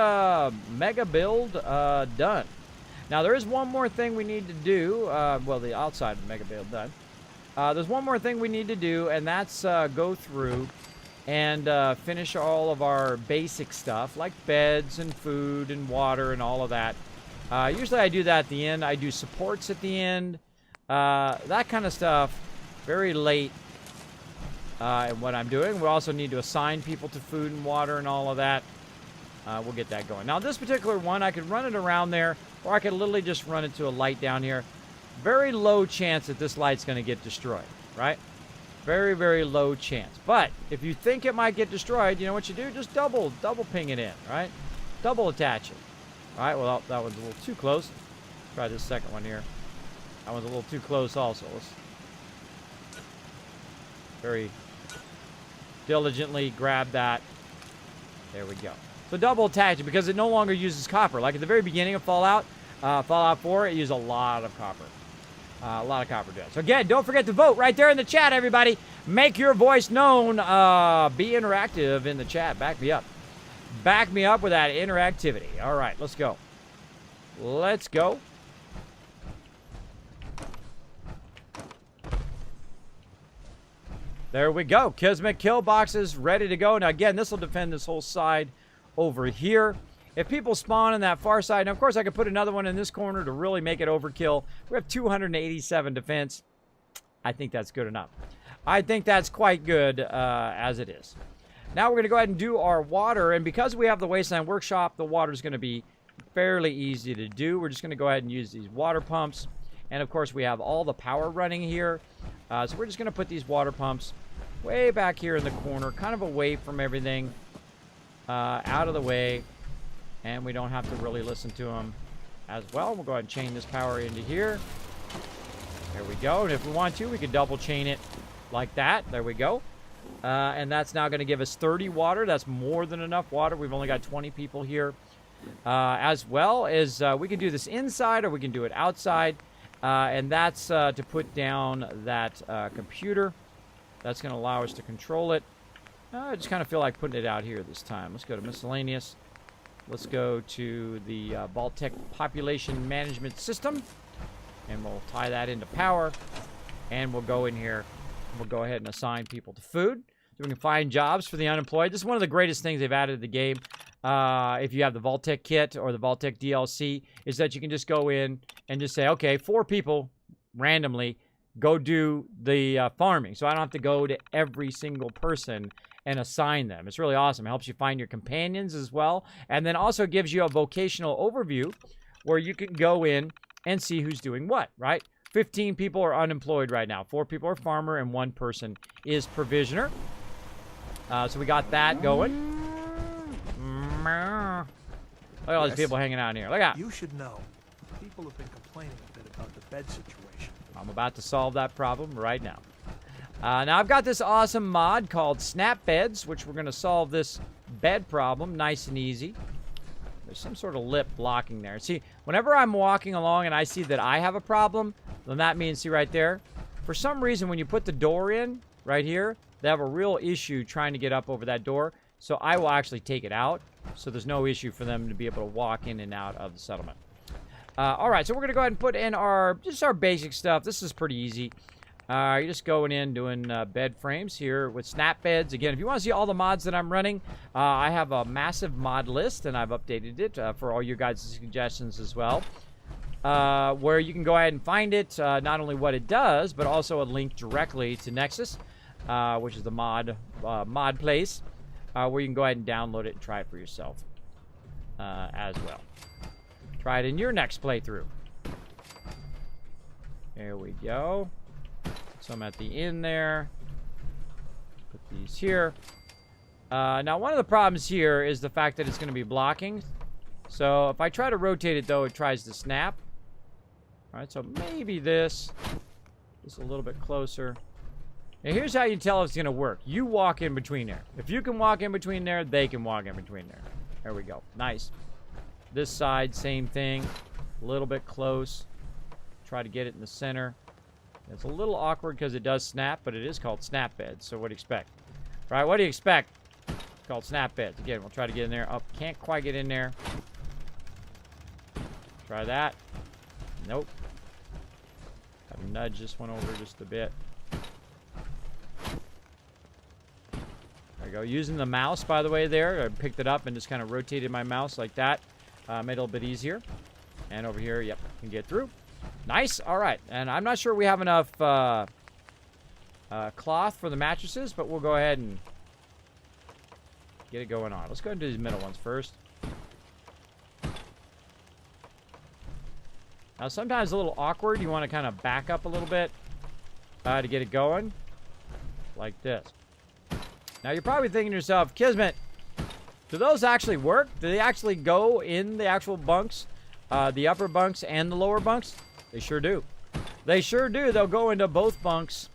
mega build done. Now, there is one more thing we need to do. Well, the outside of mega build done. There's one more thing we need to do, and that's go through and finish all of our basic stuff, like beds and food and water and all of that. Usually I do that at the end. I do supports at the end. That kind of stuff, very late in what I'm doing. We also need to assign people to food and water and all of that. We'll get that going. Now, this particular one, I could run it around there, or I could literally just run it to a light down here. Very low chance that this light's going to get destroyed, right? Very, very low chance. But if you think it might get destroyed, you know what you do? Just double ping it in, right? Double attach it. All right, well, that one's a little too close. Try this second one here. That one's a little too close also. Let's very diligently grab that. There we go. So double attach it because it no longer uses copper. Like at the very beginning of Fallout 4, it used a lot of copper. A lot of copper does. So again, don't forget to vote right there in the chat, everybody. Make your voice known. Be interactive in the chat. Back me up. Back me up with that interactivity. All right, let's go. Let's go. There we go. Kismet kill boxes ready to go. Now, again, this will defend this whole side over here. If people spawn in that far side, and of course I could put another one in this corner to really make it overkill. We have 287 defense. I think that's good enough. I think that's quite good as it is. Now we're going to go ahead and do our water, and because we have the Wasteland Workshop, the water is going to be fairly easy to do. We're just going to go ahead and use these water pumps, and of course we have all the power running here. So we're just going to put these water pumps way back here in the corner, kind of away from everything, out of the way. And we don't have to really listen to them as well. We'll go ahead and chain this power into here. There we go. And if we want to, we could double chain it like that. There we go. And that's now going to give us 30 water. That's more than enough water. We've only got 20 people here. As well as we can do this inside or we can do it outside. And that's to put down that computer. That's going to allow us to control it. I just kind of feel like putting it out here this time. Let's go to miscellaneous. Let's go to the vault-tec population management system. And we'll tie that into power. And we'll go in here. We'll go ahead and assign people to food. So we can find jobs for the unemployed. This is one of the greatest things they've added to the game. If you have the vault-tec kit or the vault-tec DLC, is that you can just go in and just say, okay, 4 people randomly go do the farming. So I don't have to go to every single person and assign them. It's really awesome. It helps you find your companions as well. And then also gives you a vocational overview where you can go in and see who's doing what, right? 15 people are unemployed right now. 4 people are farmer and 1 person is provisioner. So we got that going. Look at all these people hanging out in here. Look out. You should know. People have been complaining a bit about the bed situation. I'm about to solve that problem right now. Now I've got this awesome mod called Snap Beds, which we're going to solve this bed problem nice and easy. There's some sort of lip blocking there. See, whenever I'm walking along and I see that I have a problem, then that means, see right there, for some reason when you put the door in right here, they have a real issue trying to get up over that door. So I will actually take it out, so there's no issue for them to be able to walk in and out of the settlement. All right, so we're going to go ahead and put in just our basic stuff. This is pretty easy. You're just going in, doing bed frames here with snap beds. Again, if you want to see all the mods that I'm running, I have a massive mod list, and I've updated it for all your guys' suggestions as well, where you can go ahead and find it, not only what it does, but also a link directly to Nexus, which is the mod place, where you can go ahead and download it and try it for yourself as well. Try it in your next playthrough. There we go. Some at the end there. Put these here. Now, one of the problems here is the fact that it's going to be blocking. So, if I try to rotate it, though, it tries to snap. All right, so maybe this. Just a little bit closer. Now, here's how you tell if it's going to work. You walk in between there. If you can walk in between there, they can walk in between there. There we go. Nice. This side, same thing. A little bit close. Try to get it in the center. It's a little awkward because it does snap, but it is called snap beds. So what do you expect? Right, what do you expect? It's called snap beds. Again, we'll try to get in there. Oh, can't quite get in there. Try that. Nope. Have to nudge this one over just a bit. There we go. Using the mouse, by the way, there. I picked it up and just kind of rotated my mouse like that. Made it a little bit easier. And over here, yep, can get through. Nice. All right. And I'm not sure we have enough cloth for the mattresses, but we'll go ahead and get it going on. Let's go ahead and do these middle ones first. Now, sometimes a little awkward. You want to kind of back up a little bit to get it going. Like this. Now, you're probably thinking to yourself, Kismet, do those actually work? Do they actually go in the actual bunks? The upper bunks and the lower bunks? They sure do. They sure do. They'll go into both bunks.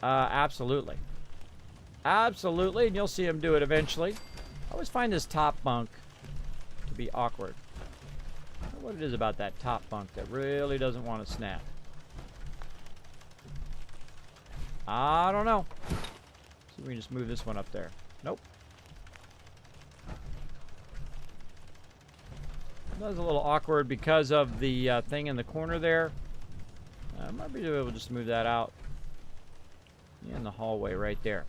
Absolutely. Absolutely. And you'll see them do it eventually. I always find this top bunk to be awkward. I don't know what it is about that top bunk that really doesn't want to snap. I don't know. See if we can just move this one up there. Nope. That was a little awkward because of the thing in the corner there. I might be able to just move that out in the hallway right there.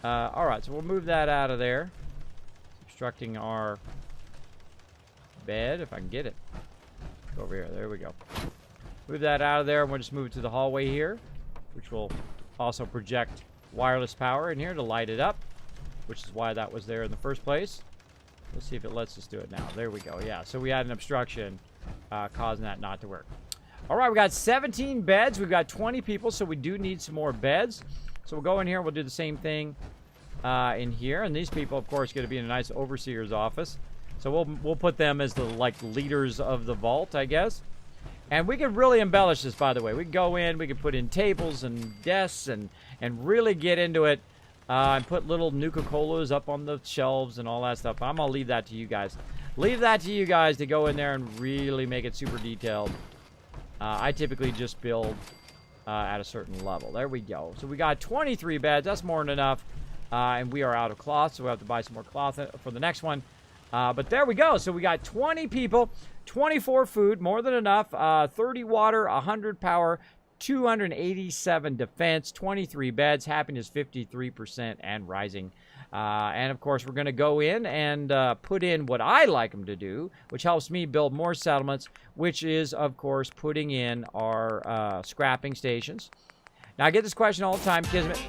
Alright, so we'll move that out of there. Obstructing our bed, if I can get it. Go over here. There we go. Move that out of there, and we'll just move it to the hallway here, which will also project wireless power in here to light it up, which is why that was there in the first place. Let's see if it lets us do it now. There we go. Yeah, so we had an obstruction causing that not to work. All right, we got 17 beds. We've got 20 people, so we do need some more beds. So we'll go in here. We'll do the same thing in here. And these people, of course, going to be in a nice overseer's office. So we'll put them as the, like, leaders of the vault, I guess. And we could really embellish this, by the way. We could go in. We could put in tables and desks and and really get into it and put little Nuka-Colas up on the shelves and all that stuff. I'm going to leave that to you guys. Leave that to you guys to go in there and really make it super detailed. I typically just build at a certain level. There we go. So we got 23 beds. That's more than enough. And we are out of cloth, so we have to buy some more cloth for the next one. But there we go. So we got 20 people, 24 food, more than enough. 30 water, 100 power, 287 defense, 23 beds, happiness 53% and rising. And of course, we're going to go in and put in what I like them to do, which helps me build more settlements, which is, of course, putting in our scrapping stations. Now, I get this question all the time, Kismet.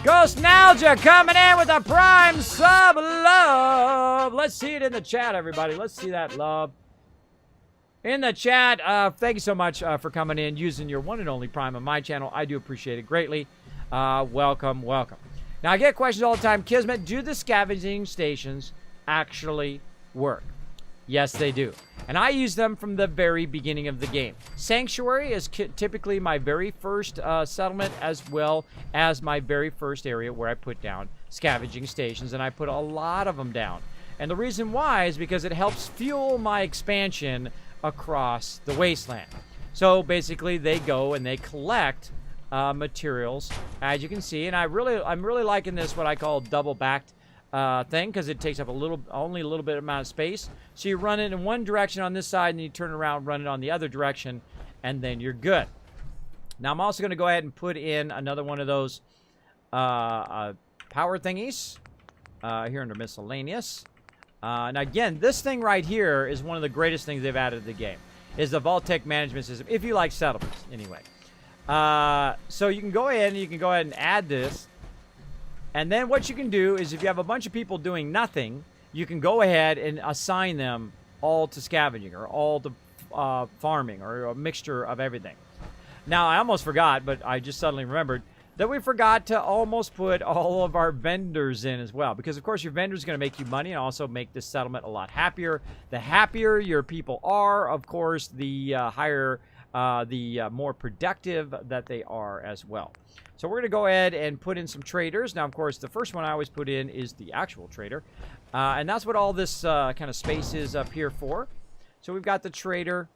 Ghostnalgia coming in with a prime sub love. Let's see it in the chat, everybody. Let's see that love in the chat. Thank you so much for coming in, using your one and only prime on my channel. I do appreciate it greatly. Welcome, welcome. Now, I get questions all the time. Kismet, do the scavenging stations actually work? Yes, they do. And I use them from the very beginning of the game. Sanctuary is typically my very first settlement, as well as my very first area where I put down scavenging stations, and I put a lot of them down. And the reason why is because it helps fuel my expansion across the wasteland. So basically, they go and they collect materials, as you can see. And I'm really liking this, what I call double-backed thing, because it takes up only a little bit amount of space. So you run it in one direction on this side, and you turn around, run it on the other direction, and then you're good. Now I'm also going to go ahead and put in another one of those power thingies here under miscellaneous. And again, this thing right here is one of the greatest things they've added to the game, is the vault-tec management system, if you like settlements, anyway. So you can go ahead and add this. And then what you can do is, if you have a bunch of people doing nothing, you can go ahead and assign them all to scavenging, or all to farming, or a mixture of everything. Now, I almost forgot, but I just suddenly remembered that we forgot to almost put all of our vendors in as well. Because, of course, your vendors are going to make you money and also make this settlement a lot happier. The happier your people are, of course, the higher, the more productive that they are as well. So we're going to go ahead and put in some traders. Now, of course, the first one I always put in is the actual trader. And that's what all this kind of space is up here for. So we've got the trader.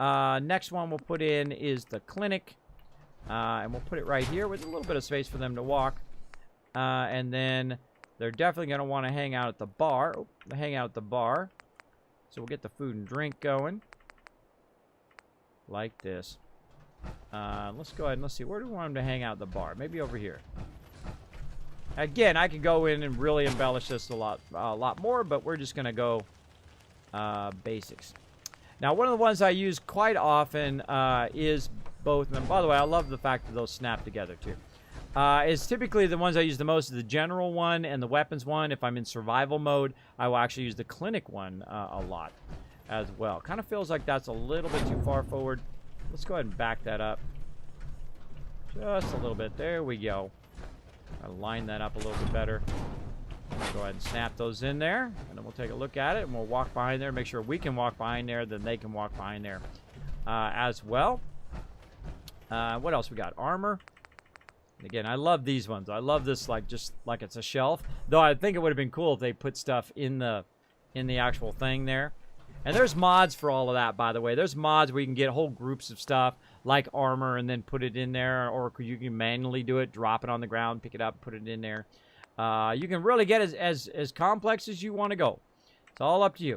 Next one we'll put in is the clinic. And we'll put it right here with a little bit of space for them to walk. And then they're definitely going to want to hang out at the bar. So we'll get the food and drink going. Like this. Let's go ahead and let's see. Where do we want them to hang out at the bar? Maybe over here. Again, I could go in and really embellish this a lot more, but we're just going to go basics. Now, one of the ones I use quite often is both of them. By the way, I love the fact that those snap together, too. Is typically the ones I use the most is the general one and the weapons one. If I'm in survival mode, I will actually use the clinic one a lot as well. Kind of feels like that's a little bit too far forward. Let's go ahead and back that up. Just a little bit. There we go. I'll line that up a little bit better. Go ahead and snap those in there. And then we'll take a look at it. And we'll walk behind there. Make sure we can walk behind there. Then they can walk behind there as well. What else we got? Armor. And again, I love these ones. I love this just like it's a shelf. Though I think it would have been cool if they put stuff in the actual thing there. And there's mods for all of that, by the way. There's mods where you can get whole groups of stuff, like armor, and then put it in there. Or you can manually do it, drop it on the ground, pick it up, put it in there. You can really get as complex as you want to go. It's all up to you.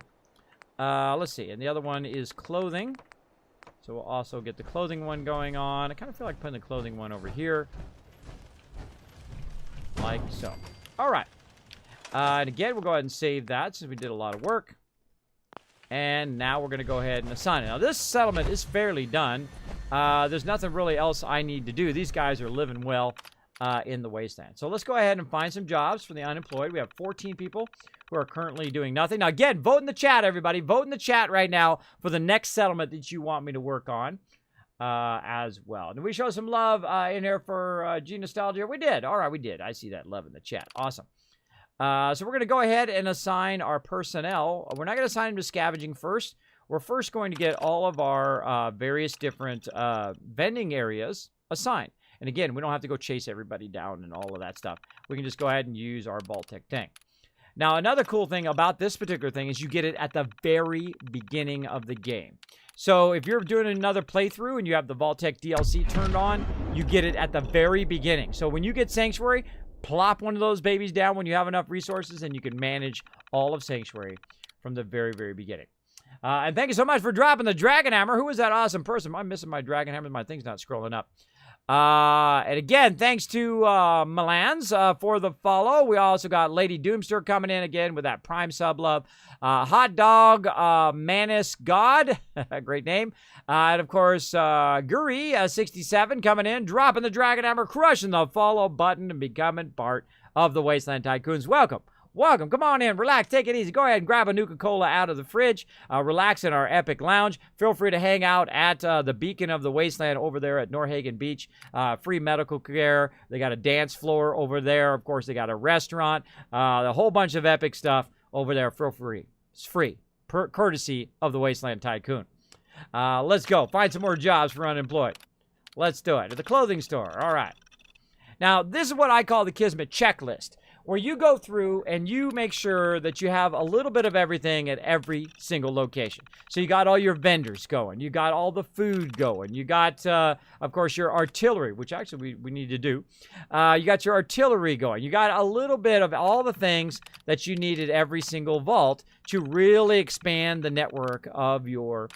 Let's see. And the other one is clothing. So we'll also get the clothing one going on. I kind of feel like putting the clothing one over here. Like so. All right. And again, we'll go ahead and save that since we did a lot of work. And now we're going to go ahead and assign it. Now, this settlement is fairly done. There's nothing really else I need to do. These guys are living well in the wasteland. So let's go ahead and find some jobs for the unemployed. We have 14 people who are currently doing nothing. Now, again, vote in the chat, everybody. Vote in the chat right now for the next settlement that you want me to work on as well. And we show some love in here for G-Nostalgia. We did. All right, we did. I see that love in the chat. Awesome. So we're going to go ahead and assign our personnel. We're not going to assign them to scavenging first. We're first going to get all of our various different vending areas assigned. And again, we don't have to go chase everybody down and all of that stuff. We can just go ahead and use our vault-tec tank. Now, another cool thing about this particular thing is you get it at the very beginning of the game. So if you're doing another playthrough and you have the vault-tec DLC turned on, you get it at the very beginning. So when you get Sanctuary, plop one of those babies down when you have enough resources, and you can manage all of Sanctuary from the very, very beginning. And thank you so much for dropping the Dragon Hammer. Who is that awesome person? I'm missing my Dragon Hammer. My thing's not scrolling up. And again, thanks to Milans for the follow. We also got Lady Doomster coming in again with that Prime sub love. Hot Dog Manus God, great name. And of course, Guri 67 coming in, dropping the Dragon Hammer, crushing the follow button, and becoming part of the Wasteland Tycoons. Welcome. Welcome. Come on in. Relax. Take it easy. Go ahead and grab a Nuka-Cola out of the fridge. Relax in our epic lounge. Feel free to hang out at the Beacon of the Wasteland over there at Norhagen Beach. Free medical care. They got a dance floor over there. Of course, they got a restaurant. A whole bunch of epic stuff over there. Feel free. It's free. Courtesy of the Wasteland Tycoon. Let's go. Find some more jobs for unemployed. Let's do it. At the clothing store. All right. Now, this is what I call the Kismet checklist, where you go through and you make sure that you have a little bit of everything at every single location. So you got all your vendors going. You got all the food going. You got, of course, your artillery, which actually we need to do. You got your artillery going. You got a little bit of all the things that you need at every single vault to really expand the network of your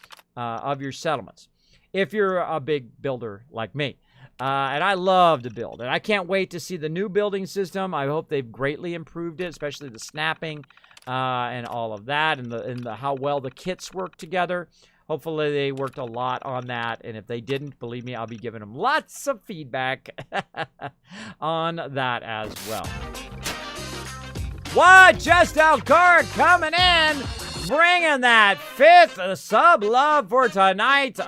settlements. If you're a big builder like me. And I love to build, and I can't wait to see the new building system. I hope they've greatly improved it, especially the snapping and all of that, and how well the kits work together. Hopefully they worked a lot on that, and if they didn't, believe me, I'll be giving them lots of feedback on that as well. What? Just Alcor coming in, bringing that 5th sub love for tonight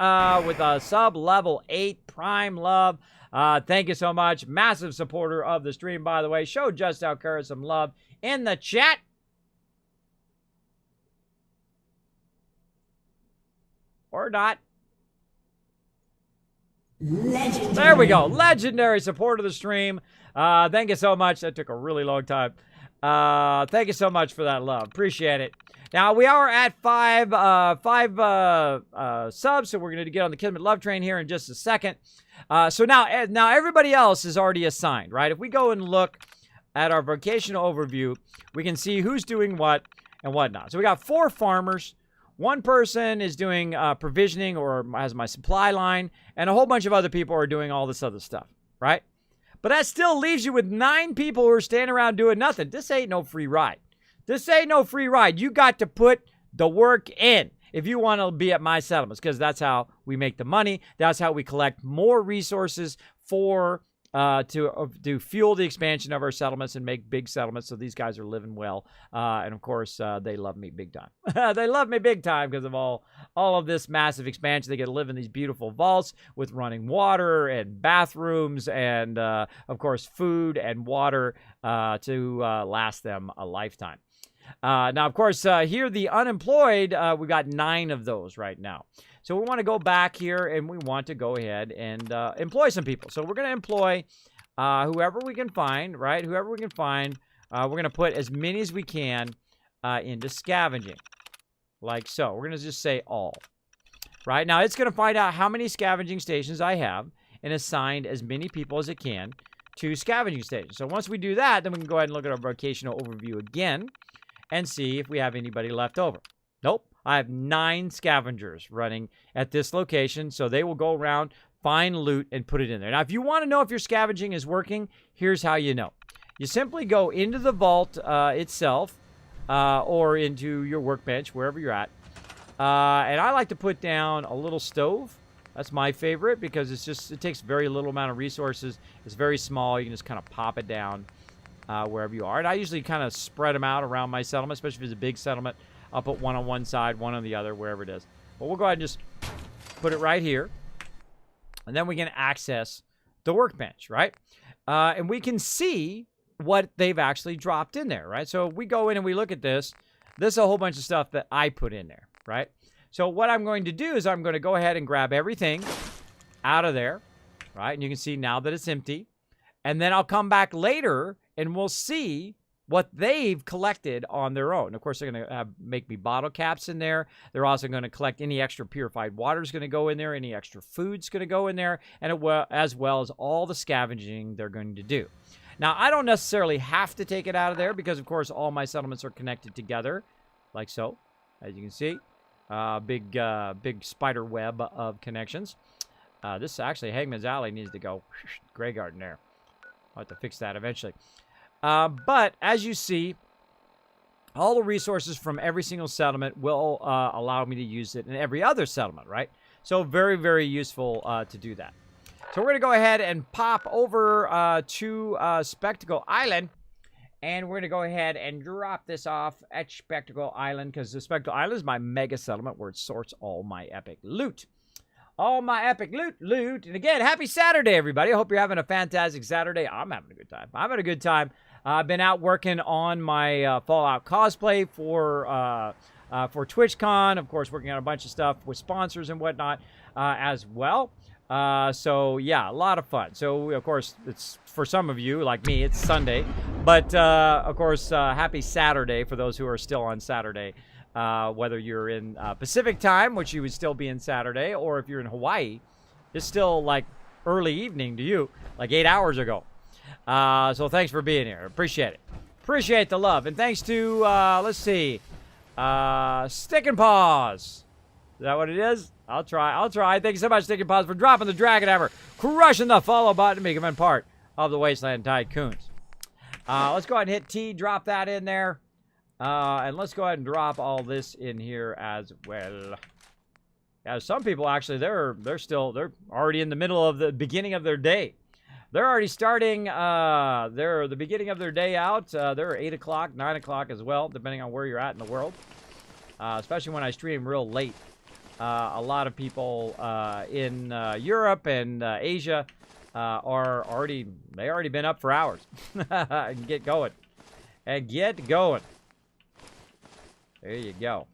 with a sub level 8 Prime love. Thank you so much. Massive supporter of the stream, by the way. Show Just Alcor some love in the chat. Or not. Legendary. There we go. Legendary support of the stream. Thank you so much. That took a really long time. Thank you so much for that love. Appreciate it. Now, we are at five subs, so we're going to get on the Kismet Love Train here in just a second. So now everybody else is already assigned, right? If we go and look at our vocational overview, we can see who's doing what and whatnot. So we got 4 farmers. One person is doing provisioning or has my supply line, and a whole bunch of other people are doing all this other stuff, right? But that still leaves you with 9 people who are standing around doing nothing. This ain't no free ride. This ain't no free ride. You got to put the work in if you want to be at my settlements, because that's how we make the money. That's how we collect more resources for to fuel the expansion of our settlements and make big settlements. So these guys are living well, and of course they love me big time. They love me big time because of all of this massive expansion. They get to live in these beautiful vaults with running water and bathrooms and of course food and water to last them a lifetime. Now, of course, here the unemployed, we got 9 of those right now. So we want to go back here and we want to go ahead and employ some people. So we're going to employ whoever we can find, right? Whoever we can find. We're going to put as many as we can into scavenging, like so. We're going to just say all. Right? Now, it's going to find out how many scavenging stations I have and assign as many people as it can to scavenging stations. So once we do that, then we can go ahead and look at our vocational overview again and see if we have anybody left over. Nope. I have 9 scavengers running at this location, so they will go around, find loot, and put it in there. Now, if you want to know if your scavenging is working, here's how you know. You simply go into the vault itself or into your workbench, wherever you're at. And I like to put down a little stove. That's my favorite because it takes very little amount of resources. It's very small. You can just kind of pop it down wherever you are. And I usually kind of spread them out around my settlement, especially if it's a big settlement. I'll put one on one side, one on the other, wherever it is. But we'll go ahead and just put it right here. And then we can access the workbench, right? And we can see what they've actually dropped in there, right? So if we go in and we look at this, this is a whole bunch of stuff that I put in there, right? So what I'm going to do is I'm going to go ahead and grab everything out of there. right? And you can see now that it's empty. And then I'll come back later and we'll see what they've collected on their own. Of course, they're going to make me bottle caps in there. They're also going to collect any extra purified water is going to go in there. Any extra food's going to go in there, and as well as all the scavenging they're going to do. Now, I don't necessarily have to take it out of there because, of course, all my settlements are connected together, like so, as you can see. Big spider web of connections. This actually, Hangman's Alley needs to go. Grey Garden there. I'll have to fix that eventually. But as you see, all the resources from every single settlement will allow me to use it in every other settlement, right? So very, very useful to do that. So we're going to go ahead and pop over to Spectacle Island. And we're going to go ahead and drop this off at Spectacle Island because the Spectacle Island is my mega settlement where it sorts all my epic loot. All my epic loot. And again, happy Saturday, everybody. I hope you're having a fantastic Saturday. I'm having a good time. I'm having a good time. I've been out working on my Fallout cosplay for TwitchCon. Of course, working on a bunch of stuff with sponsors and whatnot as well. So, yeah, a lot of fun. So, of course, it's for some of you, like me, it's Sunday. But, of course, happy Saturday for those who are still on Saturday. Whether you're in Pacific time, which you would still be in Saturday, or if you're in Hawaii, it's still like early evening to you, like 8 hours ago. So thanks for being here. Appreciate it. Appreciate the love. And thanks to, let's see, Stick and Paws. Is that what it is? I'll try. Thank you so much, Stick and Paws, for dropping the Dragon Hammer, crushing the follow button, becoming part of the Wasteland Tycoons. Let's go ahead and hit T, drop that in there. And let's go ahead and drop all this in here as well. Yeah, some people actually, they're already in the middle of the beginning of their day. They're already starting the beginning of their day out. They're 8 o'clock, 9 o'clock as well, depending on where you're at in the world. Especially when I stream real late. A lot of people in Europe and Asia are already been up for hours. And get going. There you go.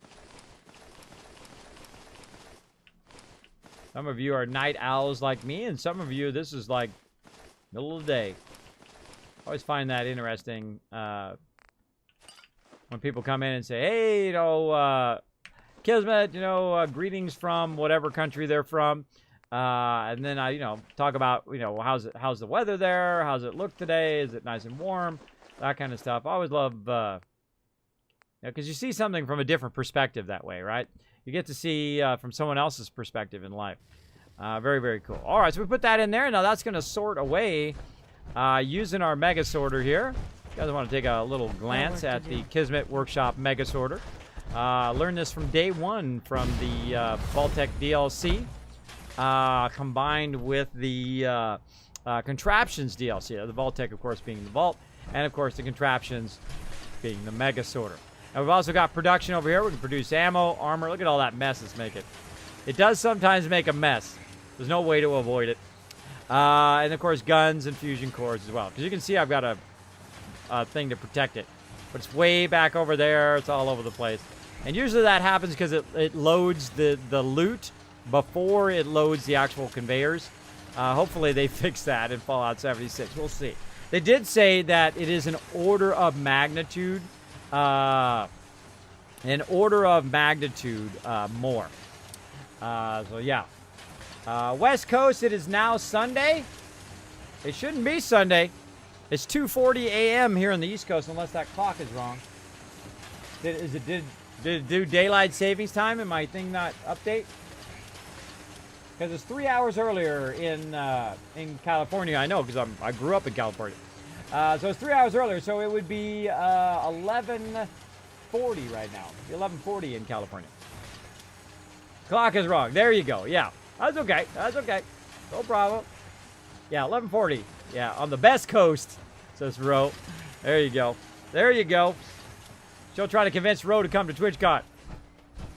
Some of you are night owls like me, and some of you, this is like middle of the day. I always find that interesting when people come in and say, hey, Kismet, greetings from whatever country they're from. And then I, talk about, how's the weather there? How's it look today? Is it nice and warm? That kind of stuff. I always love, because you see something from a different perspective that way, right? You get to see from someone else's perspective in life. Very, very cool. All right, so we put that in there. Now that's going to sort away using our Mega Sorter here. You guys want to take a little glance at the Kismet Workshop Mega Sorter. Learned this from day one from the vault-tec DLC combined with the Contraptions DLC. The vault-tec, of course, being the vault, and, of course, the Contraptions being the Mega Sorter. And we've also got production over here. We can produce ammo, armor. Look at all that mess it's making. It does sometimes make a mess. There's no way to avoid it. And, of course, guns and fusion cores as well. Because you can see I've got a thing to protect it. But it's way back over there. It's all over the place. And usually that happens because it loads the loot before it loads the actual conveyors. Hopefully they fix that in Fallout 76. We'll see. They did say that it is an order of magnitude more. So yeah. West Coast, it is now Sunday. It shouldn't be Sunday. It's 2:40 a.m. here on the East Coast, unless that clock is wrong. Did it do daylight savings time? And my thing not update? Because it's 3 hours earlier in California. I know, because I grew up in California. So it's 3 hours earlier, so it would be 11:40 right now. 11:40 in California. Clock is wrong. There you go. Yeah, that's okay. That's okay. No problem. Yeah, 11:40. Yeah, on the best coast, says Ro. There you go. There you go. She'll try to convince Ro to come to TwitchCon.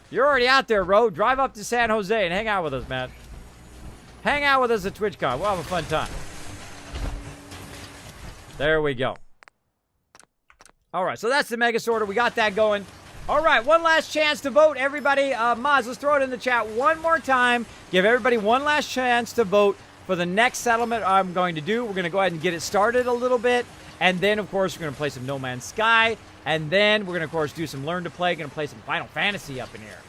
You're already out there, Ro. Drive up to San Jose and hang out with us, man. Hang out with us at TwitchCon. We'll have a fun time. There we go. All right, so that's the Mega Sorter. We got that going. All right, one last chance to vote, everybody. Maz, let's throw it in the chat one more time. Give everybody one last chance to vote for the next settlement I'm going to do. We're going to go ahead and get it started a little bit. And then, of course, we're going to play some No Man's Sky. And then we're going to, of course, do some Learn to Play. Going to play some Final Fantasy up in here.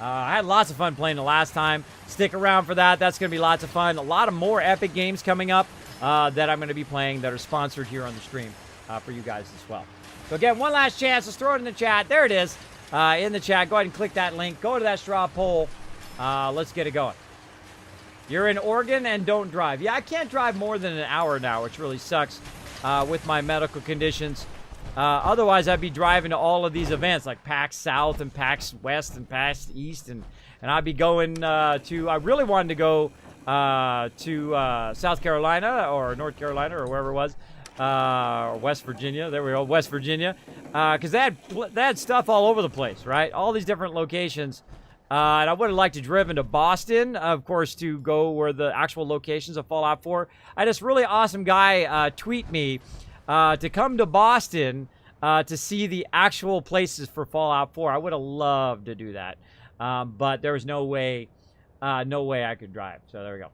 I had lots of fun playing the last time. Stick around for that. That's going to be lots of fun. A lot of more epic games coming up that I'm going to be playing that are sponsored here on the stream for you guys as well. So, again, one last chance. Let's throw it in the chat. There it is in the chat. Go ahead and click that link. Go to that straw poll. Let's get it going. You're in Oregon and don't drive. Yeah, I can't drive more than an hour now, which really sucks with my medical conditions. Otherwise, I'd be driving to all of these events like PAX South and PAX West and PAX East. And I'd be going to... I really wanted to go to South Carolina or North Carolina or wherever it was. Or West Virginia. There we go, West Virginia. Because they had stuff all over the place, right? All these different locations. And I would have liked to driven to Boston, of course, to go where the actual locations of Fallout 4. I had this really awesome guy tweet me to come to Boston to see the actual places for Fallout 4. I would have loved to do that. But there was no way I could drive. So there we go.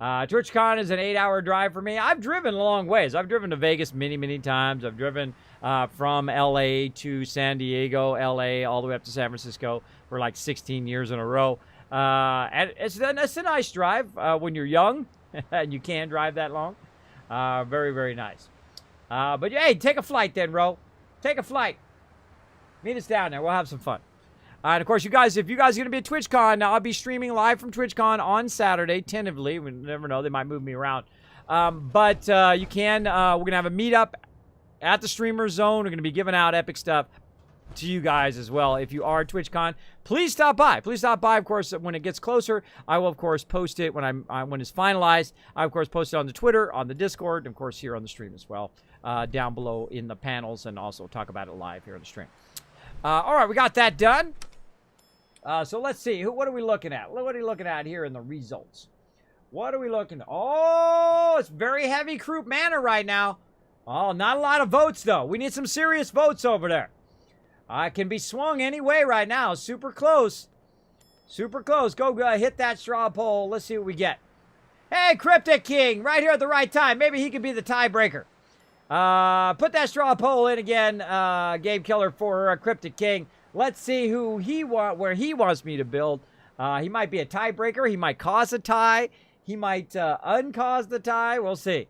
TwitchCon is an 8-hour drive for me. I've driven a long ways. I've driven to Vegas many, many times. I've driven from LA to San Diego, LA, all the way up to San Francisco for like 16 years in a row. And it's a nice drive when you're young and you can drive that long. Very, very nice. But hey, take a flight then, Ro. Take a flight. Meet us down there. We'll have some fun. And of course, you guys, if you guys are going to be at TwitchCon, now I'll be streaming live from TwitchCon on Saturday, tentatively. We never know. They might move me around. But you can. We're going to have a meetup at the Streamer Zone. We're going to be giving out epic stuff to you guys as well. If you are at TwitchCon, please stop by. Please stop by. Of course, when it gets closer, I will, of course, post it when when it's finalized. I, of course, post it on the Twitter, on the Discord, and, of course, here on the stream as well, down below in the panels, and also talk about it live here on the stream. All right, we got that done. So let's see. What are we looking at? What are you looking at here in the results? What are we looking at? Oh, it's very heavy Croup Manor right now. Oh, not a lot of votes, though. We need some serious votes over there. It can be swung any way right now. Super close. Super close. Go hit that straw poll. Let's see what we get. Hey, Cryptic King, right here at the right time. Maybe he could be the tiebreaker. Put that straw poll in again, Game Killer, for Cryptic King. Let's see where he wants me to build. He might be a tiebreaker. He might cause a tie. He might uncause the tie. We'll see.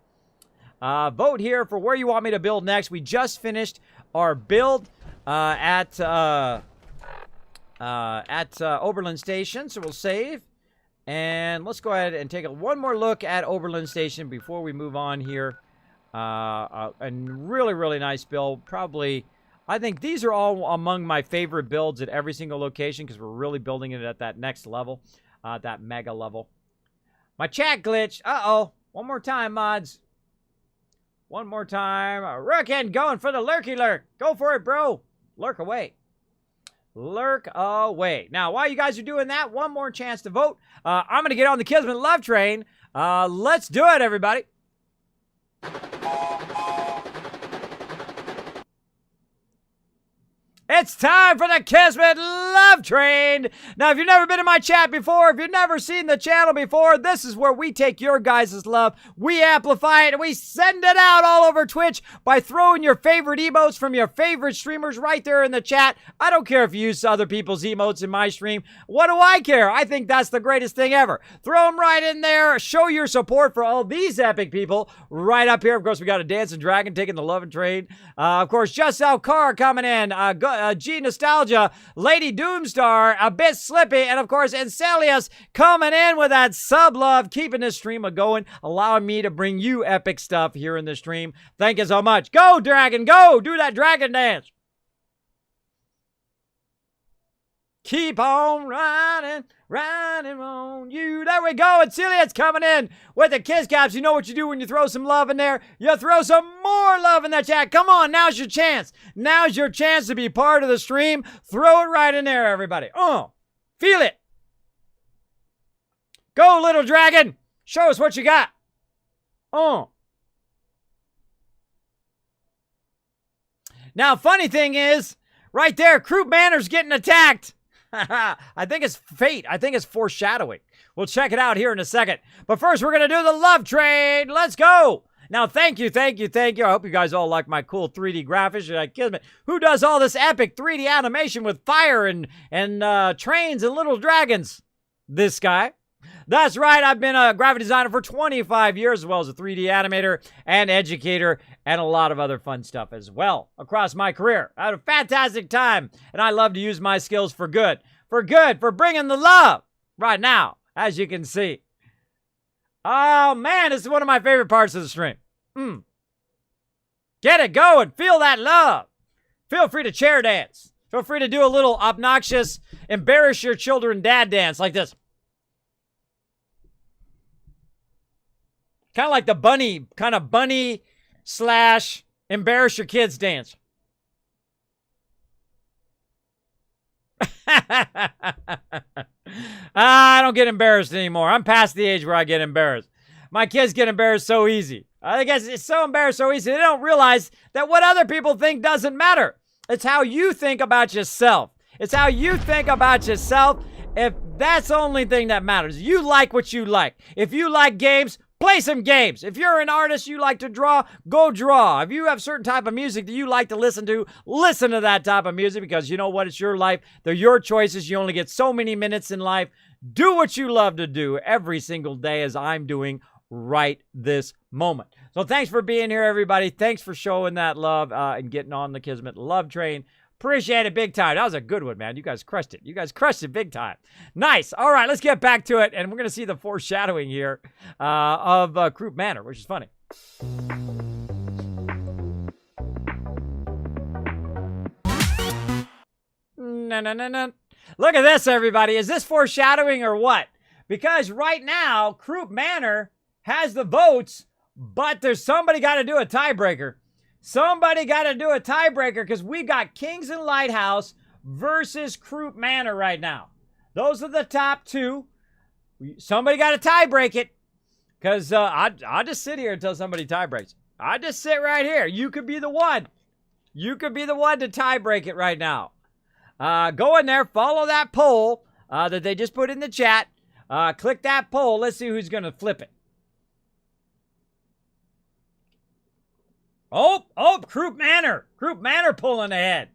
Vote here for where you want me to build next. We just finished our build at Overland Station, so we'll save. And let's go ahead and take one more look at Overland Station before we move on here. A really, really nice build. Probably... I think these are all among my favorite builds at every single location because we're really building it at that next level, that mega level. My chat glitched. Uh-oh. One more time, mods. One more time. Rookin' going for the lurky lurk. Go for it, bro. Lurk away. Lurk away. Now, while you guys are doing that, one more chance to vote. I'm going to get on the Kismet love train. Let's do it, everybody. It's time for the Kismet Love Train. Now, if you've never been in my chat before, if you've never seen the channel before, this is where we take your guys' love, we amplify it, and we send it out all over Twitch by throwing your favorite emotes from your favorite streamers right there in the chat. I don't care if you use other people's emotes in my stream. What do I care? I think that's the greatest thing ever. Throw them right in there. Show your support for all these epic people right up here. Of course, we got a Dancing Dragon taking the Love and Train. Of course, Just Out Car coming in. G Nostalgia, Lady Doomstar, a bit slippy, and of course, Encelius coming in with that sub love, keeping this stream going, allowing me to bring you epic stuff here in the stream. Thank you so much. Go, Dragon, go! Do that dragon dance. Keep on riding, riding on you. There we go. And Celia's coming in with the kiss caps. You know what you do when you throw some love in there? You throw some more love in that chat. Come on, now's your chance. Now's your chance to be part of the stream. Throw it right in there, everybody. Feel it. Go, little dragon. Show us what you got. Now, funny thing is, right there, Croup Manor's getting attacked. I think it's fate. I think it's foreshadowing. We'll check it out here in a second. But first, we're going to do the love train. Let's go. Now, thank you. I hope you guys all like my cool 3D graphics. You're like, Kismet, who does all this epic 3D animation with fire and trains and little dragons? This guy. That's right, I've been a graphic designer for 25 years, as well as a 3D animator and educator, and a lot of other fun stuff as well across my career. I had a fantastic time, and I love to use my skills for good, for bringing the love right now, as you can see. Oh, man, this is one of my favorite parts of the stream. Get it going, feel that love. Feel free to chair dance. Feel free to do a little obnoxious, embarrass your children dad dance like this. Kind of like the bunny slash embarrass your kids dance. I don't get embarrassed anymore. I'm past the age where I get embarrassed. My kids get embarrassed so easy. I guess it's so embarrassed so easy. They don't realize that what other people think doesn't matter. It's how you think about yourself. It's how you think about yourself. If that's the only thing that matters. You like what you like. If you like games, play some games. If you're an artist, you like to draw, go draw. If you have certain type of music that you like to listen to that type of music, because you know what? It's your life. They're your choices. You only get so many minutes in life. Do what you love to do every single day, as I'm doing right this moment. So thanks for being here, everybody. Thanks for showing that love and getting on the Kismet love train. Appreciate it big time. That was a good one, man. You guys crushed it. You guys crushed it big time. Nice. All right, let's get back to it. And we're going to see the foreshadowing here of Croup Manor, which is funny. No. Look at this, everybody. Is this foreshadowing or what? Because right now, Croup Manor has the votes, but there's somebody got to do a tiebreaker. Somebody got to do a tiebreaker because we've got Kings and Lighthouse versus Croup Manor right now. Those are the top two. Somebody got to tiebreak it because I'll just sit here until somebody tiebreaks. I just sit right here. You could be the one. You could be the one to tiebreak it right now. Go in there, follow that poll that they just put in the chat. Click that poll. Let's see who's going to flip it. Oh, Croup Manor. Croup Manor pulling ahead.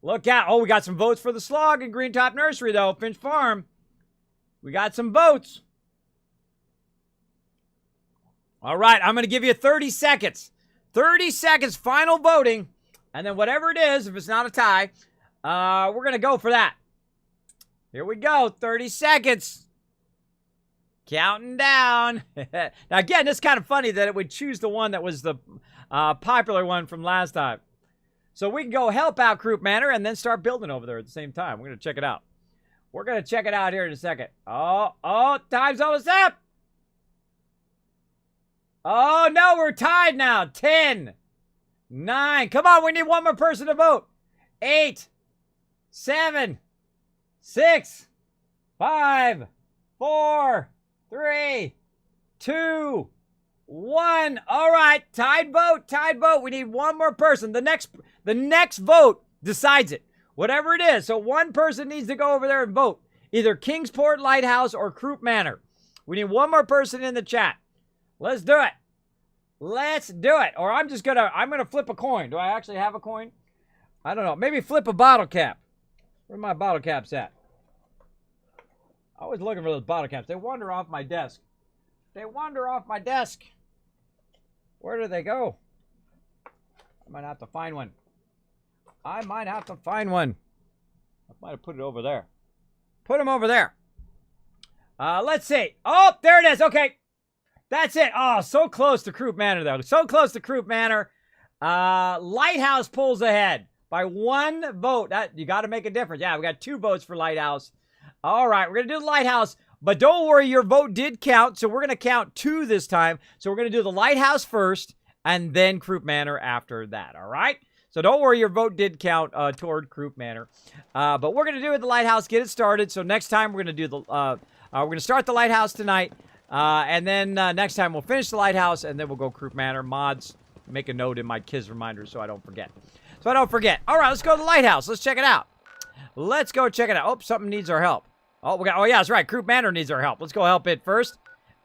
Look out. Oh, we got some votes for the Slog and Green Top Nursery, though. Finch Farm. We got some votes. All right, I'm going to give you 30 seconds. 30 seconds, final voting. And then whatever it is, if it's not a tie, we're going to go for that. Here we go. 30 seconds. Counting down. Now, again, it's kind of funny that it would choose the one that was the popular one from last time. So we can go help out Croup Manor and then start building over there at the same time. We're going to check it out. We're going to check it out here in a second. Oh, time's almost up. Oh, no, we're tied now. 10, 9. Come on, we need one more person to vote. 8, 7, 6, 5, 4, 3, 2, 1. All right, tied vote. We need one more person. The next vote decides it. Whatever it is. So one person needs to go over there and vote. Either Kingsport Lighthouse or Croup Manor. We need one more person in the chat. Let's do it. Or I'm gonna flip a coin. Do I actually have a coin? I don't know. Maybe flip a bottle cap. Where my bottle caps at? I was looking for those bottle caps. They wander off my desk. Where do they go? I might have to find one. I might have put it over there. Put them over there. Let's see. Oh, there it is. Okay. That's it. Oh, so close to Croup Manor, though. So close to Croup Manor. Lighthouse pulls ahead by one vote. You got to make a difference. Yeah, we got 2 votes for Lighthouse. All right, we're going to do the Lighthouse. But don't worry, your vote did count, so we're going to count 2 this time. So we're going to do the Lighthouse first, and then Croup Manor after that, all right? So don't worry, your vote did count toward Croup Manor. But we're going to do it the Lighthouse, get it started. So next time we're going to do we're going to start the Lighthouse tonight, and then next time we'll finish the Lighthouse, and then we'll go Croup Manor. Mods, make a note in my kids' reminders so I don't forget. All right, let's go to the Lighthouse. Let's check it out. Let's go check it out. Oh, something needs our help. Oh, oh yeah, that's right. Croup Manor needs our help. Let's go help it first.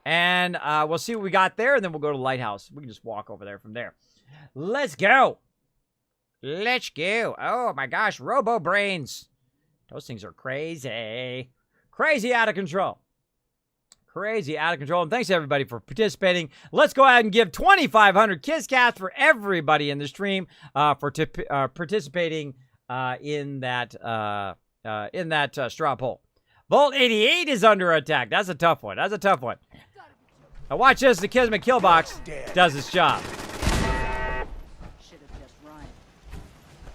And we'll see what we got there, and then we'll go to the lighthouse. We can just walk over there from there. Let's go. Let's go. Oh, my gosh. Robo Brains. Those things are crazy. Crazy out of control. Crazy out of control. And thanks, everybody, for participating. Let's go ahead and give 2,500 Kiss Cats for everybody in the stream for participating in that straw poll. Vault 88 is under attack. That's a tough one. That's a tough one. Now watch this. The Kismet kill box does its job.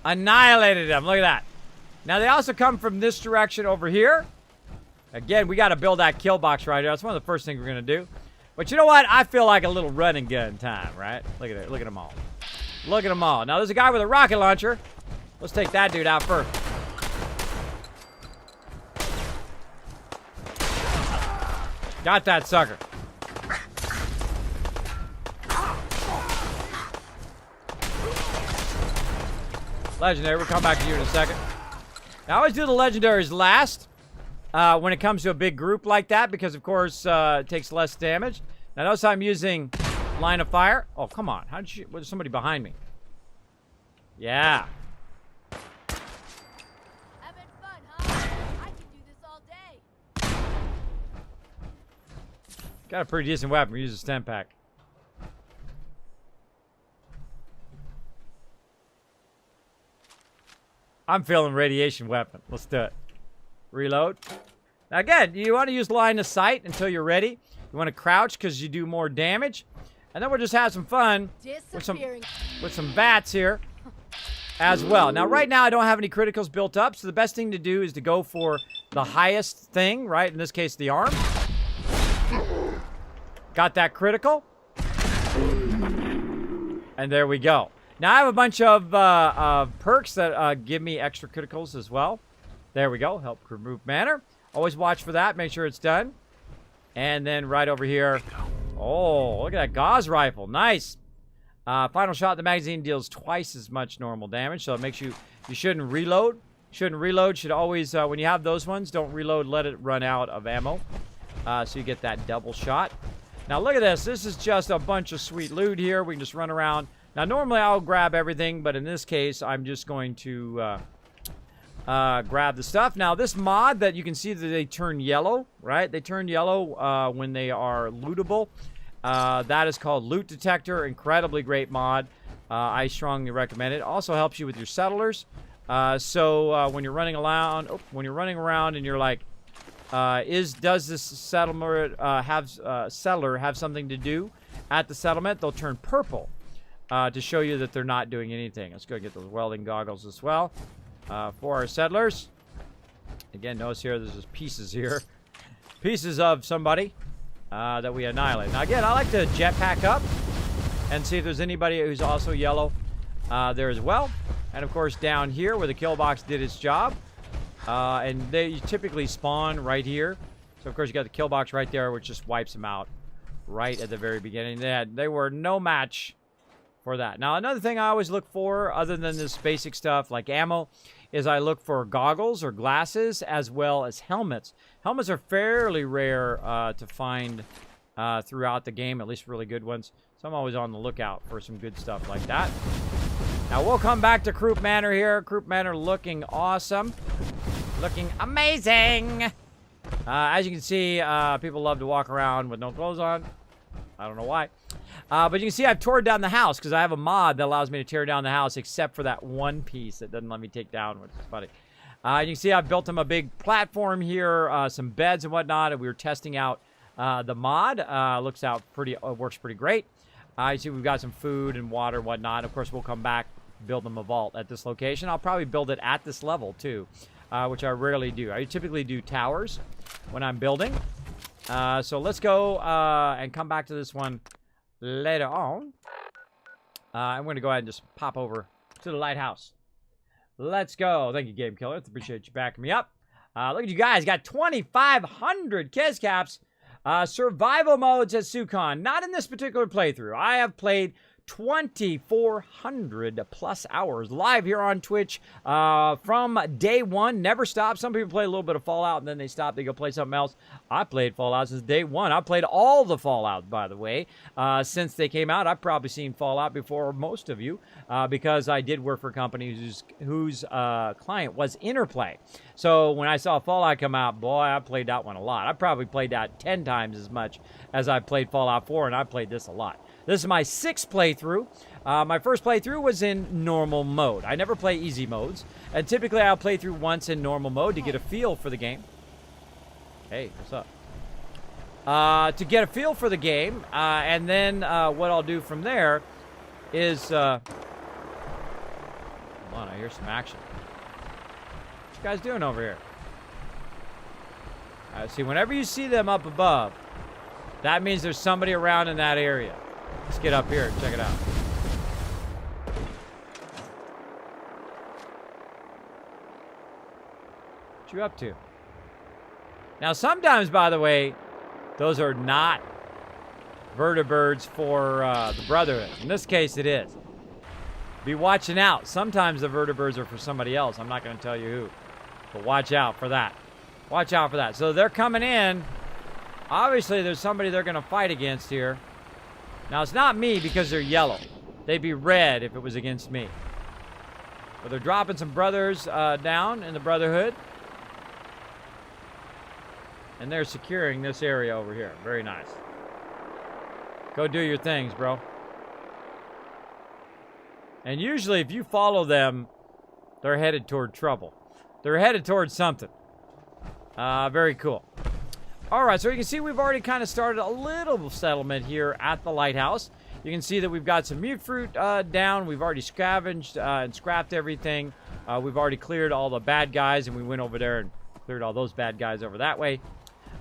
Annihilated them. Look at that. Now they also come from this direction over here. Again, we got to build that kill box right here. That's one of the first things we're going to do. But you know what? I feel like a little run and gun time, right? Look at it. Look at them all. Look at them all. Now there's a guy with a rocket launcher. Let's take that dude out first. Got that sucker. Legendary. We'll come back to you in a second. Now, I always do the legendaries last when it comes to a big group like that because, of course, it takes less damage. Now, notice I'm using line of fire. Oh, come on. How did you... There's somebody behind me. Yeah. Having fun, huh? I can do this all day. Got a pretty decent weapon. We use a stem pack. I'm feeling radiation weapon. Let's do it. Reload. Now again, you want to use line of sight until you're ready. You want to crouch because you do more damage. And then we'll just have some fun with some bats here as well. Now right now I don't have any criticals built up, so the best thing to do is to go for the highest thing, right? In this case, the arm. Got that critical. And there we go. Now I have a bunch of perks that give me extra criticals as well. There we go. Help remove manner. Always watch for that. Make sure it's done. And then right over here. Oh, look at that gauze rifle. Nice. Final shot. The magazine deals twice as much normal damage, so it makes you shouldn't reload. Shouldn't reload. Should always when you have those ones, don't reload. Let it run out of ammo, so you get that double shot. Now look at this. This is just a bunch of sweet loot here. We can just run around. Now, normally I'll grab everything, but in this case, I'm just going to grab the stuff. Now, this mod that you can see that they turn yellow, right? They turn yellow when they are lootable. That is called Loot Detector. Incredibly great mod. I strongly recommend it. Also helps you with your settlers. So when you're running around, and you're like, does this settler have something to do at the settlement? They'll turn purple. To show you that they're not doing anything. Let's go get those welding goggles as well for our settlers. Again, notice here, there's just pieces here. Pieces of somebody that we annihilate. Now, again, I like to jetpack up and see if there's anybody who's also yellow there as well. And, of course, down here where the kill box did its job. And they typically spawn right here. So, of course, you got the kill box right there, which just wipes them out right at the very beginning. They were no match for that. Now, another thing I always look for, other than this basic stuff like ammo, is I look for goggles or glasses as well as helmets. Helmets are fairly rare to find throughout the game, at least really good ones. So I'm always on the lookout for some good stuff like that. Now, we'll come back to Croup Manor here. Croup Manor looking awesome. Looking amazing. As you can see, people love to walk around with no clothes on. I don't know why. But you can see I've torn down the house because I have a mod that allows me to tear down the house except for that one piece that doesn't let me take down, which is funny. You can see I've built him a big platform here, some beds and whatnot, and we were testing out the mod. Works pretty great. You see we've got some food and water and whatnot. Of course, we'll come back, build them a vault at this location. I'll probably build it at this level too, which I rarely do. I typically do towers when I'm building. So let's go and come back to this one later on. I'm going to go ahead and just pop over to the lighthouse. Let's go. Thank you, Game Killer. Appreciate you backing me up. Look at you guys. Got 2,500 Kiss Caps. Survival modes at Sukon. Not in this particular playthrough. I have played 2,400 plus hours live here on Twitch from day one. Never stop. Some people play a little bit of Fallout and then they stop. They go play something else. I played Fallout since day one. I played all the Fallout, by the way, since they came out. I've probably seen Fallout before most of you because I did work for a company whose client was Interplay. So when I saw Fallout come out, boy, I played that one a lot. I probably played that 10 times as much as I played Fallout 4, and I played this a lot. This is my 6th playthrough. My first playthrough was in normal mode. I never play easy modes. And typically I'll play through once in normal mode to get a feel for the game. Hey, what's up? To get a feel for the game. And then what I'll do from there is... hold on, I hear some action. What you guys doing over here? See, whenever you see them up above, that means there's somebody around in that area. Let's get up here and check it out. What you up to? Now, sometimes, by the way, those are not vertibirds for the Brotherhood. In this case, it is. Be watching out. Sometimes the vertibirds are for somebody else. I'm not going to tell you who. But watch out for that. Watch out for that. So they're coming in. Obviously, there's somebody they're going to fight against here. Now, it's not me because they're yellow. They'd be red if it was against me. But they're dropping some brothers down in the Brotherhood. And they're securing this area over here. Very nice. Go do your things, bro. And usually, if you follow them, they're headed toward trouble. They're headed toward something. Very cool. All right, so you can see we've already kind of started a little settlement here at the lighthouse. You can see that we've got some mute fruit down. We've already scavenged and scrapped everything. We've already cleared all the bad guys, and we went over there and cleared all those bad guys over that way.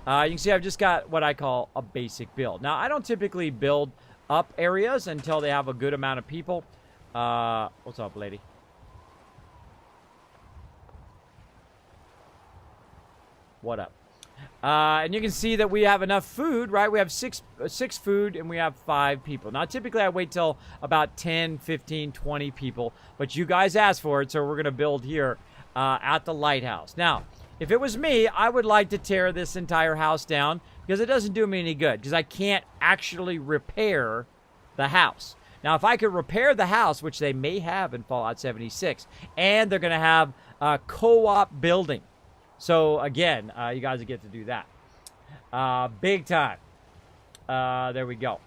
You can see I've just got what I call a basic build. Now, I don't typically build up areas until they have a good amount of people. What's up, lady? What up? And you can see that we have enough food, right? We have six food and we have 5 people. Now, typically I wait till about 10, 15, 20 people, but you guys asked for it, so we're going to build here at the lighthouse. Now, if it was me, I would like to tear this entire house down because it doesn't do me any good because I can't actually repair the house. Now, if I could repair the house, which they may have in Fallout 76, and they're going to have a co-op building. So, again, you guys will get to do that. Big time. There we go.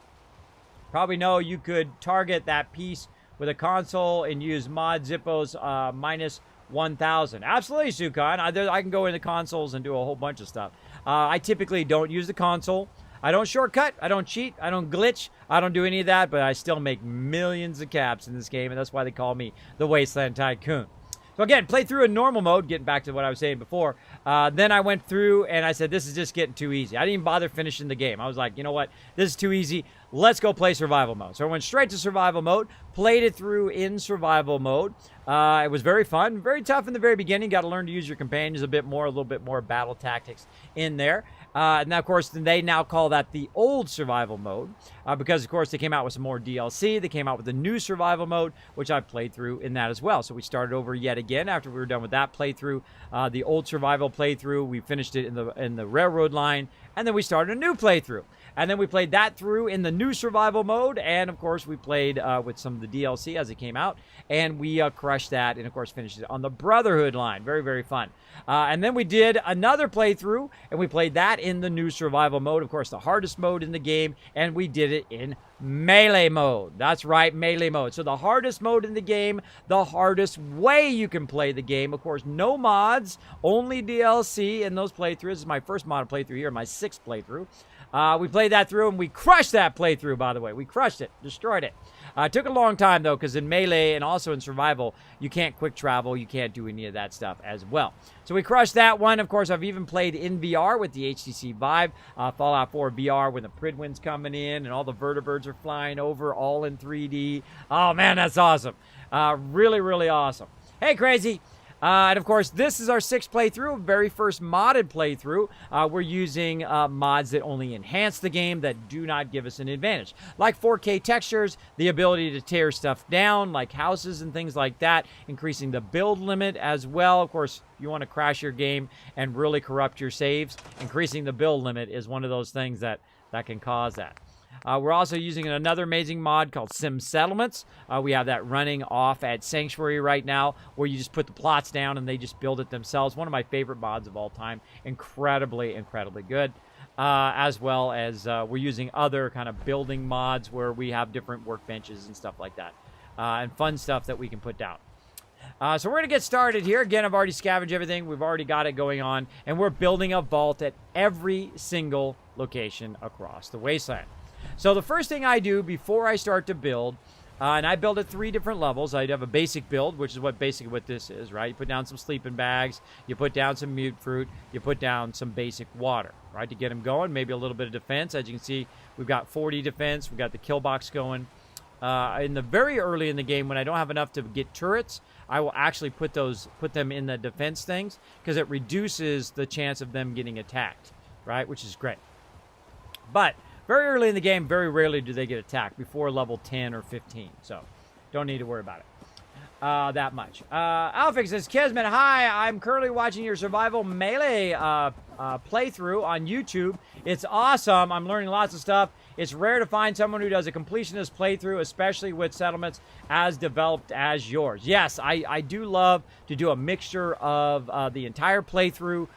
Probably know you could target that piece with a console and use mod Zippos minus 1,000. Absolutely, Sukan. I can go into consoles and do a whole bunch of stuff. I typically don't use the console. I don't shortcut. I don't cheat. I don't glitch. I don't do any of that, but I still make millions of caps in this game, and that's why they call me the Wasteland Tycoon. So again, play through in normal mode, getting back to what I was saying before. Then I went through and I said, this is just getting too easy. I didn't even bother finishing the game. I was like, you know what? This is too easy. Let's go play survival mode. So I went straight to survival mode, played it through in survival mode. It was very fun, very tough in the very beginning. Got to learn to use your companions a bit more, a little bit more battle tactics in there. And of course, they now call that the old survival mode because, of course, they came out with some more DLC. They came out with the new survival mode, which I played through in that as well. So we started over yet again after we were done with that playthrough. The old survival playthrough, we finished it in the railroad line, and then we started a new playthrough. And then we played that through in the new survival mode, and of course we played with some of the DLC as it came out, and we crushed that, and of course finished it on the Brotherhood line. Very, very fun. And then we did another playthrough, and we played that in the new survival mode, of course the hardest mode in the game, and we did it in melee mode. That's right, melee mode. So the hardest mode in the game, the hardest way you can play the game. Of course, no mods, only DLC in those playthroughs. This is my first mod playthrough here, my 6th playthrough. We played that through, and we crushed that playthrough, by the way. We crushed it. Destroyed it. It took a long time, though, because in Melee and also in Survival, you can't quick travel. You can't do any of that stuff as well. So we crushed that one. Of course, I've even played in VR with the HTC Vive. Fallout 4 VR when the Pridwin's coming in and all the vertibirds are flying over, all in 3D. Oh, man, that's awesome. Really, really awesome. Hey, Crazy. And of course, this is our 6th playthrough, very first modded playthrough. We're using mods that only enhance the game, that do not give us an advantage. Like 4K textures, the ability to tear stuff down, like houses and things like that, increasing the build limit as well. Of course, you want to crash your game and really corrupt your saves. Increasing the build limit is one of those things that can cause that. We're also using another amazing mod called Sim Settlements. We have that running off at Sanctuary right now, where you just put the plots down and they just build it themselves. One of my favorite mods of all time. Incredibly, incredibly good. As well as we're using other kind of building mods where we have different workbenches and stuff like that. And fun stuff that we can put down. So we're going to get started here. Again, I've already scavenged everything. We've already got it going on. And we're building a vault at every single location across the wasteland. So the first thing I do before I start to build, and I build at 3 different levels. I have a basic build, which is basically what this is, right? You put down some sleeping bags, you put down some mute fruit, you put down some basic water, right, to get them going. Maybe a little bit of defense. As you can see, we've got 40 defense. We've got the kill box going. In the very early in the game, when I don't have enough to get turrets, I will actually put them in the defense things, because it reduces the chance of them getting attacked, right, which is great. But very early in the game, very rarely do they get attacked before level 10 or 15. So, don't need to worry about it that much. Alfix says, Kismet, hi, I'm currently watching your Survival Melee playthrough on YouTube. It's awesome. I'm learning lots of stuff. It's rare to find someone who does a completionist playthrough, especially with settlements as developed as yours. Yes, I do love to do a mixture of the entire playthrough,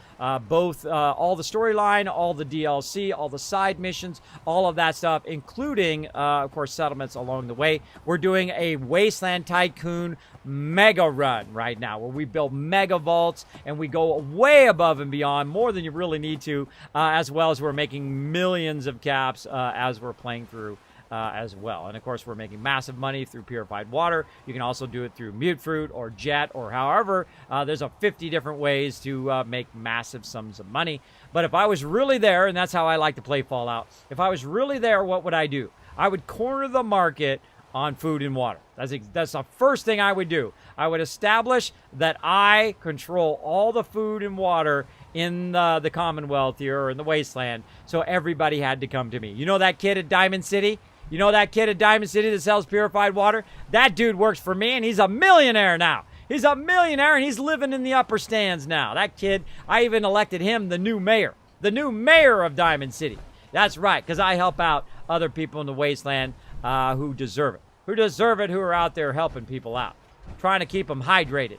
both all the storyline, all the DLC, all the side missions, all of that stuff, including, of course, settlements along the way. We're doing a Wasteland Tycoon mega run right now, where we build mega vaults and we go way above and beyond, more than you really need to, as well as we're making millions of caps as we're playing through as well. And of course, we're making massive money through purified water. You can also do it through mute fruit or jet or however. There's 50 different ways to make massive sums of money. But if I was really there, and that's how I like to play Fallout, if I was really there, what would I do? I would corner the market on food and water. That's the first thing I would do. I would establish that I control all the food and water in the Commonwealth here, or in the Wasteland, so everybody had to come to me. You know that kid at Diamond City? You know that kid at Diamond City that sells purified water? That dude works for me, and he's a millionaire now. He's a millionaire, and he's living in the upper stands now. That kid, I even elected him the new mayor. The new mayor of Diamond City. That's right, because I help out other people in the Wasteland who deserve it. Who deserve it, who are out there helping people out. Trying to keep them hydrated.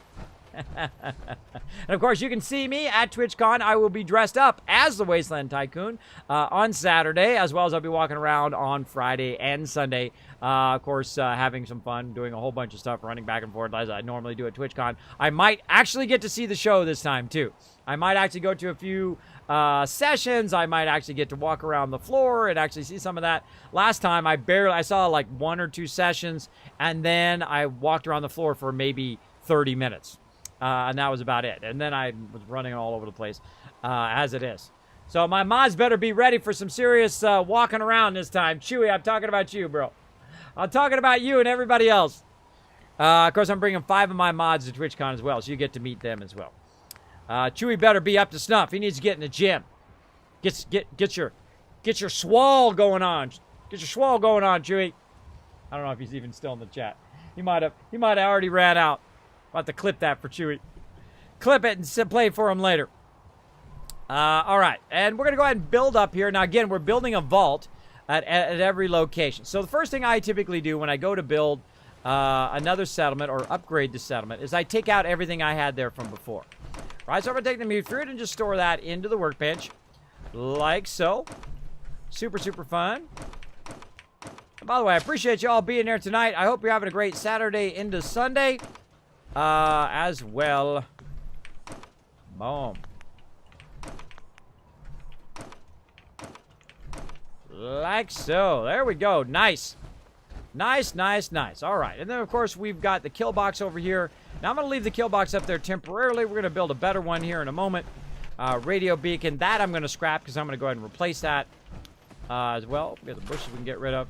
And of course, you can see me at TwitchCon. I will be dressed up as the Wasteland Tycoon on Saturday, as well as I'll be walking around on Friday and Sunday. Of course, having some fun, doing a whole bunch of stuff, running back and forth as I normally do at TwitchCon. I might actually get to see the show this time, too. I might actually go to a few sessions. I might actually get to walk around the floor and actually see some of that. Last time, I saw like 1 or 2 sessions, and then I walked around the floor for maybe 30 minutes. And that was about it. And then I was running all over the place, as it is. So my mods better be ready for some serious walking around this time. Chewy, I'm talking about you, bro. I'm talking about you and everybody else. Of course, I'm bringing 5 of my mods to TwitchCon as well, so you get to meet them as well. Chewy better be up to snuff. He needs to get in the gym. Get your swall going on. Get your swall going on, Chewy. I don't know if he's even still in the chat. He might have already ran out. I'll have to clip that for Chewy. Clip it and play it for him later. All right, and we're going to go ahead and build up here. Now, again, we're building a vault at every location. So the first thing I typically do when I go to build another settlement or upgrade the settlement is I take out everything I had there from before. All right, so I'm going to take the mute fruit and just store that into the workbench, like so. Super, super fun. And by the way, I appreciate you all being here tonight. I hope you're having a great Saturday into Sunday. As well. Boom. Like so. There we go. Nice. Nice, nice, nice. All right. And then, of course, we've got the kill box over here. Now, I'm going to leave the kill box up there temporarily. We're going to build a better one here in a moment. Radio beacon. That I'm going to scrap because I'm going to go ahead and replace that as well. We got the bushes we can get rid of.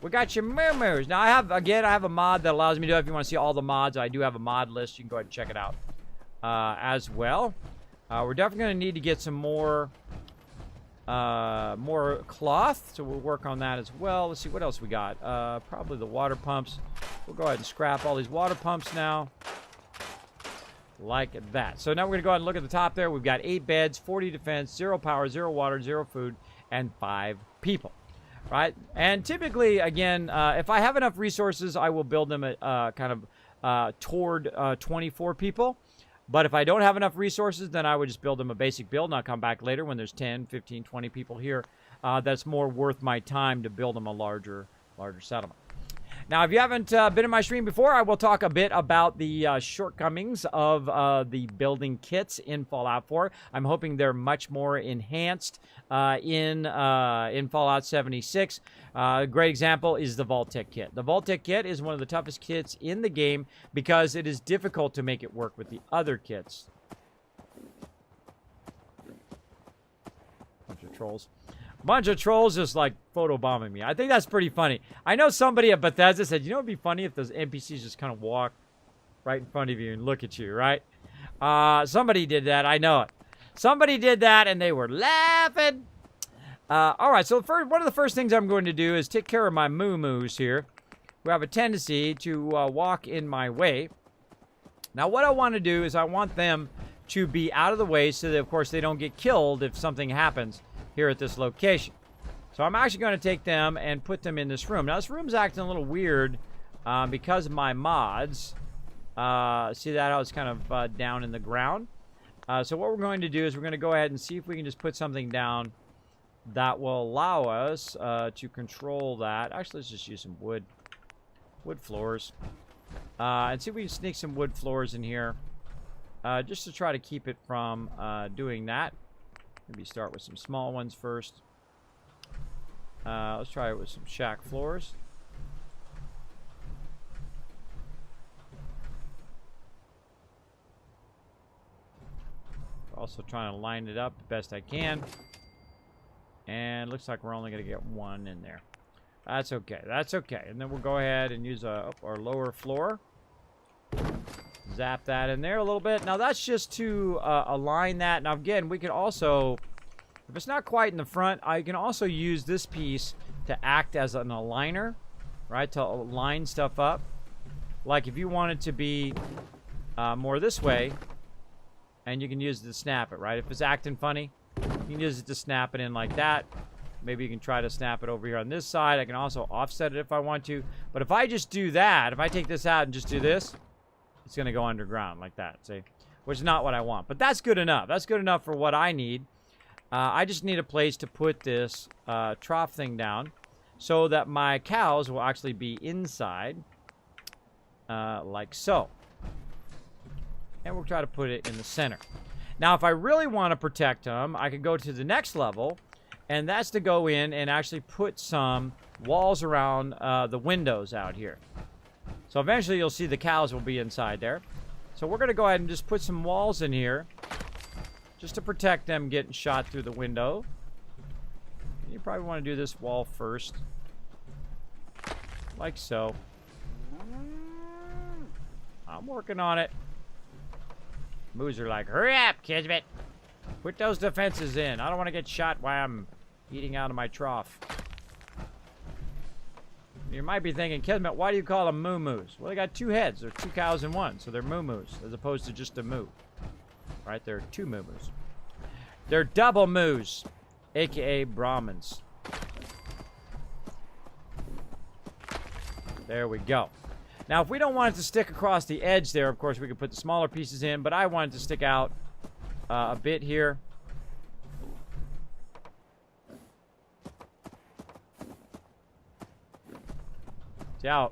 We got your moo-moos. Now, I have a mod that allows me to do it. If you want to see all the mods, I do have a mod list. You can go ahead and check it out as well. We're definitely going to need to get some more cloth, so we'll work on that as well. Let's see what else we got. Probably the water pumps. We'll go ahead and scrap all these water pumps now. Like that. So now we're going to go ahead and look at the top there. We've got 8 beds, 40 defense, 0 power, 0 water, 0 food, and 5 people. Right? And typically, again, if I have enough resources, I will build them at kind of toward 24 people. But if I don't have enough resources, then I would just build them a basic build, and I'll come back later when there's 10, 15, 20 people here. That's more worth my time to build them a larger settlement. Now, if you haven't been in my stream before, I will talk a bit about the shortcomings of the building kits in Fallout 4. I'm hoping they're much more enhanced in Fallout 76. A great example is the vault-tec kit. The vault-tec kit is one of the toughest kits in the game because it is difficult to make it work with the other kits. Bunch of trolls. Bunch of trolls just like photobombing me. I think that's pretty funny. I know somebody at Bethesda said, you know, it'd be funny if those NPCs just kind of walk right in front of you and look at you, right? Somebody did that. I know it. Somebody did that and they were laughing. All right, so one of the first things I'm going to do is take care of my moo-moos here, who have a tendency to walk in my way. Now, what I want to do is I want them to be out of the way so that, of course, they don't get killed if something happens here at this location. So I'm actually going to take them and put them in this room. Now this room's acting a little weird because of my mods. See that how it's kind of down in the ground? So what we're going to do is we're going to go ahead and see if we can just put something down that will allow us to control that. Actually, let's just use some wood floors. And see if we can sneak some wood floors in here just to try to keep it from doing that. Maybe start with some small ones first. Let's try it with some shack floors. Also trying to line it up the best I can. And looks like we're only going to get one in there. That's okay. That's okay. And then we'll go ahead and use our lower floor. Zap that in there a little bit. Now that's just to align that. Now again, we can also, if it's not quite in the front, I can also use this piece to act as an aligner, right? To align stuff up. Like if you want it to be more this way, and you can use it to snap it, right? If it's acting funny, you can use it to snap it in like that. Maybe you can try to snap it over here on this side. I can also offset it if I want to. But if I just do that, if I take this out and just do this, it's going to go underground like that, see? Which is not what I want. But that's good enough. That's good enough for what I need. I just need a place to put this trough thing down so that my cows will actually be inside, like so. And we'll try to put it in the center. Now, if I really want to protect them, I could go to the next level, and that's to go in and actually put some walls around the windows out here. So eventually you'll see the cows will be inside there. So we're going to go ahead and just put some walls in here just to protect them getting shot through the window. You probably want to do this wall first. Like so. I'm working on it. Moos are like, hurry up, Kismet. Put those defenses in. I don't want to get shot while I'm eating out of my trough. You might be thinking, Kismet, why do you call them moo-moos? Well, they got 2 heads. They're 2 cows in one, so they're moo-moos, as opposed to just a moo. Right? They're 2 moo-moos. They're double moos, a.k.a. Brahmins. There we go. Now, if we don't want it to stick across the edge there, of course, we could put the smaller pieces in, but I want it to stick out a bit here.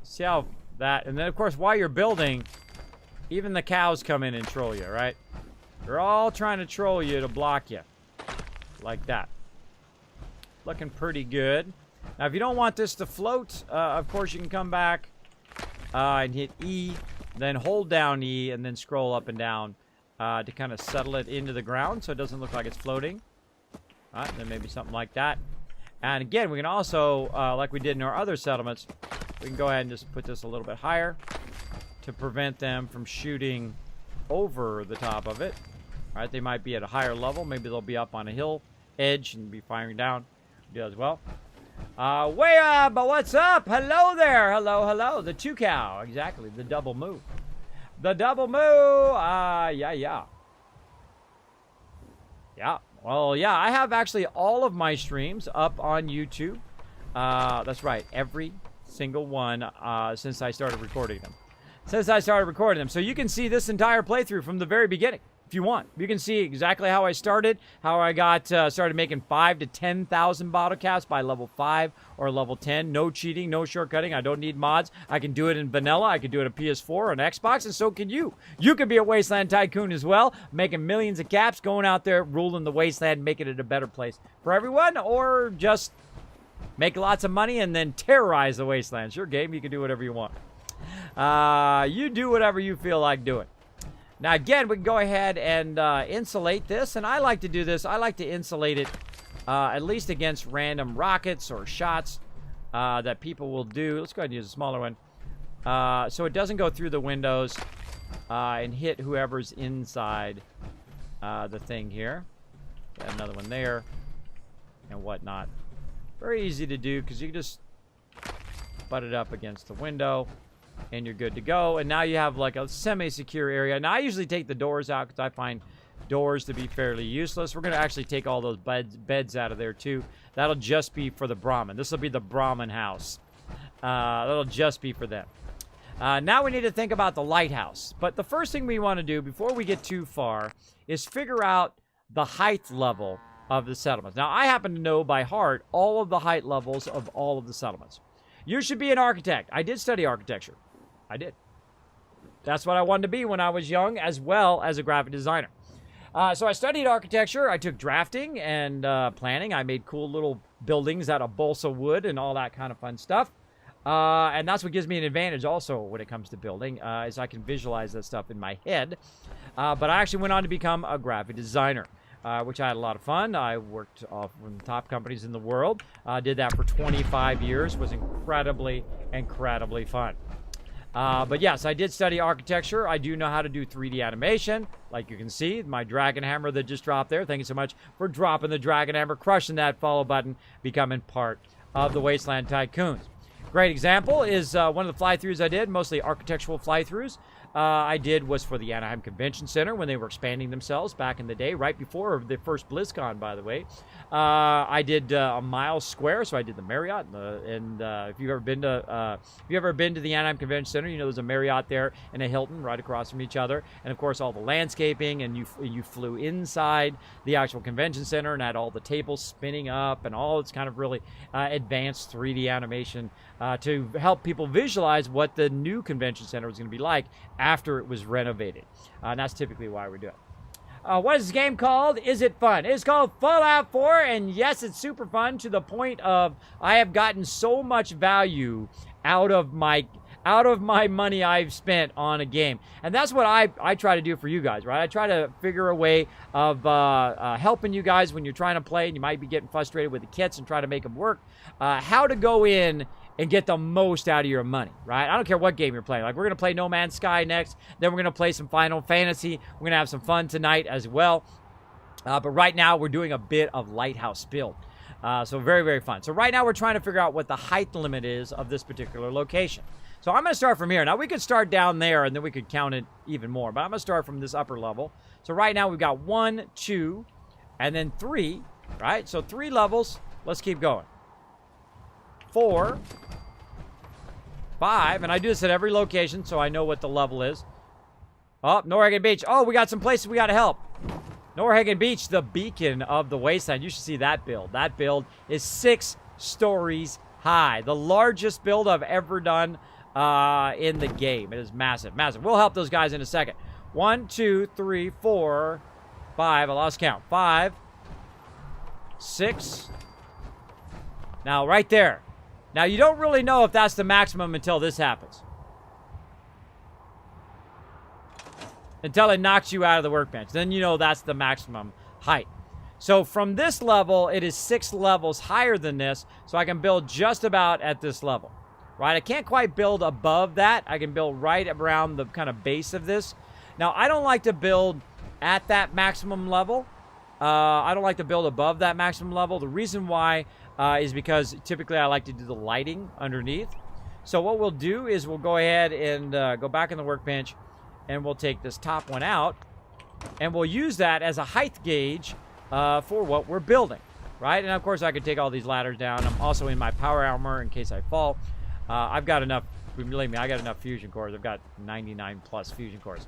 See how that, and then of course while you're building, even the cows come in and troll you, right? They're all trying to troll you to block you. Like that. Looking pretty good. Now if you don't want this to float, of course you can come back and hit E, then hold down E, and then scroll up and down to kind of settle it into the ground so it doesn't look like it's floating. All right, then maybe something like that. And again, we can also, like we did in our other settlements, we can go ahead and just put this a little bit higher to prevent them from shooting over the top of it. All right, they might be at a higher level. Maybe they'll be up on a hill edge and be firing down. Do as well. Way up, but what's up? Hello there. Hello, hello. The 2 cow. Exactly. The double moo. The double moo. Yeah. Yeah. Well, yeah, I have actually all of my streams up on YouTube. That's right. Every single one since I started recording them. So you can see this entire playthrough from the very beginning. If you want, you can see exactly how I started, how I got started making 5,000 to 10,000 bottle caps by level 5 or level 10. No cheating, no shortcutting. I don't need mods. I can do it in vanilla. I can do it on PS4 or on Xbox, and so can you. You could be a Wasteland Tycoon as well, making millions of caps, going out there, ruling the Wasteland, making it a better place for everyone, or just make lots of money and then terrorize the Wasteland. Sure, game, you can do whatever you want. You do whatever you feel like doing. Now, again, we can go ahead and insulate this, and I like to do this. I like to insulate it at least against random rockets or shots that people will do. Let's go ahead and use a smaller one. So it doesn't go through the windows and hit whoever's inside the thing here. Got another one there and whatnot. Very easy to do because you can just butt it up against the window. And you're good to go. And now you have like a semi-secure area. Now I usually take the doors out because I find doors to be fairly useless. We're going to actually take all those beds out of there too. That'll just be for the Brahmin. This will be the Brahmin house. That'll just be for them. Now we need to think about the lighthouse. But the first thing we want to do before we get too far is figure out the height level of the settlements. Now I happen to know by heart all of the height levels of all of the settlements. You should be an architect. I did study architecture. I did. That's what I wanted to be when I was young, as well as a graphic designer. So I studied architecture. I took drafting and planning. I made cool little buildings out of balsa wood and all that kind of fun stuff. And that's what gives me an advantage also when it comes to building, is I can visualize that stuff in my head. But I actually went on to become a graphic designer. Which I had a lot of fun. I worked off from the top companies in the world. Did that for 25 years. Was incredibly fun. But yes, I did study architecture. I do know how to do 3D animation. Like you can see, my dragon hammer that just dropped there. Thank you so much for dropping the dragon hammer, crushing that follow button, becoming part of the Wasteland Tycoons. Great example is one of the fly-throughs I did, mostly architectural fly-throughs. I did was for the Anaheim Convention Center when they were expanding themselves back in the day, right before the first BlizzCon, by the way. I did a mile square, so I did the Marriott, and if you've ever been to the Anaheim Convention Center, you know there's a Marriott there and a Hilton right across from each other, and of course all the landscaping, and you flew inside the actual convention center and had all the tables spinning up and all its kind of really advanced 3D animation to help people visualize what the new convention center was going to be like after it was renovated. And that's typically why we do it. What is this game called? Is it fun? It's called Fallout 4, and yes, it's super fun to the point of I have gotten so much value out of my money I've spent on a game. And that's what I try to do for you guys, right? I try to figure a way of helping you guys when you're trying to play and you might be getting frustrated with the kits and try to make them work. How to go in and get the most out of your money, right? I don't care what game you're playing. Like, we're going to play No Man's Sky next. Then we're going to play some Final Fantasy. We're going to have some fun tonight as well. But right now, we're doing a bit of Lighthouse build. So very fun. So right now, we're trying to figure out what the height limit is of this particular location. So I'm going to start from here. Now, we could start down there, and then we could count it even more. But I'm going to start from this upper level. So right now, we've got 1, 2, and then 3, right? So 3 levels. Let's keep going. 4, 5, and I do this at every location, so I know what the level is. Oh, Norhagen Beach. Oh, we got some places we got to help. Norhagen Beach, the beacon of the Wasteland. You should see that build. That build is 6 stories high. The largest build I've ever done in the game. It is massive. We'll help those guys in a second. 1, 2, 3, 4, 5. I lost count. 5, 6. Now, right there. Now, you don't really know if that's the maximum until this happens. Until it knocks you out of the workbench. Then you know that's the maximum height. So from this level, it is 6 levels higher than this. So I can build just about at this level. Right? I can't quite build above that. I can build right around the kind of base of this. Now, I don't like to build at that maximum level. I don't like to build above that maximum level. The reason why is because typically I like to do the lighting underneath. So what we'll do is we'll go ahead and go back in the workbench, and we'll take this top one out, and we'll use that as a height gauge for what we're building, right? And of course I could take all these ladders down. I'm also in my power armor in case I fall. I've got enough, believe me, I got enough fusion cores. I've got 99 plus fusion cores.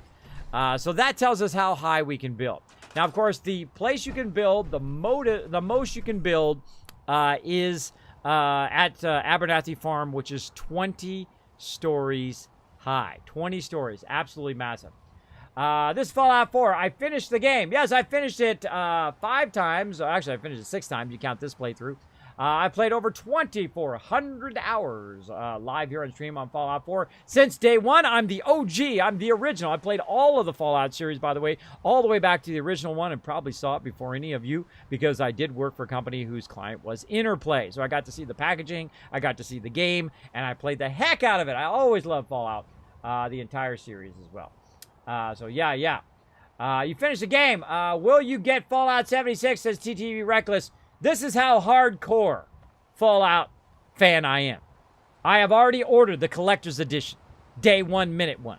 So that tells us how high we can build. Now, of course, the place you can build, the most you can build is at Abernathy Farm, which is 20 stories high. 20 stories, absolutely massive. This Fallout 4, I finished the game. Yes, I finished it 5 times. Actually, I finished it 6 times. You count this playthrough. I played over 2,400 hours live here on stream on Fallout 4. Since day one, I'm the OG. I'm the original. I played all of the Fallout series, by the way, all the way back to the original one, and probably saw it before any of you because I did work for a company whose client was Interplay. So I got to see the packaging, I got to see the game, and I played the heck out of it. I always love Fallout, the entire series as well. So yeah. You finished the game. Will you get Fallout 76, says TTV Reckless. This is how hardcore Fallout fan I am. I have already ordered the collector's edition, day 1, minute 1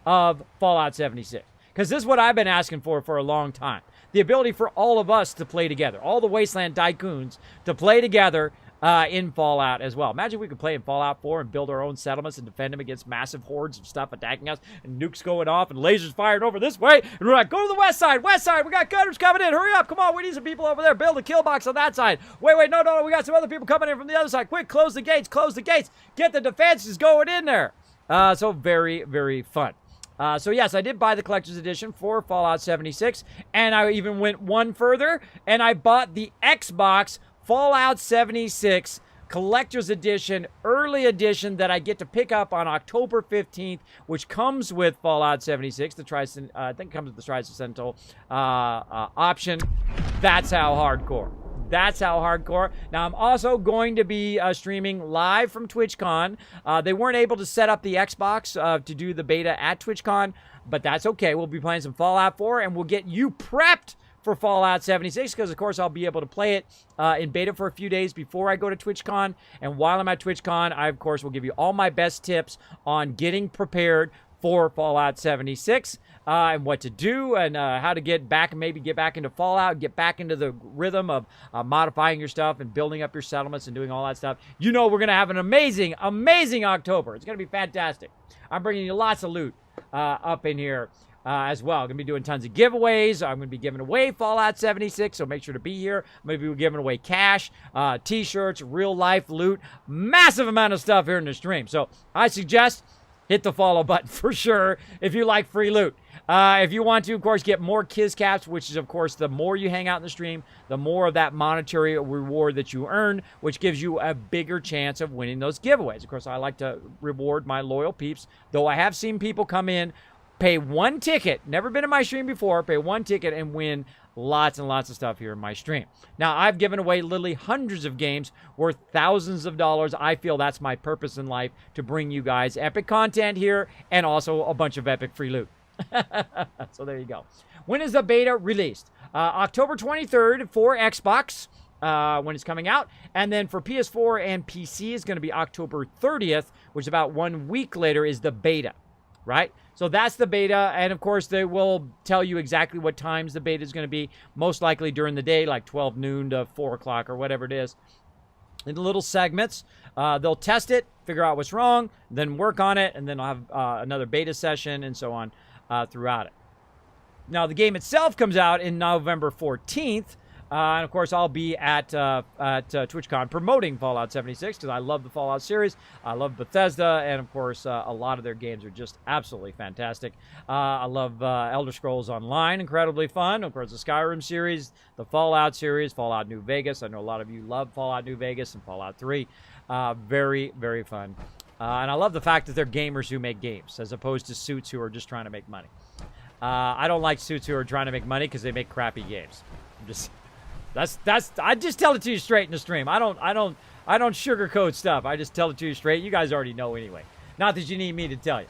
of Fallout 76. Because this is what I've been asking for a long time. The ability for all of us to play together. All the Wasteland tycoons to play together in Fallout as well. Imagine we could play in Fallout 4 and build our own settlements and defend them against massive hordes of stuff attacking us and nukes going off and lasers fired over this way. And we're like, go to the west side, we got gunners coming in, hurry up, come on, we need some people over there, build a kill box on that side. Wait, no, we got some other people coming in from the other side. Quick, close the gates, get the defenses going in there. So very, very fun. So yes, I did buy the collector's edition for Fallout 76, and I even went one further, and I bought the Xbox Fallout 76 Collector's Edition, early edition that I get to pick up on October 15th, which comes with Fallout 76. I think it comes with the Tricentennial option. That's how hardcore. Now, I'm also going to be streaming live from TwitchCon. They weren't able to set up the Xbox to do the beta at TwitchCon, but that's okay. We'll be playing some Fallout 4, and we'll get you prepped for Fallout 76, because of course I'll be able to play it in beta for a few days before I go to TwitchCon. And while I'm at TwitchCon, I of course will give you all my best tips on getting prepared for Fallout 76 and what to do and how to get back and maybe get back into Fallout, get back into the rhythm of modifying your stuff and building up your settlements and doing all that stuff. You know, we're going to have an amazing October. It's going to be fantastic. I'm bringing you lots of loot up in here as well. I'm going to be doing tons of giveaways. I'm going to be giving away Fallout 76, so make sure to be here. I'm going to be giving away cash, t-shirts, real-life loot, massive amount of stuff here in the stream. So I suggest hit the follow button for sure if you like free loot. If you want to, of course, get more Kiz Caps, which is, of course, the more you hang out in the stream, the more of that monetary reward that you earn, which gives you a bigger chance of winning those giveaways. Of course, I like to reward my loyal peeps, though I have seen people come in, pay 1 ticket, never been in my stream before, pay 1 ticket and win lots and lots of stuff here in my stream. Now, I've given away literally hundreds of games worth thousands of dollars. I feel that's my purpose in life, to bring you guys epic content here and also a bunch of epic free loot. So there you go. When is the beta released? October 23rd for Xbox when it's coming out. And then for PS4 and PC is going to be October 30th, which is about 1 week later is the beta, right? So that's the beta, and of course they will tell you exactly what times the beta is going to be, most likely during the day, like 12 noon to 4 o'clock or whatever it is, in little segments. They'll test it, figure out what's wrong, then work on it, and then I'll have another beta session and so on throughout it. Now, the game itself comes out in November 14th, and of course, I'll be at TwitchCon promoting Fallout 76 because I love the Fallout series. I love Bethesda, and of course, a lot of their games are just absolutely fantastic. I love Elder Scrolls Online, incredibly fun. Of course, the Skyrim series, the Fallout series, Fallout New Vegas. I know a lot of you love Fallout New Vegas and Fallout 3. Very, very fun. And I love the fact that they're gamers who make games as opposed to suits who are just trying to make money. I don't like suits who are trying to make money because they make crappy games. I just tell it to you straight in the stream. I don't sugarcoat stuff. I just tell it to you straight. You guys already know anyway. Not that you need me to tell you.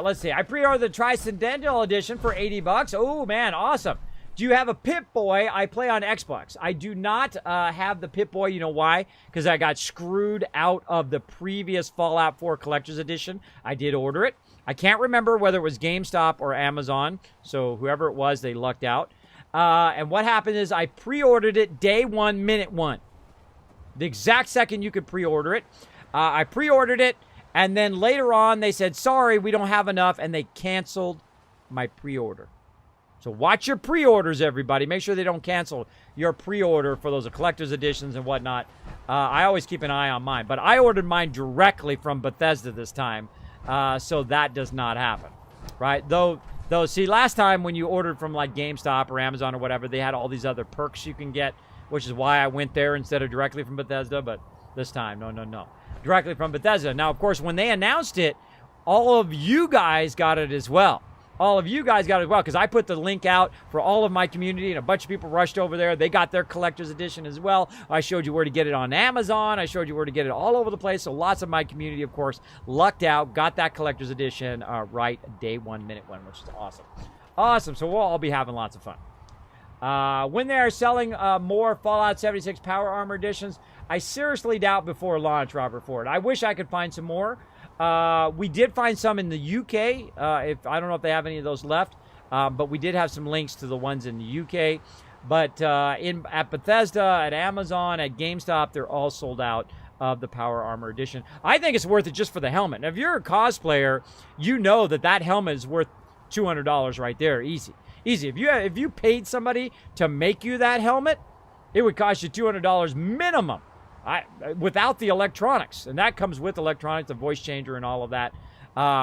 Let's see. I pre-ordered the Transcendental Edition for 80 bucks. Oh, man, awesome. Do you have a Pip-Boy? I play on Xbox. I do not have the Pip-Boy. You know why? Because I got screwed out of the previous Fallout 4 Collector's Edition. I did order it. I can't remember whether it was GameStop or Amazon. So whoever it was, they lucked out. And what happened is I pre-ordered it day one, minute one. The exact second you could pre-order it. I pre-ordered it. And then later on, they said, sorry, we don't have enough. And they canceled my pre-order. So watch your pre-orders, everybody. Make sure they don't cancel your pre-order for those collector's editions and whatnot. I always keep an eye on mine. But I ordered mine directly from Bethesda this time. So that does not happen. Right? Though, see, last time when you ordered from like GameStop or Amazon or whatever, they had all these other perks you can get, which is why I went there instead of directly from Bethesda. But this time, no. Directly from Bethesda. Now, of course, when they announced it, all of you guys got it as well. All of you guys got it as well, because I put the link out for all of my community, and a bunch of people rushed over there. They got their collector's edition as well. I showed you where to get it on Amazon. I showed you where to get it all over the place. So lots of my community, of course, lucked out, got that collector's edition right day one, minute one, which is awesome. Awesome. So we'll all be having lots of fun. When they are selling more Fallout 76 Power Armor editions, I seriously doubt before launch, Robert Ford. I wish I could find some more. We did find some in the UK. I don't know if they have any of those left, but we did have some links to the ones in the UK. But at Bethesda, at Amazon, at GameStop, they're all sold out of the Power Armor Edition. I think it's worth it just for the helmet. Now, if you're a cosplayer, you know that helmet is worth $200 right there, easy. Easy. If you paid somebody to make you that helmet, it would cost you $200 minimum. Without the electronics, and that comes with electronics, the voice changer and all of that,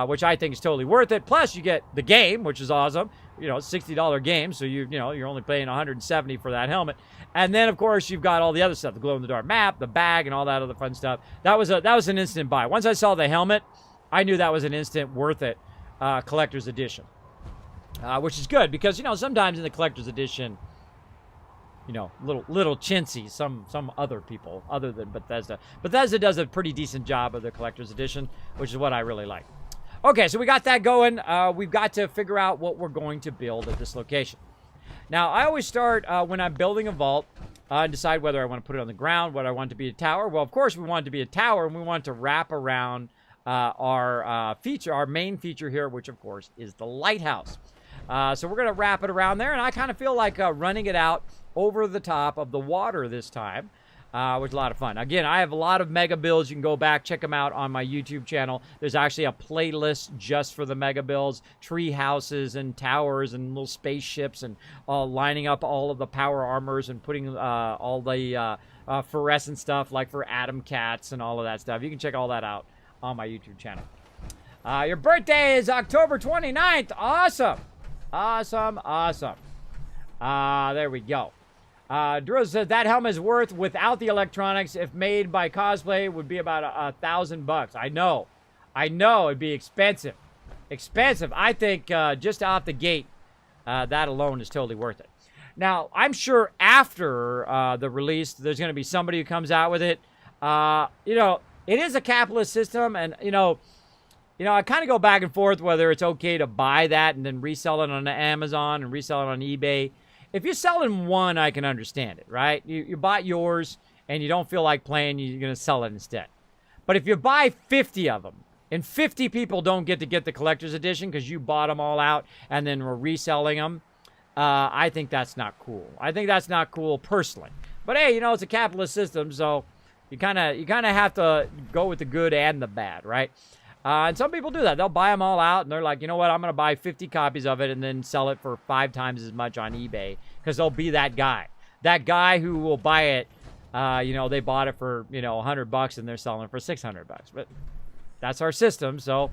which I think is totally worth it. Plus, you get the game, which is awesome. You know, it's a $60 game, so you're only paying $170 for that helmet. And then, of course, you've got all the other stuff: the glow-in-the-dark map, the bag, and all that other fun stuff. That was an instant buy. Once I saw the helmet, I knew that was an instant worth it collector's edition, which is good because sometimes in the collector's edition, little chintzy, some other people other than Bethesda. Bethesda does a pretty decent job of their collector's edition, which is what I really like. Okay, so we got that going. We've got to figure out what we're going to build at this location. Now, I always start when I'm building a vault and decide whether I want to put it on the ground, whether I want it to be a tower. Well, of course, we want it to be a tower, and we want it to wrap around our main feature here, which, of course, is the lighthouse. So we're going to wrap it around there, and I kind of feel like running it out over the top of the water this time, which is a lot of fun. Again, I have a lot of mega builds. You can go back, check them out on my YouTube channel. There's actually a playlist just for the mega builds, tree houses and towers and little spaceships and lining up all of the power armors and putting all the fluorescent stuff like for atom cats and all of that stuff. You can check all that out on my YouTube channel. Your birthday is October 29th. Awesome. Awesome. There we go. Drew says that helmet is worth without the electronics. If made by cosplay, it would be about $1,000. I know it'd be expensive. I think just out the gate, that alone is totally worth it. Now, I'm sure after the release, there's going to be somebody who comes out with it. It is a capitalist system, and I kind of go back and forth whether it's okay to buy that and then resell it on Amazon and resell it on eBay. If you're selling one, I can understand it, right? You bought yours and you don't feel like playing, you're going to sell it instead. But if you buy 50 of them and 50 people don't get to get the collector's edition because you bought them all out and then we're reselling them, I think that's not cool. I think that's not cool personally. But hey, it's a capitalist system, so you kind of have to go with the good and the bad, right? And some people do that. They'll buy them all out, and they're like, you know what, I'm going to buy 50 copies of it and then sell it for 5 times as much on eBay because they'll be that guy. That guy who will buy it, they bought it for, $100 and they're selling it for $600. But that's our system, so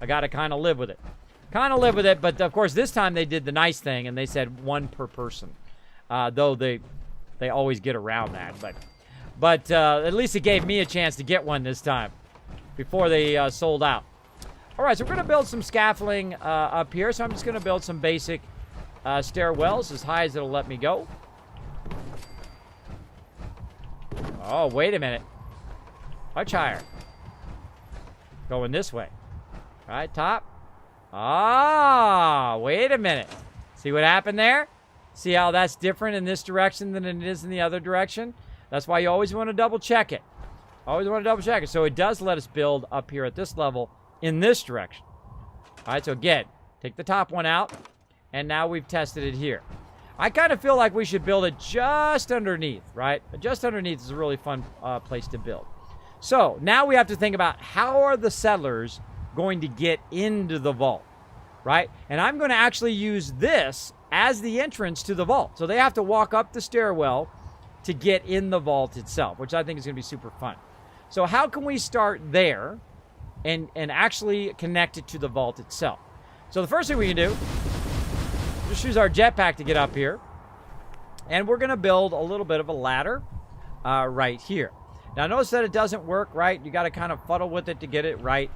I got to kind of live with it. But, of course, this time they did the nice thing, and they said 1 per person, though they always get around that. But at least it gave me a chance to get one this time before they sold out. All right, so we're going to build some scaffolding up here. So I'm just going to build some basic stairwells as high as it'll let me go. Oh, wait a minute. Much higher. Going this way. All right, top. Ah, wait a minute. See what happened there? See how that's different in this direction than it is in the other direction? That's why you always want to double check it. Always want to double check it. So it does let us build up here at this level in this direction. All right, so again, take the top one out, and now we've tested it here. I kind of feel like we should build it just underneath, right? Just underneath is a really fun place to build. So now we have to think about how are the settlers going to get into the vault, right? And I'm going to actually use this as the entrance to the vault. So they have to walk up the stairwell to get in the vault itself, which I think is going to be super fun. So how can we start there and actually connect it to the vault itself? So the first thing we can do, just use our jetpack to get up here. And we're going to build a little bit of a ladder right here. Now notice that it doesn't work, right? You got to kind of fuddle with it to get it right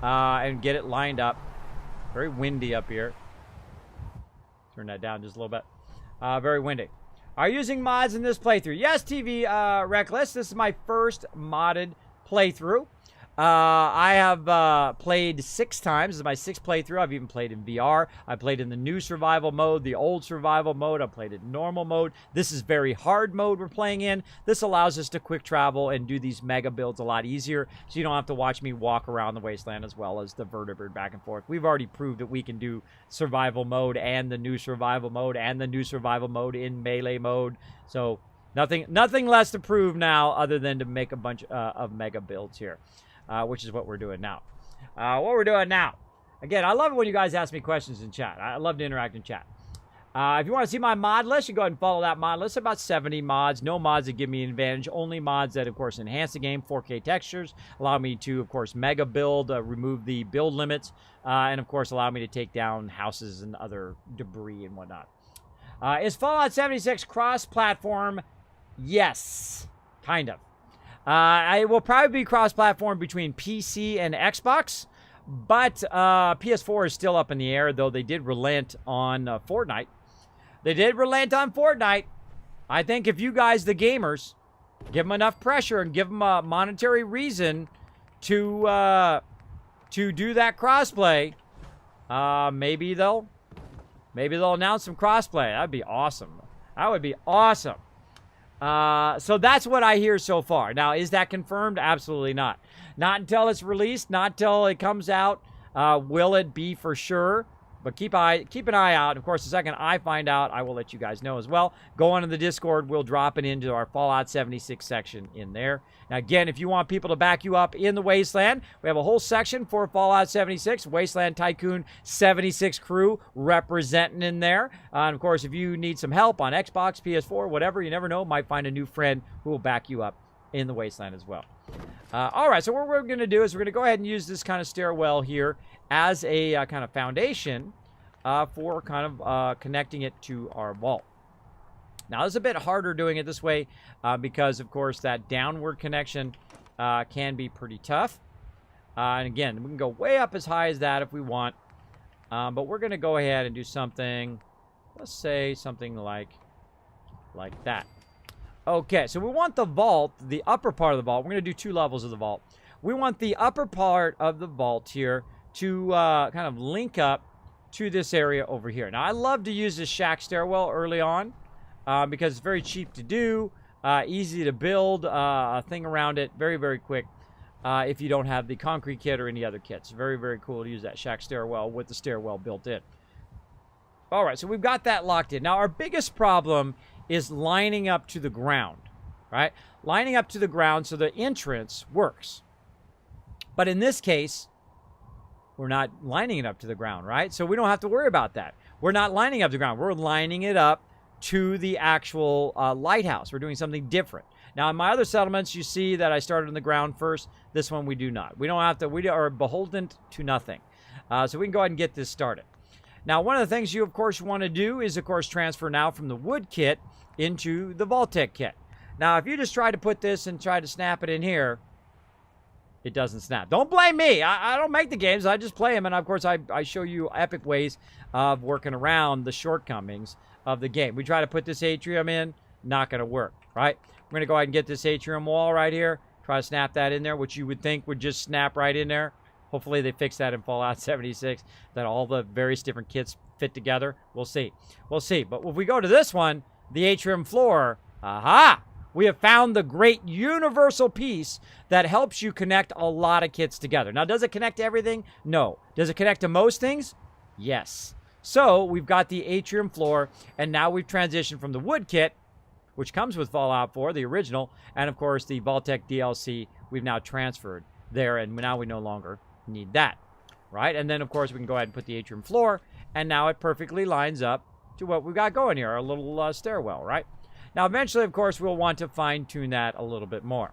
and get it lined up. Very windy up here. Turn that down just a little bit. Very windy. Are you using mods in this playthrough? Yes, TV Reckless. This is my first modded playthrough. I have played 6 times. This is my 6th playthrough. I've even played in VR. I played in the new survival mode, the old survival mode. I played in normal mode. This is very hard mode we're playing in. This allows us to quick travel and do these mega builds a lot easier, so you don't have to watch me walk around the wasteland as well as the vertebrate back and forth. We've already proved that we can do survival mode and the new survival mode and the new survival mode in melee mode. So nothing less to prove now other than to make a bunch of mega builds here. Which is what we're doing now. Again, I love it when you guys ask me questions in chat. I love to interact in chat. If you want to see my mod list, you go ahead and follow that mod list. About 70 mods. No mods that give me an advantage. Only mods that, of course, enhance the game. 4K textures. Allow me to, of course, mega build, remove the build limits. And, of course, allow me to take down houses and other debris and whatnot. Is Fallout 76 cross-platform? Yes. Kind of. I will probably be cross-platform between PC and Xbox, but PS4 is still up in the air, though they did relent on Fortnite. I think if you guys, the gamers, give them enough pressure and give them a monetary reason to do that crossplay, maybe they'll announce some crossplay. That'd be awesome. That would be awesome. So that's what I hear so far. Now, is that confirmed? Absolutely not. Not until it's released, not until it comes out, will it be for sure. But keep an eye out. Of course, the second I find out, I will let you guys know as well. Go on to the Discord. We'll drop it into our Fallout 76 section in there. Now, again, if you want people to back you up in the Wasteland, we have a whole section for Fallout 76, Wasteland Tycoon 76 crew representing in there. And, of course, if you need some help on Xbox, PS4, whatever, you never know, might find a new friend who will back you up in the Wasteland as well. All right, so what we're going to do is we're going to go ahead and use this kind of stairwell here as a kind of foundation for kind of connecting it to our vault. Now, it's a bit harder doing it this way because, of course, that downward connection can be pretty tough. And again, we can go way up as high as that if we want. But we're going to go ahead and do something, let's say something like that. Okay, so we want the vault, the upper part of the vault. We're going to do 2 levels of the vault. We want the upper part of the vault here to kind of link up to this area over here. Now, I love to use this shack stairwell early on because it's very cheap to do, easy to build a thing around it, very, very quick if you don't have the concrete kit or any other kits. Very, very cool to use that shack stairwell with the stairwell built in. All right, so we've got that locked in. Now, our biggest problem is lining up to the ground, right? Lining up to the ground so the entrance works. But in this case, we're not lining it up to the ground, right? So we don't have to worry about that. We're not lining up to the ground. We're lining it up to the actual lighthouse. We're doing something different. Now, in my other settlements, you see that I started on the ground first. This one we do not. We don't have to. We are beholden to nothing. So we can go ahead and get this started. Now, one of the things you, of course, want to do is, of course, transfer now from the wood kit into the vault-tec kit. Now, if you just try to put this and try to snap it in here, it doesn't snap. Don't blame me. I don't make the games. I just play them. And, of course, I show you epic ways of working around the shortcomings of the game. We try to put this atrium in, not going to work, right? We're going to go ahead and get this atrium wall right here. Try to snap that in there, which you would think would just snap right in there. Hopefully they fix that in Fallout 76, that all the various different kits fit together. We'll see. We'll see. But if we go to this one, the atrium floor, aha! We have found the great universal piece that helps you connect a lot of kits together. Now, does it connect to everything? No. Does it connect to most things? Yes. So, we've got the atrium floor, and now we've transitioned from the wood kit, which comes with Fallout 4, the original, and of course the vault-tec DLC we've now transferred there, and now we no longer need that, right? And then, of course, we can go ahead and put the atrium floor, and now it perfectly lines up to what we've got going here, our little stairwell, right? Now, eventually, of course, we'll want to fine-tune that a little bit more.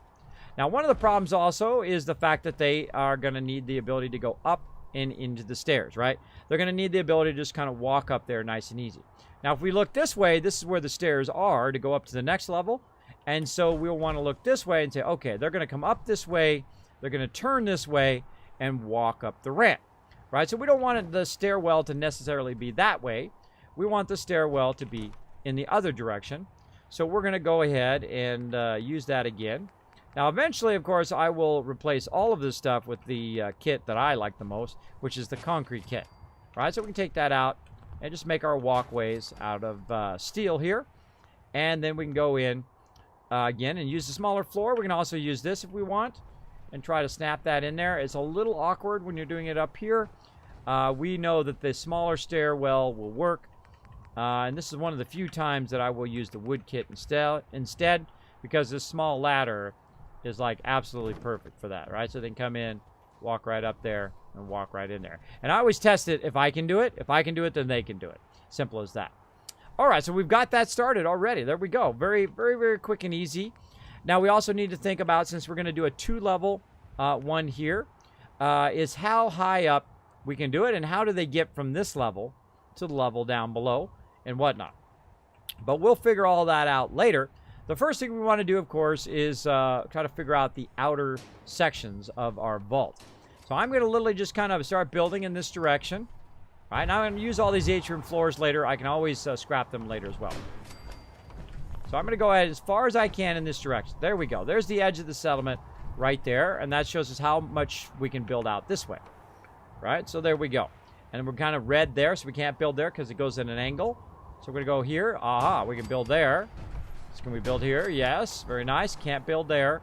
Now, one of the problems also is the fact that they are going to need the ability to go up and into the stairs, right? They're going to need the ability to just kind of walk up there nice and easy. Now, if we look this way, this is where the stairs are to go up to the next level. And so we'll want to look this way and say, okay, they're going to come up this way, they're going to turn this way, and walk up the ramp, right? So we don't want the stairwell to necessarily be that way. We want the stairwell to be in the other direction. So we're going to go ahead and use that again. Now, eventually, of course, I will replace all of this stuff with the kit that I like the most, which is the concrete kit. All right, so we can take that out and just make our walkways out of steel here. And then we can go in again and use the smaller floor. We can also use this if we want and try to snap that in there. It's a little awkward when you're doing it up here. We know that the smaller stairwell will work. And this is one of the few times that I will use the wood kit instead, because this small ladder is like absolutely perfect for that, right? So they can come in, walk right up there, and walk right in there. And I always test it if I can do it. If I can do it, then they can do it. Simple as that. All right, so we've got that started already. There we go. Very, very, very quick and easy. Now, we also need to think about, since we're going to do a 2-level one here, is how high up we can do it, and how do they get from this level to the level down below and whatnot. But we'll figure all that out later. The first thing we want to do, of course, is try to figure out the outer sections of our vault. So I'm going to literally just kind of start building in this direction. All right, now I'm going to use all these atrium floors later. I can always scrap them later as well. So I'm going to go ahead as far as I can in this direction. There we go. There's the edge of the settlement right there, and that shows us how much we can build out this way. Right, so there we go. And we're kind of red there, so we can't build there because it goes at an angle. So we're going to go here. Aha, we can build there. So can we build here? Yes, very nice. Can't build there.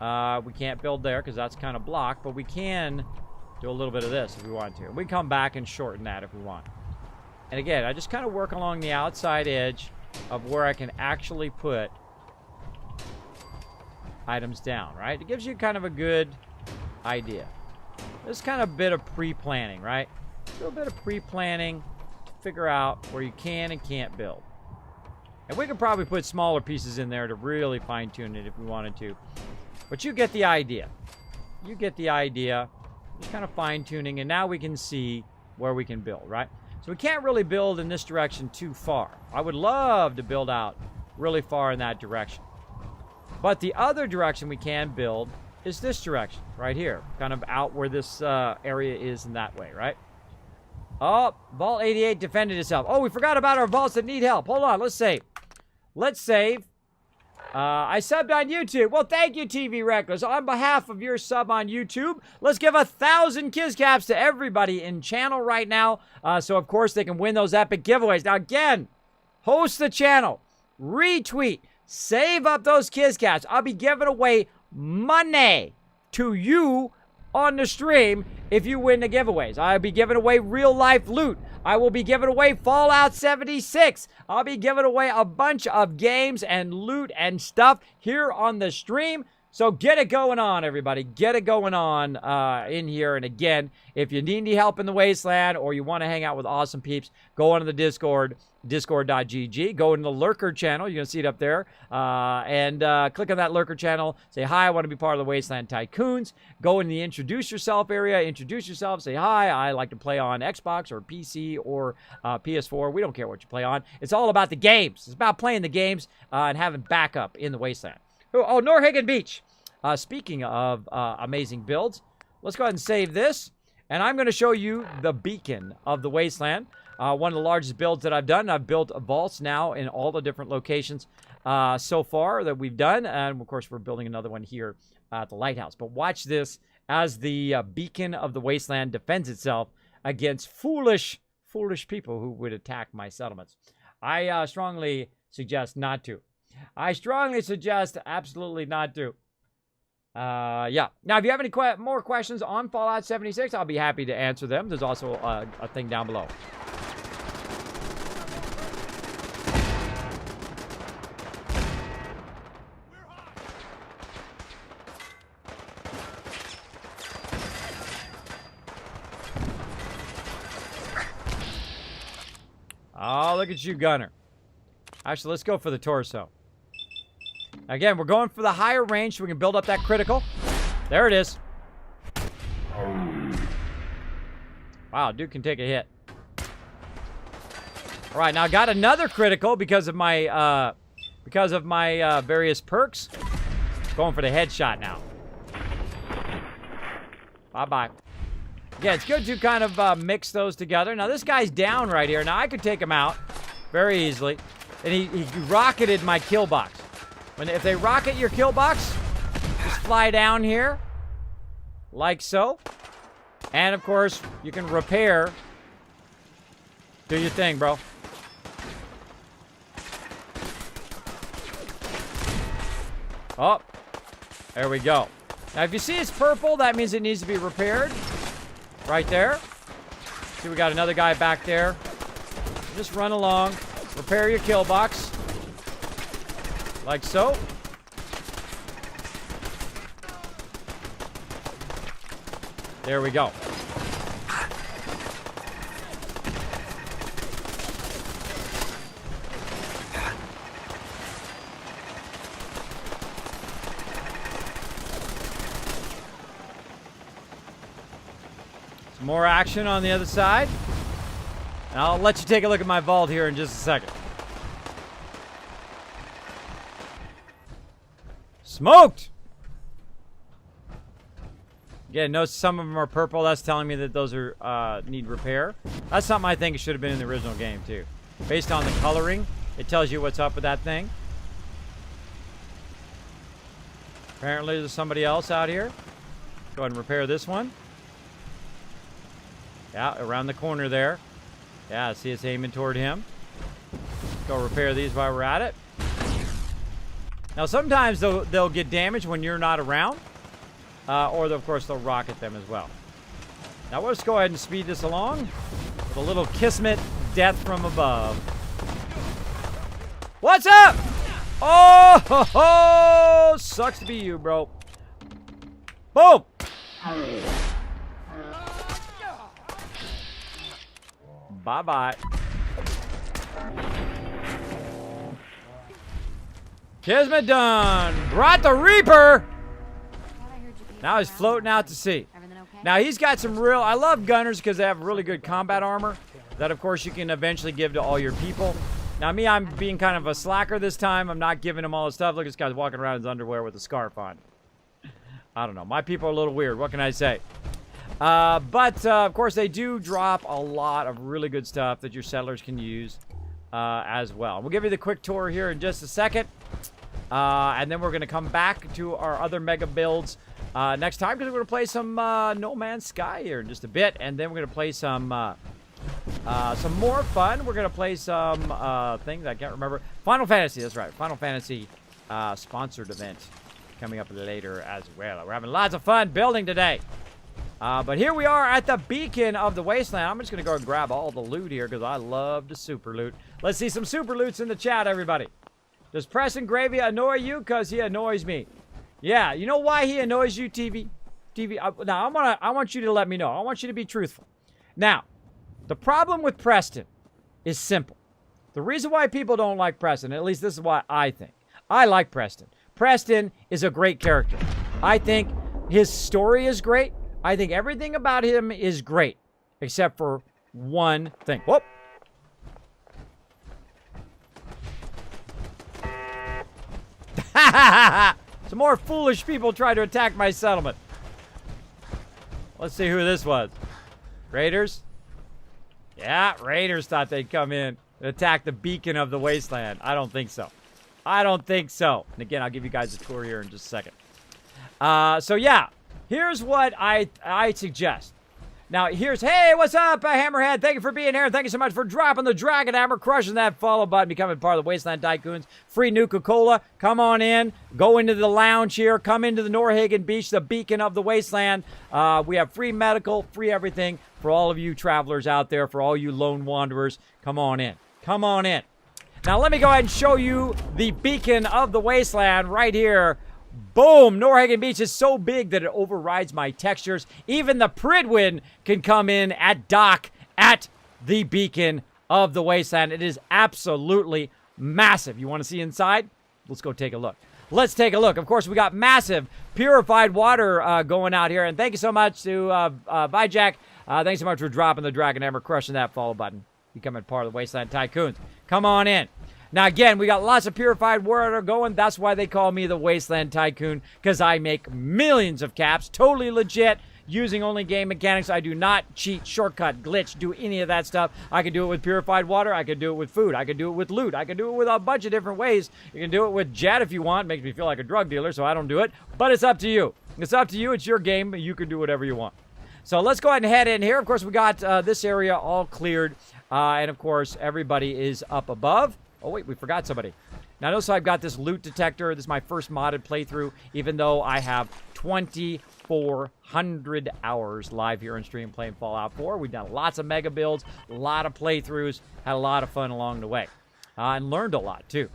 We can't build there because that's kind of blocked, but we can do a little bit of this if we want to. We can come back and shorten that if we want. And again, I just kind of work along the outside edge of where I can actually put items down, right? It gives you kind of a good idea. This is kind of a bit of pre-planning, right? A little bit of pre-planning to figure out where you can and can't build. And we could probably put smaller pieces in there to really fine-tune it if we wanted to. But you get the idea. You get the idea. Just kind of fine-tuning, and now we can see where we can build, right? So we can't really build in this direction too far. I would love to build out really far in that direction. But the other direction we can build is this direction, right here. Kind of out where this area is in that way, right? Oh, Vault 88 defended itself. Oh, we forgot about our vaults that need help. Hold on, let's save. Let's save. I subbed on YouTube. Well, thank you, TV Reckless. On behalf of your sub on YouTube, let's give 1,000 Kiz Caps to everybody in channel right now. So, of course, they can win those epic giveaways. Now, again, host the channel. Retweet. Save up those Kiz Caps. I'll be giving away money to you on the stream if you win the giveaways. I'll be giving away real-life loot. I will be giving away Fallout 76. I'll be giving away a bunch of games and loot and stuff here on the stream. So get it going on, everybody. Get it going on in here. And again, if you need any help in the Wasteland or you want to hang out with awesome peeps, go onto the Discord, discord.gg. Go into the Lurker channel. You're going to see it up there. And click on that Lurker channel. Say, hi, I want to be part of the Wasteland Tycoons. Go in the Introduce Yourself area. Introduce yourself. Say, hi, I like to play on Xbox or PC or PS4. We don't care what you play on. It's all about the games. It's about playing the games and having backup in the Wasteland. Oh, Norhagen Beach. Speaking of amazing builds, let's go ahead and save this. And I'm going to show you the beacon of the Wasteland. One of the largest builds that I've done. I've built vaults now in all the different locations so far that we've done. And, of course, we're building another one here at the lighthouse. But watch this as the beacon of the wasteland defends itself against foolish people who would attack my settlements. I strongly suggest not to. I strongly suggest absolutely not to. Yeah. Now, if you have any more questions on Fallout 76, I'll be happy to answer them. There's also a thing down below. Oh, look at you, Gunner. Actually, let's go for the torso. Again, we're going for the higher range so we can build up that critical. There it is. Wow, dude can take a hit. All right, now I got another critical because of my various perks. Going for the headshot now. Bye-bye. Yeah, it's good to kind of mix those together. Now, this guy's down right here. Now, I could take him out very easily. And he rocketed my kill box. If they rocket your kill box, just fly down here. Like so. And, of course, you can repair. Do your thing, bro. Oh. There we go. Now, if you see it's purple, that means it needs to be repaired. Right there. See, we got another guy back there. Just run along. Repair your kill box. Like so. There we go. Some more action on the other side. And I'll let you take a look at my vault here in just a second. Smoked! Again, notice some of them are purple. That's telling me that those are need repair. That's something I think should have been in the original game, too. Based on the coloring, it tells you what's up with that thing. Apparently, there's somebody else out here. Go ahead and repair this one. Yeah, around the corner there. Yeah, see it's aiming toward him. Go repair these while we're at it. Now, sometimes they'll get damaged when you're not around. Or, of course, they'll rocket them as well. Now, let's go ahead and speed this along with a little Kismet death from above. What's up? Oh, ho, ho! Sucks to be you, bro. Boom! Bye-bye. Kismet done. Brought the Reaper. Now he's floating out to sea. Now he's got some real... I love gunners because they have really good combat armor that, of course, you can eventually give to all your people. Now me, I'm being kind of a slacker this time. I'm not giving him all the stuff. Look, this guy's walking around in his underwear with a scarf on. I don't know. My people are a little weird. What can I say? But of course, they do drop a lot of really good stuff that your settlers can use as well. We'll give you the quick tour here in just a second. And then we're going to come back to our other mega builds next time, because we're going to play some No Man's Sky here in just a bit. And then we're going to play some more fun. We're going to play some things I can't remember. Final Fantasy, that's right. Final Fantasy sponsored event coming up later as well. We're having lots of fun building today. But here we are at the beacon of the wasteland. I'm just going to go and grab all the loot here because I love to super loot. Let's see some super loots in the chat, everybody. Does Preston Gravy annoy you? Because he annoys me. Yeah, you know why he annoys you, TV? Now, I want you to let me know. I want you to be truthful. Now, the problem with Preston is simple. The reason why people don't like Preston, at least this is what I think. I like Preston. Preston is a great character. I think his story is great. I think everything about him is great, except for one thing. Whoop. Some more foolish people try to attack my settlement. Let's see who this was. Raiders? Yeah, Raiders thought they'd come in and attack the beacon of the wasteland. I don't think so. I don't think so. And again, I'll give you guys a tour here in just a second. So yeah. here's what I suggest. Now, hey, what's up, Hammerhead? Thank you for being here. Thank you so much for dropping the Dragon Hammer, crushing that follow button, becoming part of the Wasteland Tycoons. Free Nuka-Cola. Come on in. Go into the lounge here. Come into the Norhagen Beach, the beacon of the Wasteland. We have free medical, free everything for all of you travelers out there, for all you lone wanderers. Come on in. Come on in. Now, let me go ahead and show you the beacon of the Wasteland right here. Boom! Norhagen Beach is so big that it overrides my textures. Even the Pridwin can come in at dock at the beacon of the Wasteland. It is absolutely massive. You want to see inside? Let's go take a look. Let's take a look. Of course, we got massive purified water going out here. And thank you so much to Vijack. Thanks so much for dropping the Dragon Hammer, crushing that follow button, becoming part of the Wasteland Tycoons. Come on in. Now, again, we got lots of purified water going. That's why they call me the Wasteland Tycoon, because I make millions of caps, totally legit, using only game mechanics. I do not cheat, shortcut, glitch, do any of that stuff. I can do it with purified water. I can do it with food. I can do it with loot. I can do it with a bunch of different ways. You can do it with jet if you want. Makes me feel like a drug dealer, so I don't do it. But it's up to you. It's up to you. It's your game. You can do whatever you want. So let's go ahead and head in here. Of course, we got this area all cleared. And, of course, everybody is up above. Oh, wait, we forgot somebody. Now, notice I've got this loot detector. This is my first modded playthrough, even though I have 2,400 hours live here in stream playing Fallout 4. We've done lots of mega builds, a lot of playthroughs, had a lot of fun along the way, and learned a lot, too.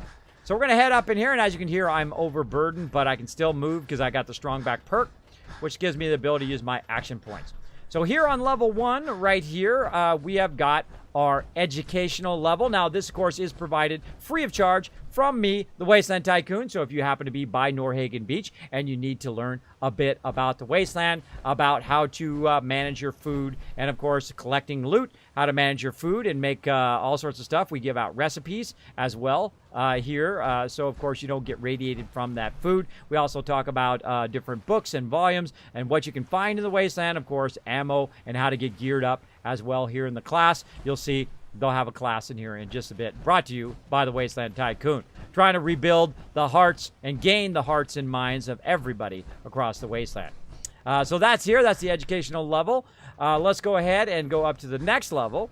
So we're going to head up in here, and as you can hear, I'm overburdened, but I can still move because I got the strong back perk, which gives me the ability to use my action points. So here on level 1, right here, we have got our educational level. Now, this, of course, is provided free of charge from me, the Wasteland Tycoon. So if you happen to be by Norhagen Beach and you need to learn a bit about the Wasteland, about how to manage your food, and, of course, collecting loot, how to manage your food and make all sorts of stuff. We give out recipes as well here. So, of course, you don't get radiated from that food. We also talk about different books and volumes and what you can find in the Wasteland, of course, ammo, and how to get geared up as well here in the class. You'll see they'll have a class in here in just a bit, brought to you by the Wasteland Tycoon, trying to rebuild the hearts and gain the hearts and minds of everybody across the Wasteland. So that's here. That's the educational level. Let's go ahead and go up to the next level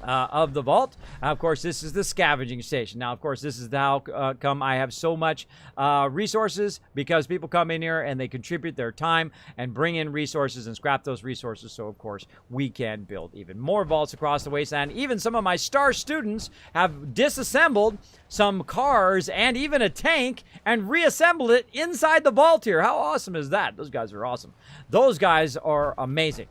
of the vault. Of course, this is the scavenging station. Now, of course, this is how come I have so much resources, because people come in here and they contribute their time and bring in resources and scrap those resources. So, of course, we can build even more vaults across the Wasteland. Even some of my star students have disassembled some cars and even a tank and reassembled it inside the vault here. How awesome is that? Those guys are awesome. Those guys are amazing.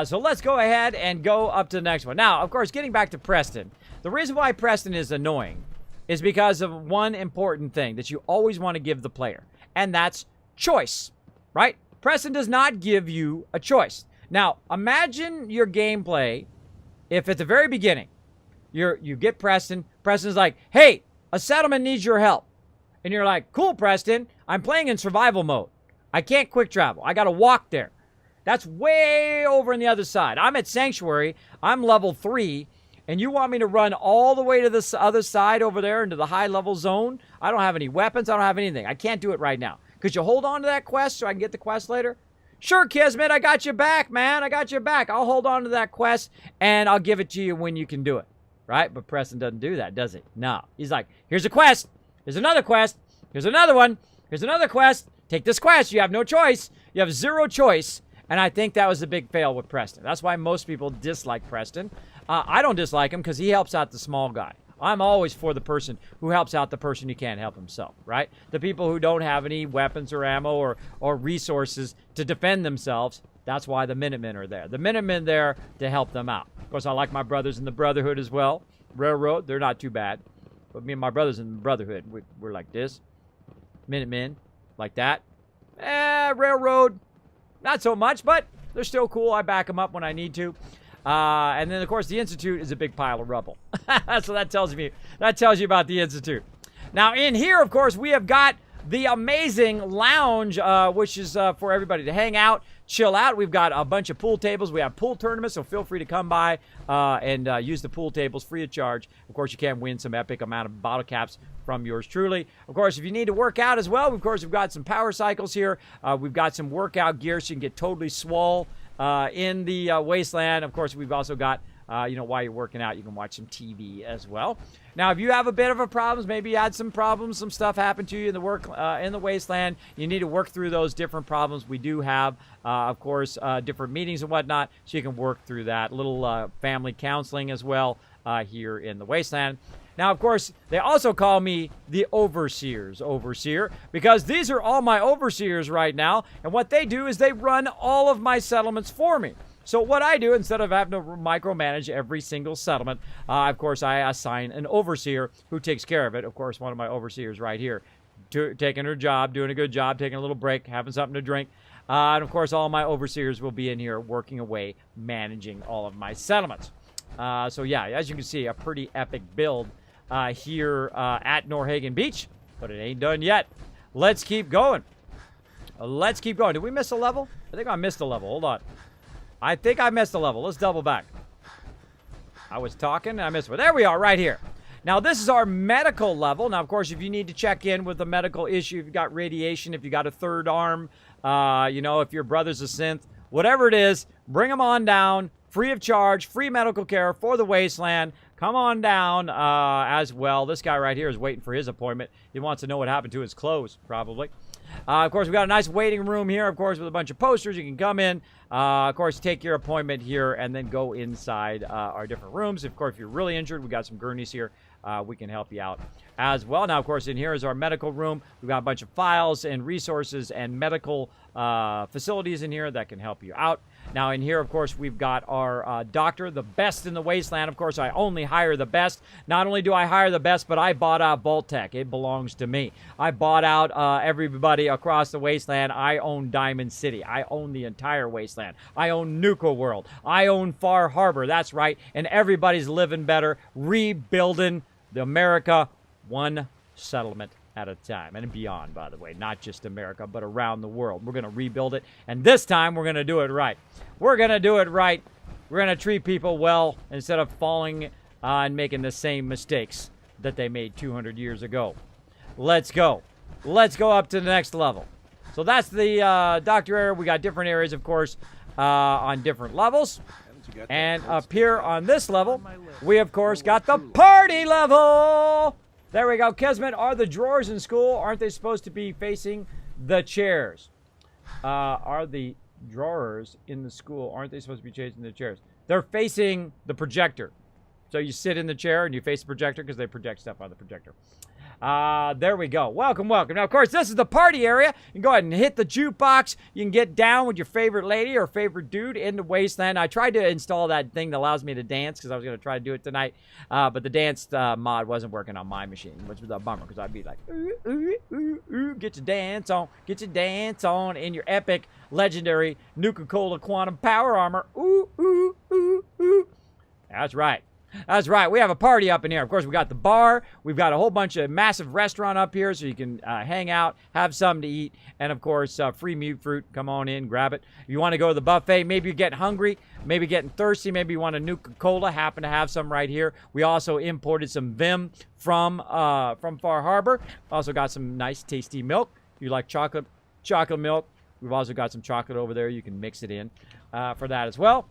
So let's go ahead and go up to the next one. Now, of course, getting back to Preston. The reason why Preston is annoying is because of one important thing that you always want to give the player, and that's choice, right? Preston does not give you a choice. Now, imagine your gameplay if at the very beginning you get Preston. Preston's like, hey, a settlement needs your help. And you're like, cool, Preston. I'm playing in survival mode. I can't quick travel. I got to walk there. That's way over on the other side. I'm at Sanctuary. I'm level 3. And you want me to run all the way to the other side over there into the high-level zone? I don't have any weapons. I don't have anything. I can't do it right now. Could you hold on to that quest so I can get the quest later? Sure, Kismet. I got your back, man. I got your back. I'll hold on to that quest, and I'll give it to you when you can do it. Right? But Preston doesn't do that, does he? No. He's like, here's a quest. Here's another quest. Here's another one. Here's another quest. Take this quest. You have no choice. You have zero choice. And I think that was a big fail with Preston. That's why most people dislike Preston. I don't dislike him because he helps out the small guy. I'm always for the person who helps out the person who can't help himself, right? The people who don't have any weapons or ammo or resources to defend themselves. That's why the Minutemen are there. The Minutemen there to help them out. Of course, I like my brothers in the Brotherhood as well. Railroad, they're not too bad. But me and my brothers in the Brotherhood, we're like this. Minutemen, like that. Railroad, not so much, but they're still cool. I back them up when I need to. And then, of course, the Institute is a big pile of rubble. So that tells you about the Institute. Now, in here, of course, we have got the amazing lounge, which is for everybody to hang out, chill out. We've got a bunch of pool tables. We have pool tournaments, so feel free to come by and use the pool tables free of charge. Of course, you can win some epic amount of bottle caps from yours truly. Of course, if you need to work out as well, of course, we've got some power cycles here. We've got some workout gear so you can get totally swole in the wasteland. Of course, we've also got, while you're working out, you can watch some TV as well. Now, if you have a bit of a problem, maybe you had some problems, some stuff happened to you in the wasteland, you need to work through those different problems. We do have, of course, different meetings and whatnot, so you can work through that. Little family counseling as well here in the wasteland. Now, of course, they also call me the Overseer, because these are all my overseers right now, and what they do is they run all of my settlements for me. So what I do, instead of having to micromanage every single settlement, of course, I assign an overseer who takes care of it. Of course, one of my overseers right here, taking her job, doing a good job, taking a little break, having something to drink. And, of course, all my overseers will be in here working away, managing all of my settlements. So, yeah, as you can see, a pretty epic build here at Norhagen Beach, but it ain't done yet. Let's keep going. Let's keep going. Did we miss a level? I think I missed a level. Hold on. I think I missed a level. Let's double back. I was talking and I missed one. There we are, right here. Now, this is our medical level. Now, of course, if you need to check in with a medical issue, if you've got radiation, if you got a third arm, if your brother's a synth, whatever it is, bring them on down. Free of charge, free medical care for the wasteland. Come on down as well. This guy right here is waiting for his appointment. He wants to know what happened to his clothes, probably. Of course, we got a nice waiting room here, of course, with a bunch of posters. You can come in, of course, take your appointment here, and then go inside our different rooms. Of course, if you're really injured, we got some gurneys here. We can help you out as well. Now, of course, in here is our medical room. We've got a bunch of files and resources and medical facilities in here that can help you out. Now, in here, of course, we've got our doctor, the best in the wasteland. Of course, I only hire the best. Not only do I hire the best, but I bought out vault-tec. It belongs to me. I bought out everybody across the wasteland. I own Diamond City. I own the entire wasteland. I own Nuka World. I own Far Harbor. That's right. And everybody's living better, rebuilding the America one settlement at a time, and beyond, by the way, not just America, but around the world. We're going to rebuild it, and this time we're going to do it right. We're going to do it right. We're going to treat people well instead of falling and making the same mistakes that they made 200 years ago. Let's go. Let's go up to the next level. So that's the doctor area. We got different areas, of course, on different levels. And up here on this level, we, of course, got the party level. There we go. Kismet, are the drawers in school, aren't they supposed to be facing the chairs? Are the drawers in the school, aren't they supposed to be facing the chairs? They're facing the projector. So you sit in the chair and you face the projector because they project stuff on the projector. There we go. Welcome, welcome. Now, of course, this is the party area. You can go ahead and hit the jukebox. You can get down with your favorite lady or favorite dude in the wasteland. I tried to install that thing that allows me to dance because I was going to try to do it tonight. But the dance mod wasn't working on my machine, which was a bummer because I'd be like, ooh, ooh, ooh, ooh, get your dance on. Get your dance on in your epic, legendary Nuka-Cola Quantum Power Armor. Ooh, ooh, ooh, ooh. That's right. That's right. We have a party up in here. Of course, we got the bar. We've got a whole bunch of massive restaurant up here so you can hang out, have something to eat, and, of course, free mute fruit. Come on in, grab it. If you want to go to the buffet, maybe you're getting hungry, maybe getting thirsty, maybe you want a Nuka-Cola, happen to have some right here. We also imported some Vim from Far Harbor. Also got some nice, tasty milk. If you like chocolate milk, we've also got some chocolate over there. You can mix it in for that as well.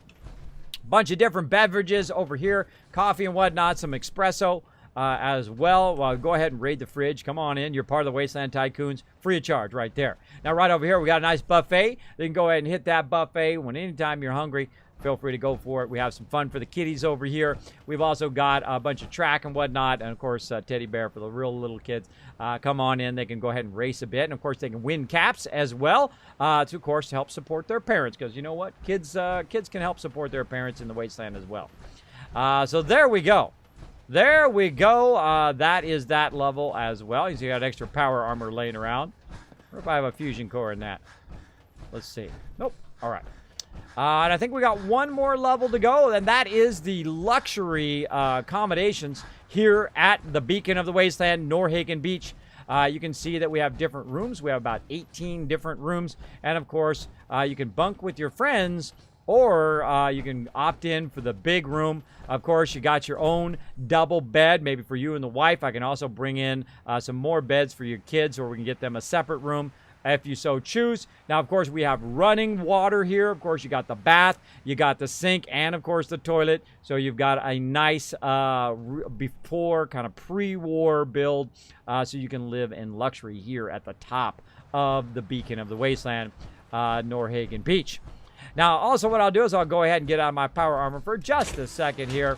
Bunch of different beverages over here, coffee and whatnot, some espresso as well. Well, go ahead and raid the fridge. Come on in. You're part of the Wasteland Tycoons, free of charge right there. Now, right over here, we got a nice buffet. You can go ahead and hit that buffet when anytime you're hungry. Feel free to go for it. We have some fun for the kiddies over here. We've also got a bunch of track and whatnot, and, of course, teddy bear for the real little kids. Come on in. They can go ahead and race a bit, and, of course, they can win caps as well to, of course, help support their parents, because you know what? Kids can help support their parents in the wasteland as well. So there we go. There we go. That is that level as well. You see, you got extra power armor laying around. Or if I have a fusion core in that. Let's see. Nope. All right. And I think we got one more level to go, and that is the luxury accommodations here at the Beacon of the Wasteland, Norhagen Beach. You can see that we have different rooms. We have about 18 different rooms. And, of course, you can bunk with your friends, or you can opt in for the big room. Of course, you got your own double bed, maybe for you and the wife. I can also bring in some more beds for your kids, or we can get them a separate room if you so choose. Now, of course, we have running water here. Of course, you got the bath, you got the sink, and, of course, the toilet. So you've got a nice before, kind of pre-war build, so you can live in luxury here at the top of the Beacon of the Wasteland, Norhagen Beach. Now, also what I'll do is I'll go ahead and get out my power armor for just a second here.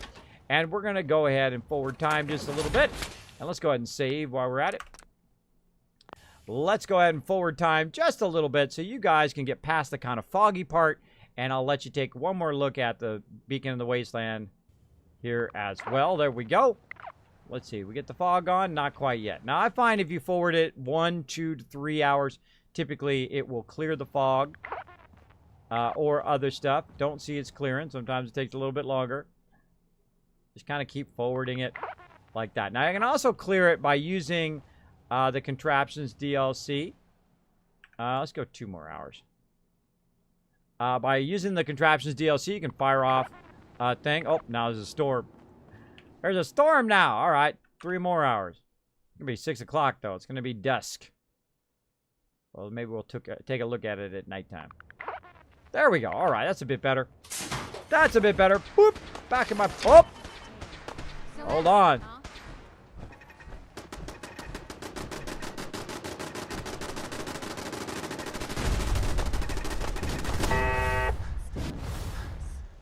And we're going to go ahead and forward time just a little bit. And let's go ahead and save while we're at it. Let's go ahead and forward time just a little bit so you guys can get past the kind of foggy part. And I'll let you take one more look at the Beacon of the Wasteland here as well. There we go. Let's see. We get the fog on? Not quite yet. Now, I find if you forward it 1, 2 to 3 hours, typically it will clear the fog. Or other stuff. Don't see it's clearing. Sometimes it takes a little bit longer. Just kind of keep forwarding it like that. Now, I can also clear it by using the Contraptions DLC. Let's go 2 more hours. By using the Contraptions DLC, you can fire off a thing. Oh, now there's a storm. There's a storm now. All right. 3 more hours. It's going to be 6 o'clock, though. It's going to be dusk. Well, maybe we'll take a look at it at nighttime. There we go. All right, that's a bit better. That's a bit better. Boop. Back in my... Oh! Hold on.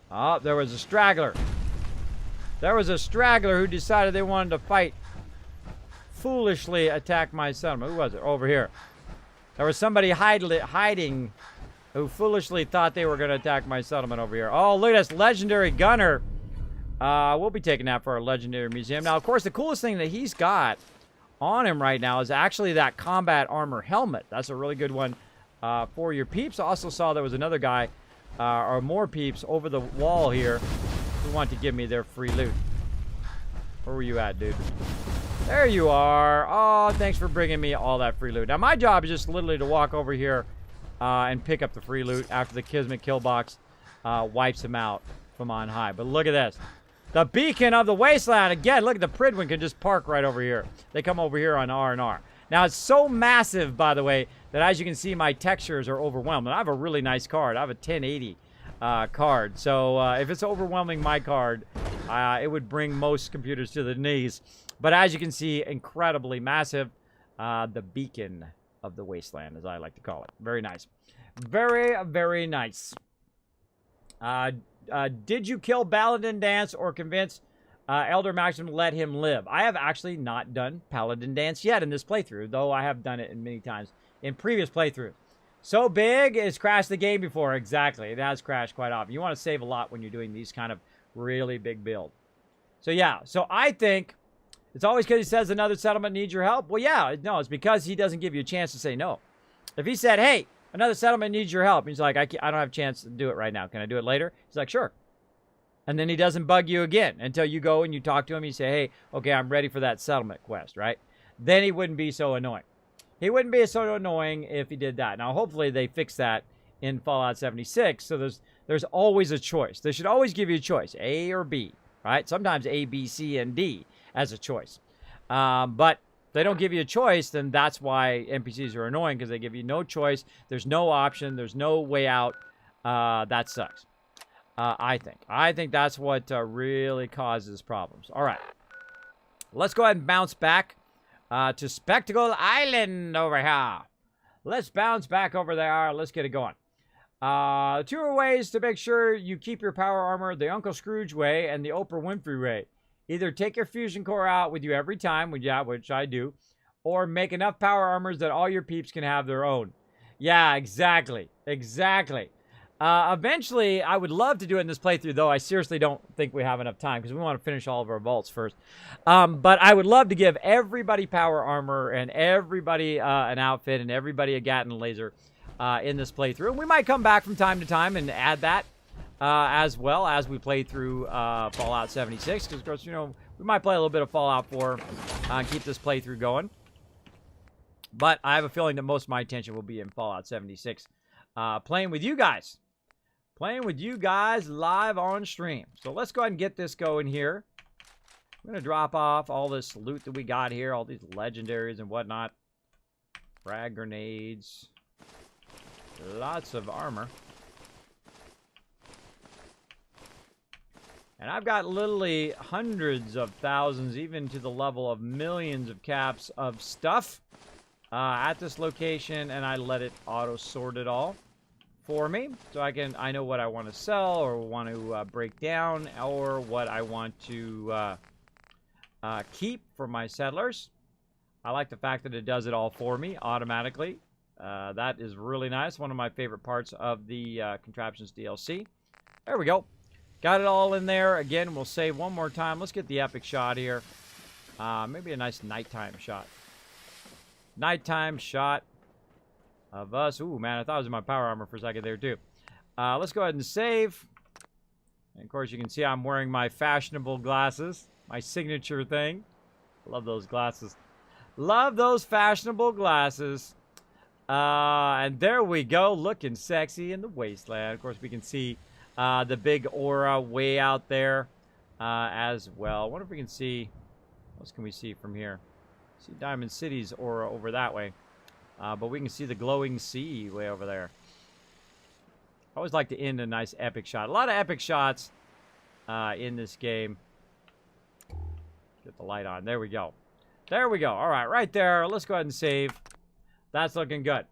Oh, there was a straggler. There was a straggler who decided they wanted to fight. Foolishly attack my settlement. Who was it? Over here. There was somebody hiding... who foolishly thought they were going to attack my settlement over here. Oh, look at this legendary gunner. We'll be taking that for our legendary museum. Now, of course, the coolest thing that he's got on him right now is actually that combat armor helmet. That's a really good one for your peeps. I also saw there was another guy, or more peeps, over the wall here who want to give me their free loot. Where were you at, dude? There you are. Oh, thanks for bringing me all that free loot. Now, my job is just literally to walk over here and pick up the free loot after the Kismet kill box wipes him out from on high. But look at this. The Beacon of the Wasteland. Again, look at the Pridwin can just park right over here. They come over here on R&R. Now, it's so massive, by the way, that as you can see, my textures are overwhelmed. And I have a really nice card. I have a 1080 card. So if it's overwhelming my card, it would bring most computers to the knees. But as you can see, incredibly massive. The Beacon of the Wasteland, as I like to call it. Very nice. Very, very nice. Did you kill Paladin Dance or convince Elder Maxim to let him live? I have actually not done Paladin Dance yet in this playthrough, though I have done it many times in previous playthroughs. So big, it's crashed the game before. Exactly. It has crashed quite often. You want to save a lot when you're doing these kind of really big builds. So yeah, so I think it's always because he says another settlement needs your help. Well, yeah, no, it's because he doesn't give you a chance to say no. If he said, hey, another settlement needs your help, he's like, I don't have a chance to do it right now. Can I do it later? He's like, sure. And then he doesn't bug you again until you go and you talk to him. You say, hey, okay, I'm ready for that settlement quest, right? Then he wouldn't be so annoying. He wouldn't be so annoying if he did that. Now, hopefully they fix that in Fallout 76. So there's always a choice. They should always give you a choice, A or B, right? Sometimes A, B, C, and D as a choice. But if they don't give you a choice, then that's why NPCs are annoying, because they give you no choice. There's no option. There's no way out. That sucks. I think that's what really causes problems. All right. Let's go ahead and bounce back to Spectacle Island over here. Let's bounce back over there. Let's get it going. 2 ways to make sure you keep your power armor: the Uncle Scrooge way and the Oprah Winfrey way. Either take your fusion core out with you every time, which I do, or make enough power armors that all your peeps can have their own. Yeah, exactly. Exactly. Eventually, I would love to do it in this playthrough, though I seriously don't think we have enough time because we want to finish all of our vaults first. But I would love to give everybody power armor and everybody an outfit and everybody a Gatling laser in this playthrough. And we might come back from time to time and add that as well as we play through Fallout 76. Because, of course, you know, we might play a little bit of Fallout 4 and keep this playthrough going. But I have a feeling that most of my attention will be in Fallout 76. Playing with you guys. Playing with you guys live on stream. So let's go ahead and get this going here. I'm going to drop off all this loot that we got here. All these legendaries and whatnot. Frag grenades. Lots of armor. And I've got literally hundreds of thousands, even to the level of millions of caps of stuff at this location. And I let it auto-sort it all for me, so I know what I want to sell or want to break down, or what I want to keep for my settlers. I like the fact that it does it all for me automatically. That is really nice. One of my favorite parts of the Contraptions DLC. There we go. Got it all in there. Again, we'll save one more time. Let's get the epic shot here. Maybe a nice nighttime shot. Nighttime shot of us. Ooh, man, I thought it was in my power armor for a second there, too. Let's go ahead and save. And, of course, you can see I'm wearing my fashionable glasses. My signature thing. Love those glasses. Love those fashionable glasses. And there we go. Looking sexy in the wasteland. Of course, we can see the big aura way out there as well. I wonder if we can see... What else can we see from here? See Diamond City's aura over that way. But we can see the glowing sea way over there. I always like to end a nice epic shot. A lot of epic shots in this game. Get the light on. There we go. There we go. All right, right there. Let's go ahead and save. That's looking good.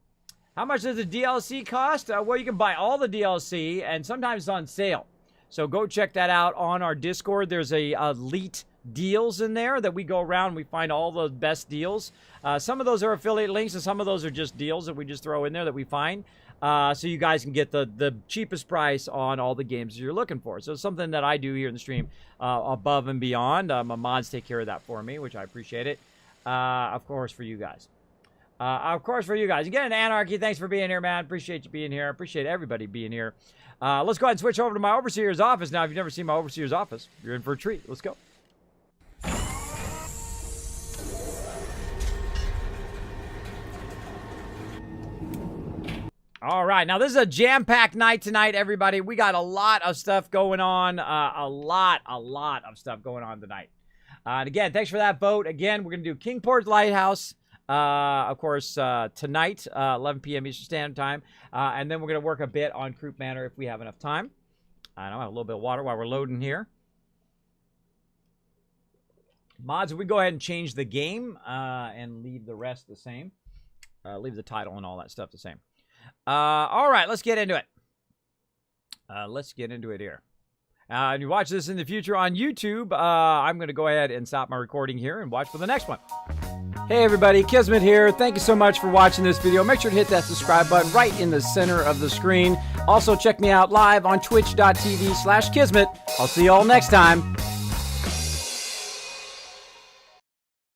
How much does the DLC cost? Well, you can buy all the DLC, and sometimes it's on sale. So go check that out on our Discord. There's a elite deals in there that we go around and we find all the best deals. Some of those are affiliate links, and some of those are just deals that we just throw in there that we find. So you guys can get the cheapest price on all the games you're looking for. So it's something that I do here in the stream above and beyond. My mods take care of that for me, which I appreciate it. Of course, for you guys. Again, Anarchy, thanks for being here, man. Appreciate you being here. Appreciate everybody being here. Let's go ahead and switch over to my Overseer's office. Now, if you've never seen my Overseer's office, you're in for a treat. Let's go. All right, now this is a jam-packed night tonight, everybody. We got a lot of stuff going on. A lot of stuff going on tonight. And again, thanks for that vote. Again, we're going to do Kingport Lighthouse, of course, tonight, 11 p.m. Eastern Standard Time. And then we're going to work a bit on Croup Manor if we have enough time. I know I have a little bit of water while we're loading here. Mods, we go ahead and change the game and leave the rest the same. Leave the title and all that stuff the same. All right, let's get into it. Let's get into it here. And you watch this in the future on YouTube, I'm going to go ahead and stop my recording here and watch for the next one. Hey everybody, Kismet here. Thank you so much for watching this video. Make sure to hit that subscribe button right in the center of the screen. Also, check me out live on twitch.tv/Kismet. I'll see you all next time.